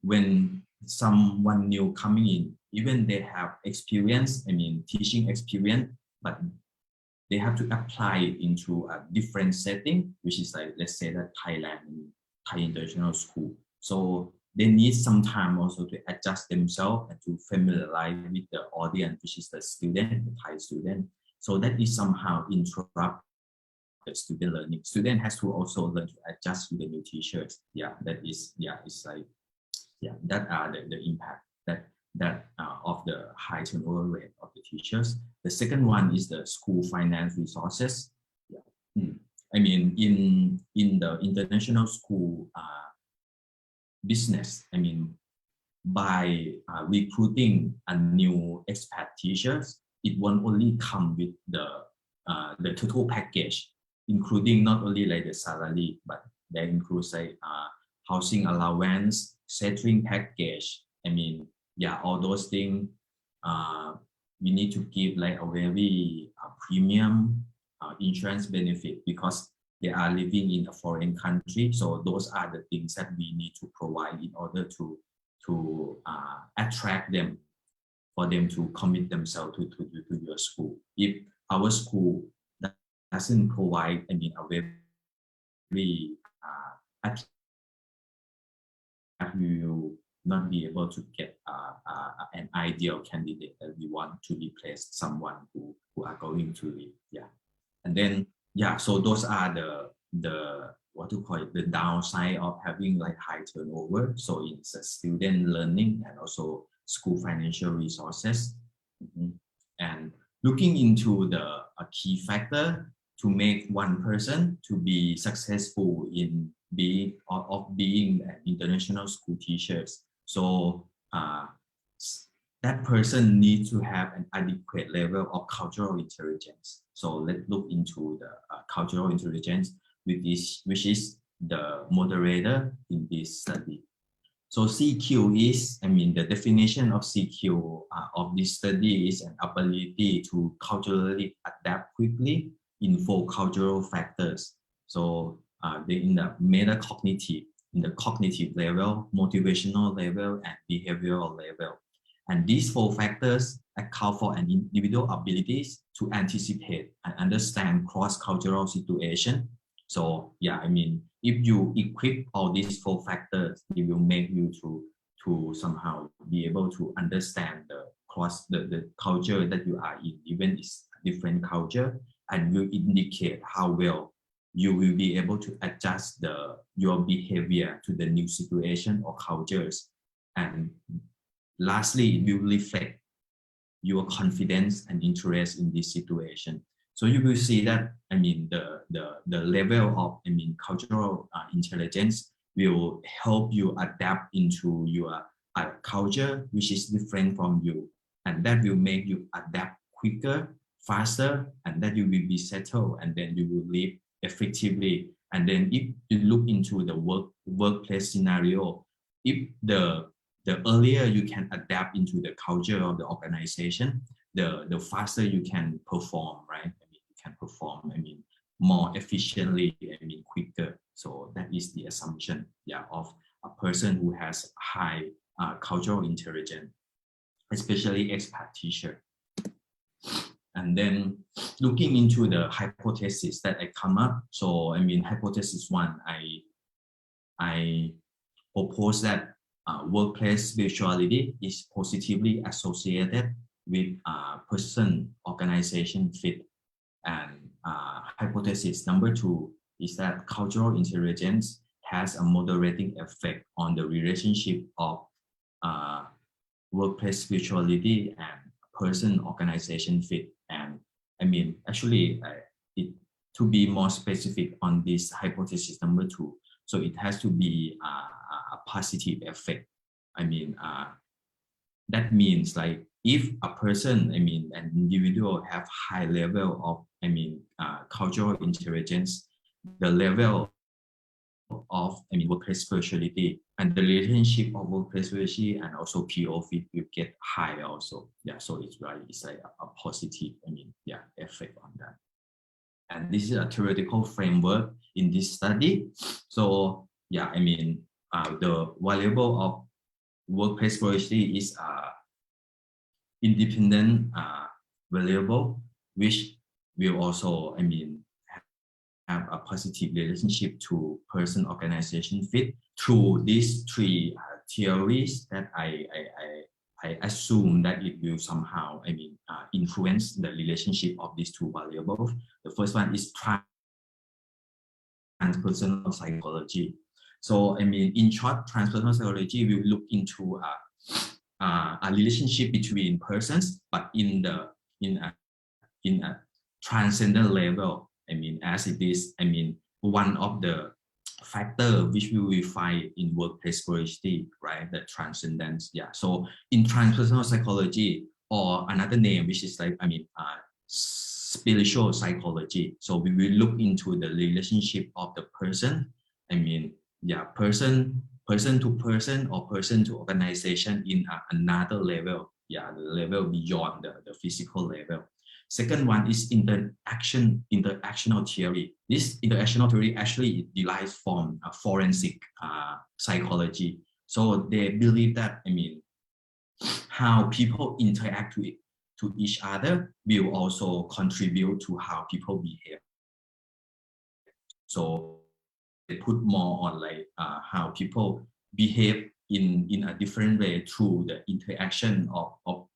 when someone new coming in, even they have experience, I mean, teaching experience, but they have to apply it into a different setting, which is like, let's say that Thai international school. So they need some time also to adjust themselves and to familiarize with the audience, which is the student, the Thai student. So that is somehow interrupt the student learning. Student has to also learn to adjust with the new teachers. Yeah, that is, yeah, it's like, yeah, that are the impact that of the high turnover rate of the teachers. The second one is the school finance resources. Yeah. I mean, in the international school business, I mean, by recruiting a new expat teachers, it won't only come with the total package, including not only like the salary, but that includes like housing allowance, settling package. I mean, yeah, all those things we need to give like a very premium insurance benefit because they are living in a foreign country. So those are the things that we need to provide in order to attract them, for them to commit themselves to your school. If our school doesn't provide, I mean, a very we will not be able to get an ideal candidate that we want to replace someone who are going to leave. Yeah, and then yeah, so those are the what to call it, the downside of having like high turnover. So it's a student learning and also school financial resources. And looking into a key factor to make one person to be successful in being an international school teachers. So that person needs to have an adequate level of cultural intelligence. So let's look into the cultural intelligence, which is the moderator in this study. So CQ is, I mean, the definition of CQ of this study is an ability to culturally adapt quickly in 4 cultural factors. So in the metacognitive, in the cognitive level, motivational level, and behavioral level. And these 4 factors account for an individual abilities to anticipate and understand cross-cultural situation. So yeah, I mean, if you equip all these 4 factors, it will make you to somehow be able to understand the culture that you are in, even it's a different culture, and will indicate how well you will be able to adjust your behavior to the new situation or cultures. And lastly, it will reflect your confidence and interest in this situation. So you will see that, I mean, the level of, I mean, cultural intelligence will help you adapt into your culture, which is different from you. And that will make you adapt quicker, faster, and that you will be settled, and then you will live effectively. And then if you look into the workplace scenario, if the earlier you can adapt into the culture of the organization, the faster you can perform, right? I mean, you can perform, I mean, more efficiently, I mean, quicker. So that is the assumption, yeah, of a person who has high cultural intelligence, especially expat teacher. And then looking into the hypothesis that I come up. So, I mean, hypothesis 1, I propose that workplace spirituality is positively associated with person-organization fit. And hypothesis number 2 is that cultural intelligence has a moderating effect on the relationship of workplace spirituality and person-organization fit. And I mean, actually, to be more specific on this hypothesis number 2, so it has to be a positive effect. I mean, that means like if a person, I mean, an individual have high level of, I mean, cultural intelligence, the level of, I mean, workplace spirituality and the relationship of workplace spirituality and also PO fit will get high also. Yeah, so it's right. It's like a positive, I mean, yeah, effect on that. And this is a theoretical framework in this study. So yeah, I mean, the variable of workplace spirituality is independent variable, which will also, I mean, have a positive relationship to person-organization fit through these 3 theories that I assume that it will somehow, I mean, influence the relationship of these 2 variables. The first one is transpersonal psychology. So, I mean, in short, transpersonal psychology will look into a relationship between persons, but in a transcendent level. I mean, as it is, I mean, one of the factor which we will find in workplace productivity, right? The transcendence. Yeah. So in transpersonal psychology, or another name, which is like, I mean, spiritual psychology. So we will look into the relationship of the person. I mean, yeah, person to person or person to organization in another level. Yeah, the level beyond the physical level. Second one is interactional theory. This interactional theory actually derives from forensic psychology. So they believe that, I mean, how people interact to each other will also contribute to how people behave. So they put more on like how people behave in a different way through the interaction of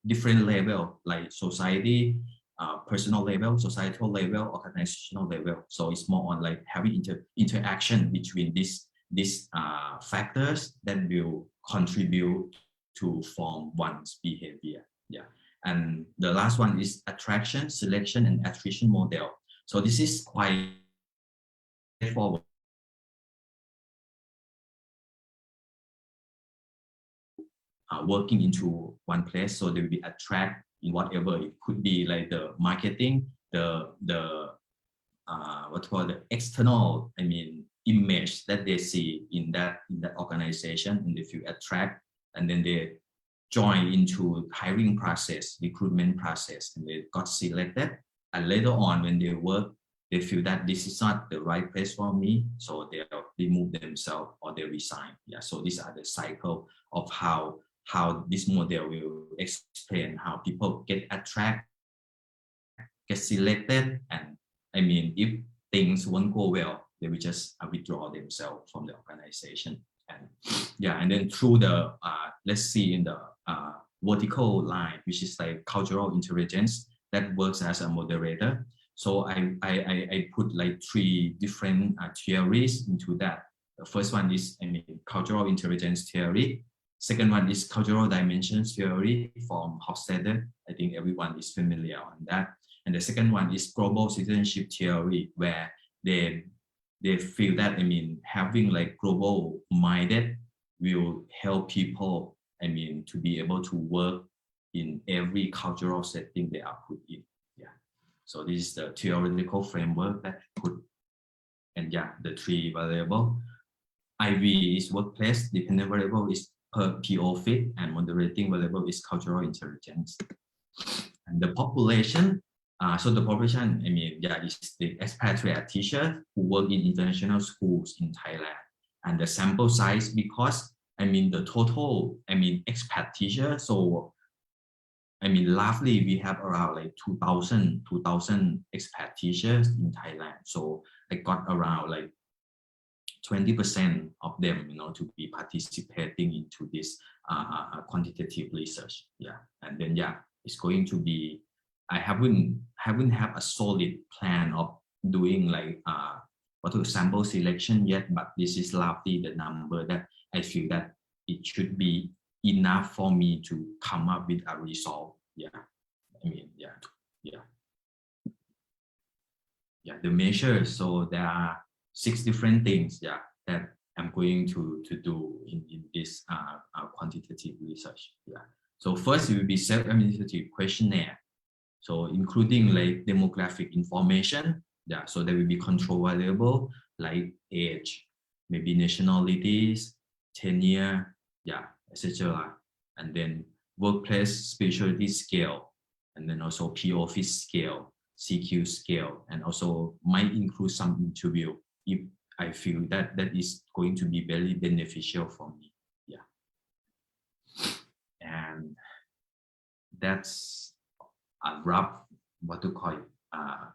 different level, like society, personal level, societal level, organizational level. So it's more on like having interaction between these factors that will contribute to form one's behavior. Yeah. And the last one is attraction, selection, and attrition model. So this is quite straightforward. Working into one place, so they will be attract in whatever it could be, like the marketing, the what called the external, I mean, image that they see in that organization, and if you attract, and then they join into hiring process, recruitment process, and they got selected, and later on when they work, they feel that this is not the right place for me, so they'll remove themselves or they resign. Yeah, so these are the cycle of how this model will explain how people get attracted, get selected, and I mean, if things won't go well, they will just withdraw themselves from the organization. And yeah, and then through the let's see in the vertical line, which is like cultural intelligence, that works as a moderator. So I put like 3 different theories into that. The first one is, I mean, cultural intelligence theory. Second one is cultural dimensions theory from Hofstadter. I think everyone is familiar on that. And the second one is global citizenship theory, where they feel that, I mean, having like global minded will help people, I mean, to be able to work in every cultural setting they are put in. Yeah. So this is the theoretical framework that put, and yeah, the 3 variable. IV is workplace, dependent variable is per PO fit, and moderating variable is cultural intelligence. And the population, so the population, I mean, yeah, is the expatriate teachers who work in international schools in Thailand. And the sample size, because, I mean, the total, I mean, expat teachers, so, I mean, roughly we have around like 2,000 expat teachers in Thailand. So I got around like 20% of them, you know, to be participating into this quantitative research. Yeah, and then yeah, it's going to be. I haven't have a solid plan of doing like what to sample selection yet, but this is roughly the number that I feel that it should be enough for me to come up with a result. Yeah, I mean, yeah. The measures. So there are 6 different things, yeah, that I'm going to do in this quantitative research. Yeah. So first it will be self-administrative questionnaire. So including like demographic information. Yeah. So there will be control variable like age, maybe nationalities, tenure, yeah, etc. And then workplace specialty scale, and then also PO office scale, CQ scale, and also might include some interview if I feel that that is going to be very beneficial for me. Yeah. And that's a rough, what to call it,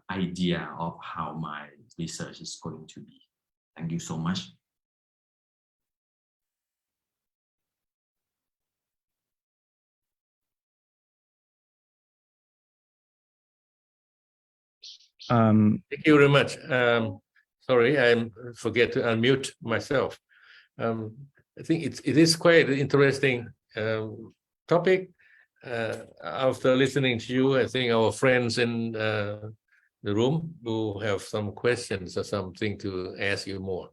idea of how my research is going to be. Thank you so much. Thank you very much. Sorry, I forget to unmute myself. I think it is quite an interesting topic. After listening to you, I think our friends in the room will have some questions or something to ask you more.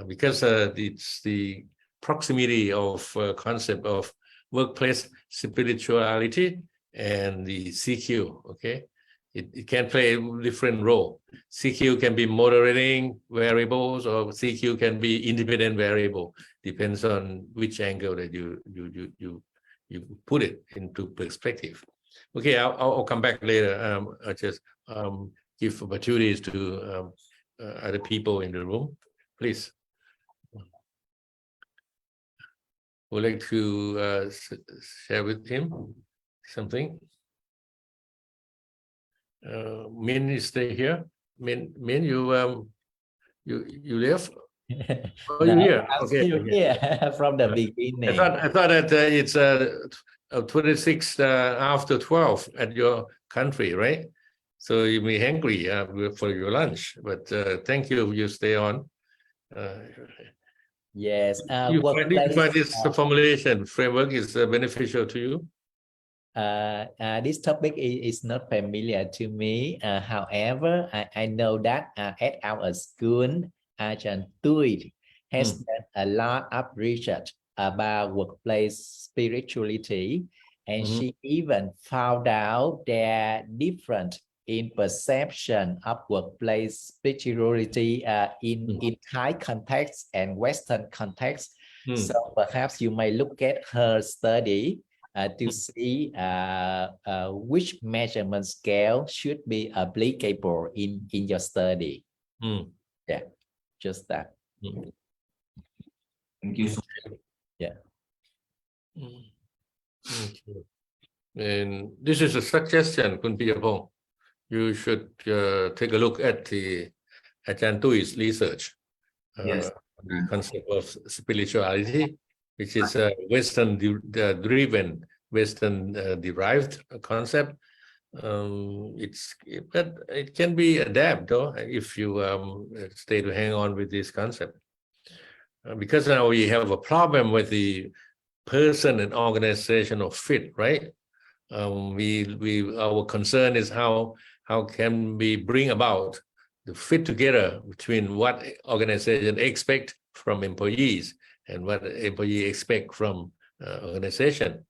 Because it's the proximity of concept of workplace spirituality and the CQ, okay? It can play a different role. CQ can be moderating variables, or CQ can be independent variable. Depends on which angle that you put it into perspective. Okay, I'll come back later. I'll just give opportunities to other people in the room. Please. Would like to share with him something. Min is stay here. Min, you left. Oh, you're here. I'm Okay. still here from the beginning. I thought that it's 26 after 12 at your country, right? So you may hungry for your lunch. But thank you. You stay on. Yes. You find this formulation framework is beneficial to you? This topic is not familiar to me. However, I know that at our school, Ajahn Tui has done a lot of research about workplace spirituality, and she even found out there are different in perception of workplace spirituality in Thai context and Western context. So perhaps you may look at her study to see which measurement scale should be applicable in your study. Yeah, just that. Thank you so much. Yeah. Okay. And this is a suggestion, Kun Piyapong. You should take a look at the Ajahn Tui's research. Yes. The concept of spirituality, which is a Western driven, Western derived concept. But it can be adapted though, if you stay to hang on with this concept. Because now we have a problem with the person and organizational fit, right? Our concern is how can we bring about the fit together between what organization expect from employees and what employee expect from organization,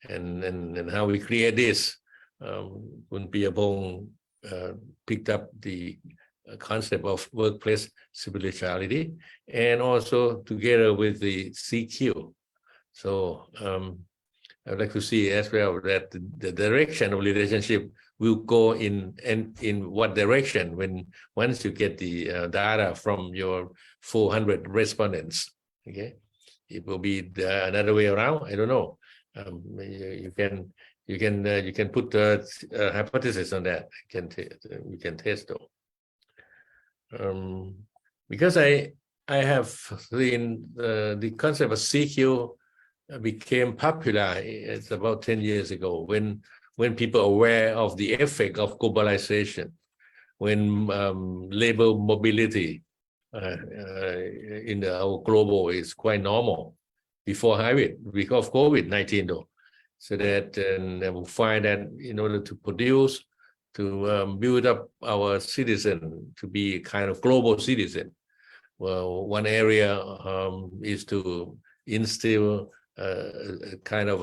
and how we create this. Kun Piyapong picked up the concept of workplace spirituality, and also together with the CQ. So I'd like to see as well that the direction of relationship will go in what direction once you get the data from your 400 respondents. Okay, it will be another way around. I don't know. You can put a hypothesis on that. You can test though. Because I have seen the concept of CQ became popular. It's about 10 years ago when people are aware of the effect of globalization, when labor mobility in our global is quite normal before because of COVID-19 though. So that we'll find that in order to produce, to build up our citizen to be kind of global citizen, well, one area is to instill kind of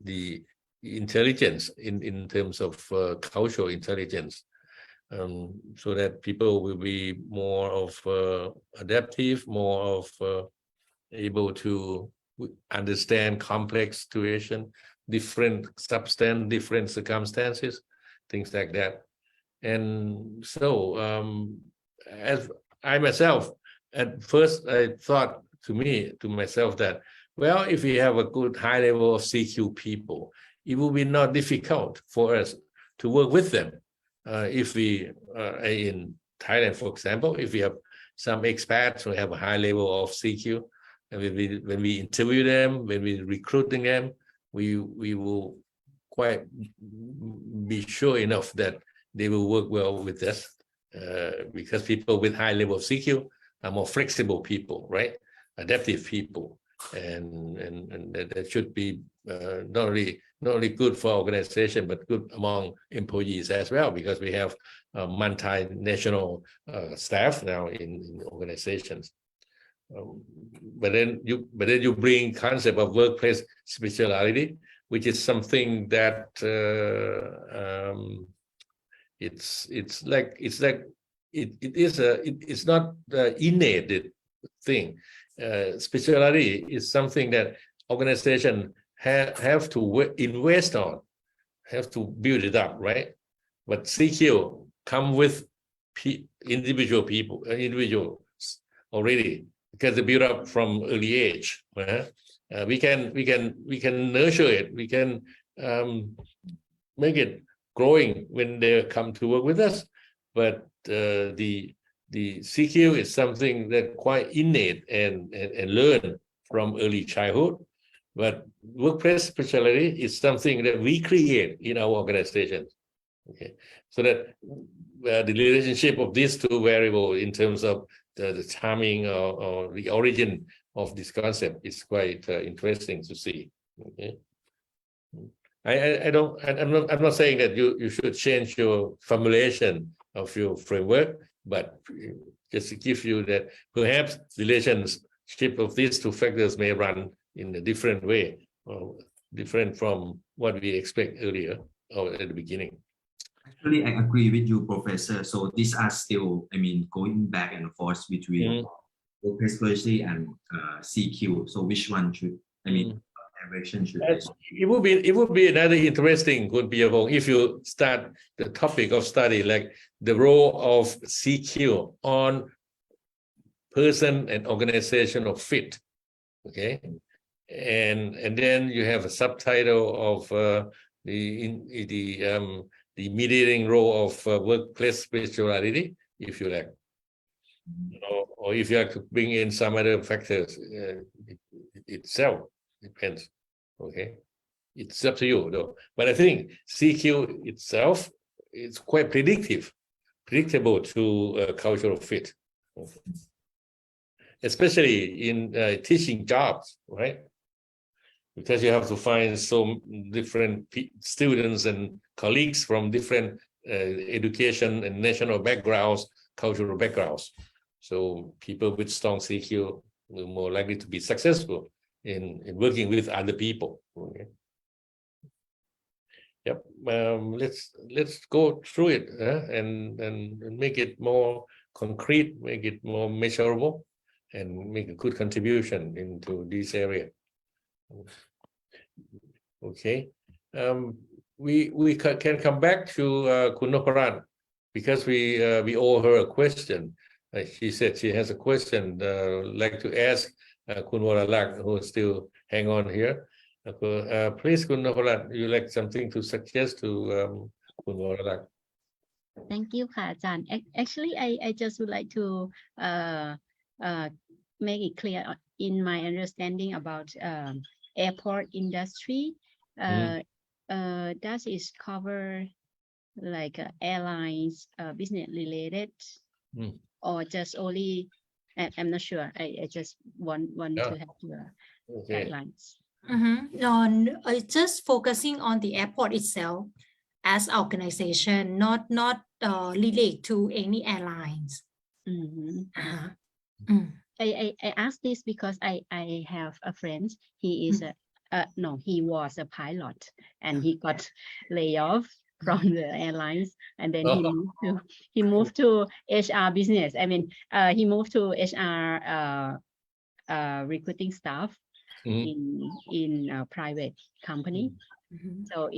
the intelligence in terms of cultural intelligence, so that people will be more of adaptive, more of able to understand complex situation, different substance, different circumstances, things like that. And so as I myself, at first I thought to myself that, well, if we have a good high level of CQ people, it will be not difficult for us to work with them. If we in Thailand, for example, if we have some expats who have a high level of CQ, and when we interview them, when we recruiting them, we will quite be sure enough that they will work well with us. because people with high level of CQ are more flexible people, right? Adaptive people, and that should be not only good for organization but good among employees as well, because we have multinational staff now in organizations. But then you bring concept of workplace speciality, which is something that it's not the innate thing. Speciality is something that organization have to invest on, have to build it up, right? But CQ come with individuals already, because they build up from early age. We can nurture it. We can make it growing when they come to work with us. But the CQ is something that quite innate and learn from early childhood. But workplace specialty is something that we create in our organizations. Okay, so that the relationship of these two variables in terms of the timing or the origin of this concept is quite interesting to see. Okay, I'm not saying that you should change your formulation of your framework, but just to give you that perhaps relationship of these two factors may run in a different way, or different from what we expect earlier or at the beginning. Actually, I agree with you, Professor. So these are still, going back and forth between workplace specialty and CQ. So which one should, direction should I? It would be another interesting, could be if you start the topic of study like the role of CQ on person and organizational fit. Okay, and then you have a subtitle of the mediating role of workplace spirituality, if you like, or if you have to bring in some other factors itself, depends. Okay, it's up to you though. But I think CQ itself is quite predictable to cultural fit, especially in teaching jobs, right? Because you have to find so different students and colleagues from different education and national backgrounds, cultural backgrounds. So people with strong CQ are more likely to be successful in working with other people. Okay. Yep. Let's go through it and make it more concrete, make it more measurable, and make a good contribution into this area. Okay, we can come back to Kun Noparan, because we owe her a question. She said she has a question like to ask Kun Waralak, who still hang on here. Please, Kun Noparan, you like something to suggest to Kun Waralak? Thank you, Ajahn. Actually, I just would like to make it clear in my understanding about airport industry. Does it cover like airlines, business related, or just only? I'm not sure. I just want to have your guidelines. It's just focusing on the airport itself as organization, not relate to any airlines. I asked this because I have a friend. He is he was a pilot, and he got laid off from the airlines, and then he moved to HR business. He moved to HR recruiting staff in a private company. So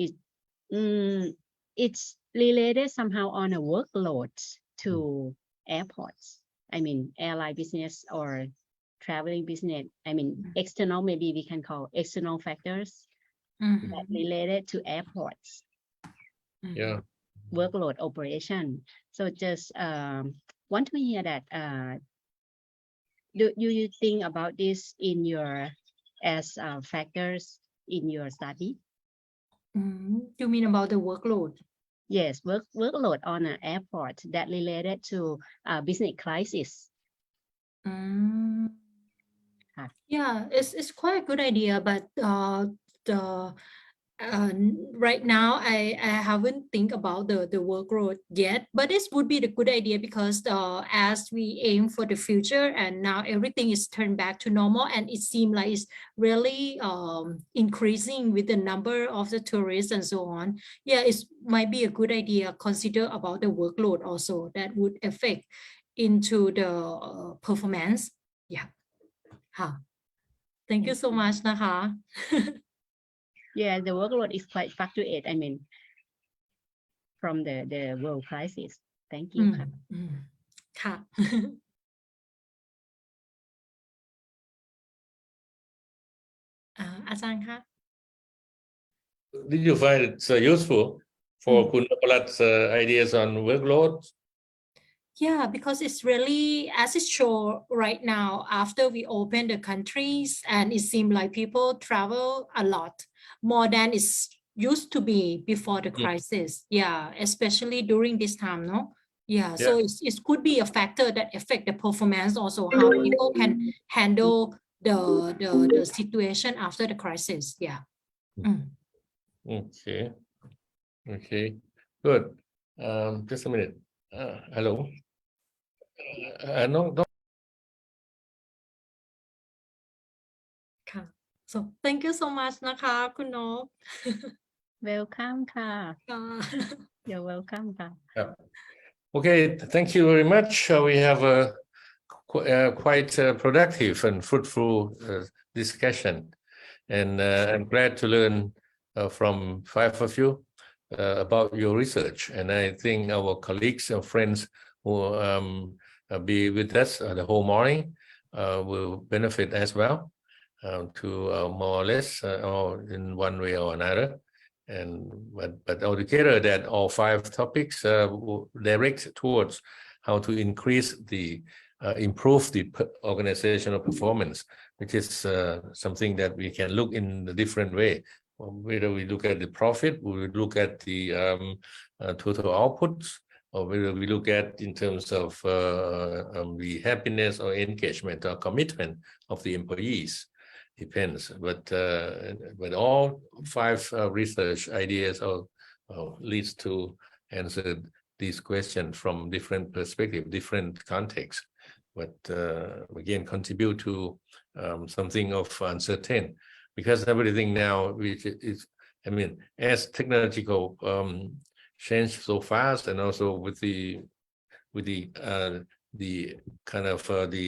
it's related somehow on a workload to airports. Airline business or traveling business. External, maybe we can call external factors that related to airports. Workload operation. So just want to hear that. Do you think about this in your as factors in your study? You mean about the workload? Yes, workload on an airport that related to business crisis. Yeah, it's quite a good idea, but the right now I haven't think about the workload yet, but this would be the good idea because as we aim for the future and now everything is turned back to normal and it seems like it's really increasing with the number of the tourists and so on. Yeah, it might be a good idea consider about the workload also that would affect into the performance. Yeah. Thank you so much นะคะ Yeah, the workload is quite fluctuate. I mean, from the world crisis. Thank you. ค่ะ อาจารย์คะ Did you find it useful for Kun Napalat's ideas on workload? Yeah, because it's really, as it's shown right now, after we open the countries and it seems like people travel a lot more than it used to be before the crisis. Yeah, especially during this time, no? Yeah, so it could be a factor that affect the performance also, how people can handle the situation after the crisis. Yeah. Okay, good. Just a minute. Hello. No. So thank you so much นะคะคุณนก Welcome ค่ะ You're welcome ค่ะ Okay, thank you very much. We have a quite productive and fruitful discussion, and I'm glad to learn from 5 of you about your research. And I think our colleagues and friends who be with us the whole morning will benefit as well, to more or less or in one way or another. And but altogether, that all 5 topics direct towards how to increase the improve the organizational performance, which is something that we can look in a different way. Whether we look at the profit, we look at the total outputs, or whether we look at in terms of the happiness or engagement or commitment of the employees. Depends, but all 5 research ideas leads to answer these questions from different perspectives, different contexts, but again contribute to something of uncertain, because everything now, which is, I mean, as technological change so fast, and also with the kind of the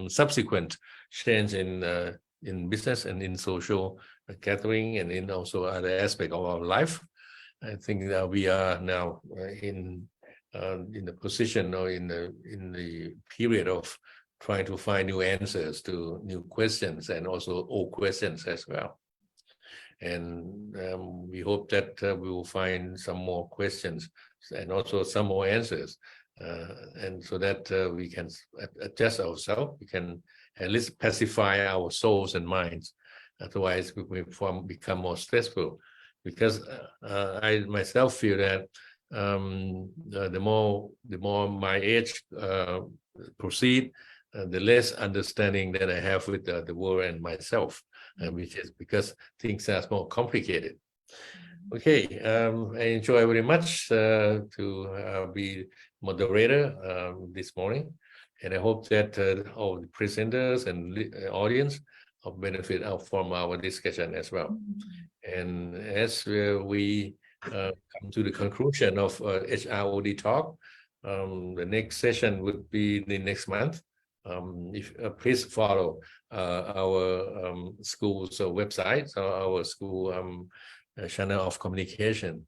subsequent change in business and in social gathering and in also other aspects of our life. I think that we are now in the position or in the period of trying to find new answers to new questions and also old questions as well. And we hope that we will find some more questions and also some more answers, and so that we can adjust ourselves, we can at least pacify our souls and minds. Otherwise, we become more stressful. Because I myself feel that the more my age proceed, the less understanding that I have with the world and myself, which is because things are more complicated. Okay, I enjoy very much to be moderator this morning. And I hope that all the presenters and audience will benefit from our discussion as well. And as we come to the conclusion of HROD Talk, the next session would be the next month. Please follow our school's website or our school channel of communication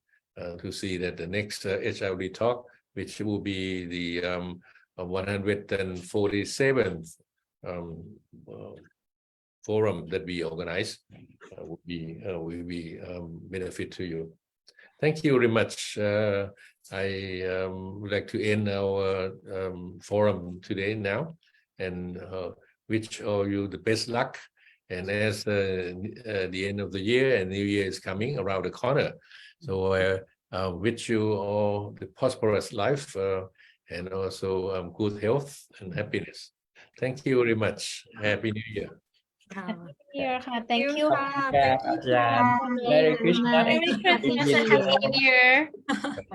to see that the next HROD Talk, which will be the 147th forum that we organize, will be benefit to you. Thank you very much. I would like to end our forum today now, and wish all you the best luck. And as the end of the year and New Year is coming around the corner, so wish you all the prosperous life and also good health and happiness. Thank you very much. Happy New Year. Here, thank you. Yeah. Merry Christmas. Merry Christmas and Happy New Year.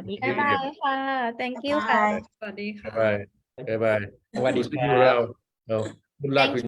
New Bye Year. bye. Thank you. Bye. Bye bye. Bye bye. สวัสดี See ค you รับ around. Good luck with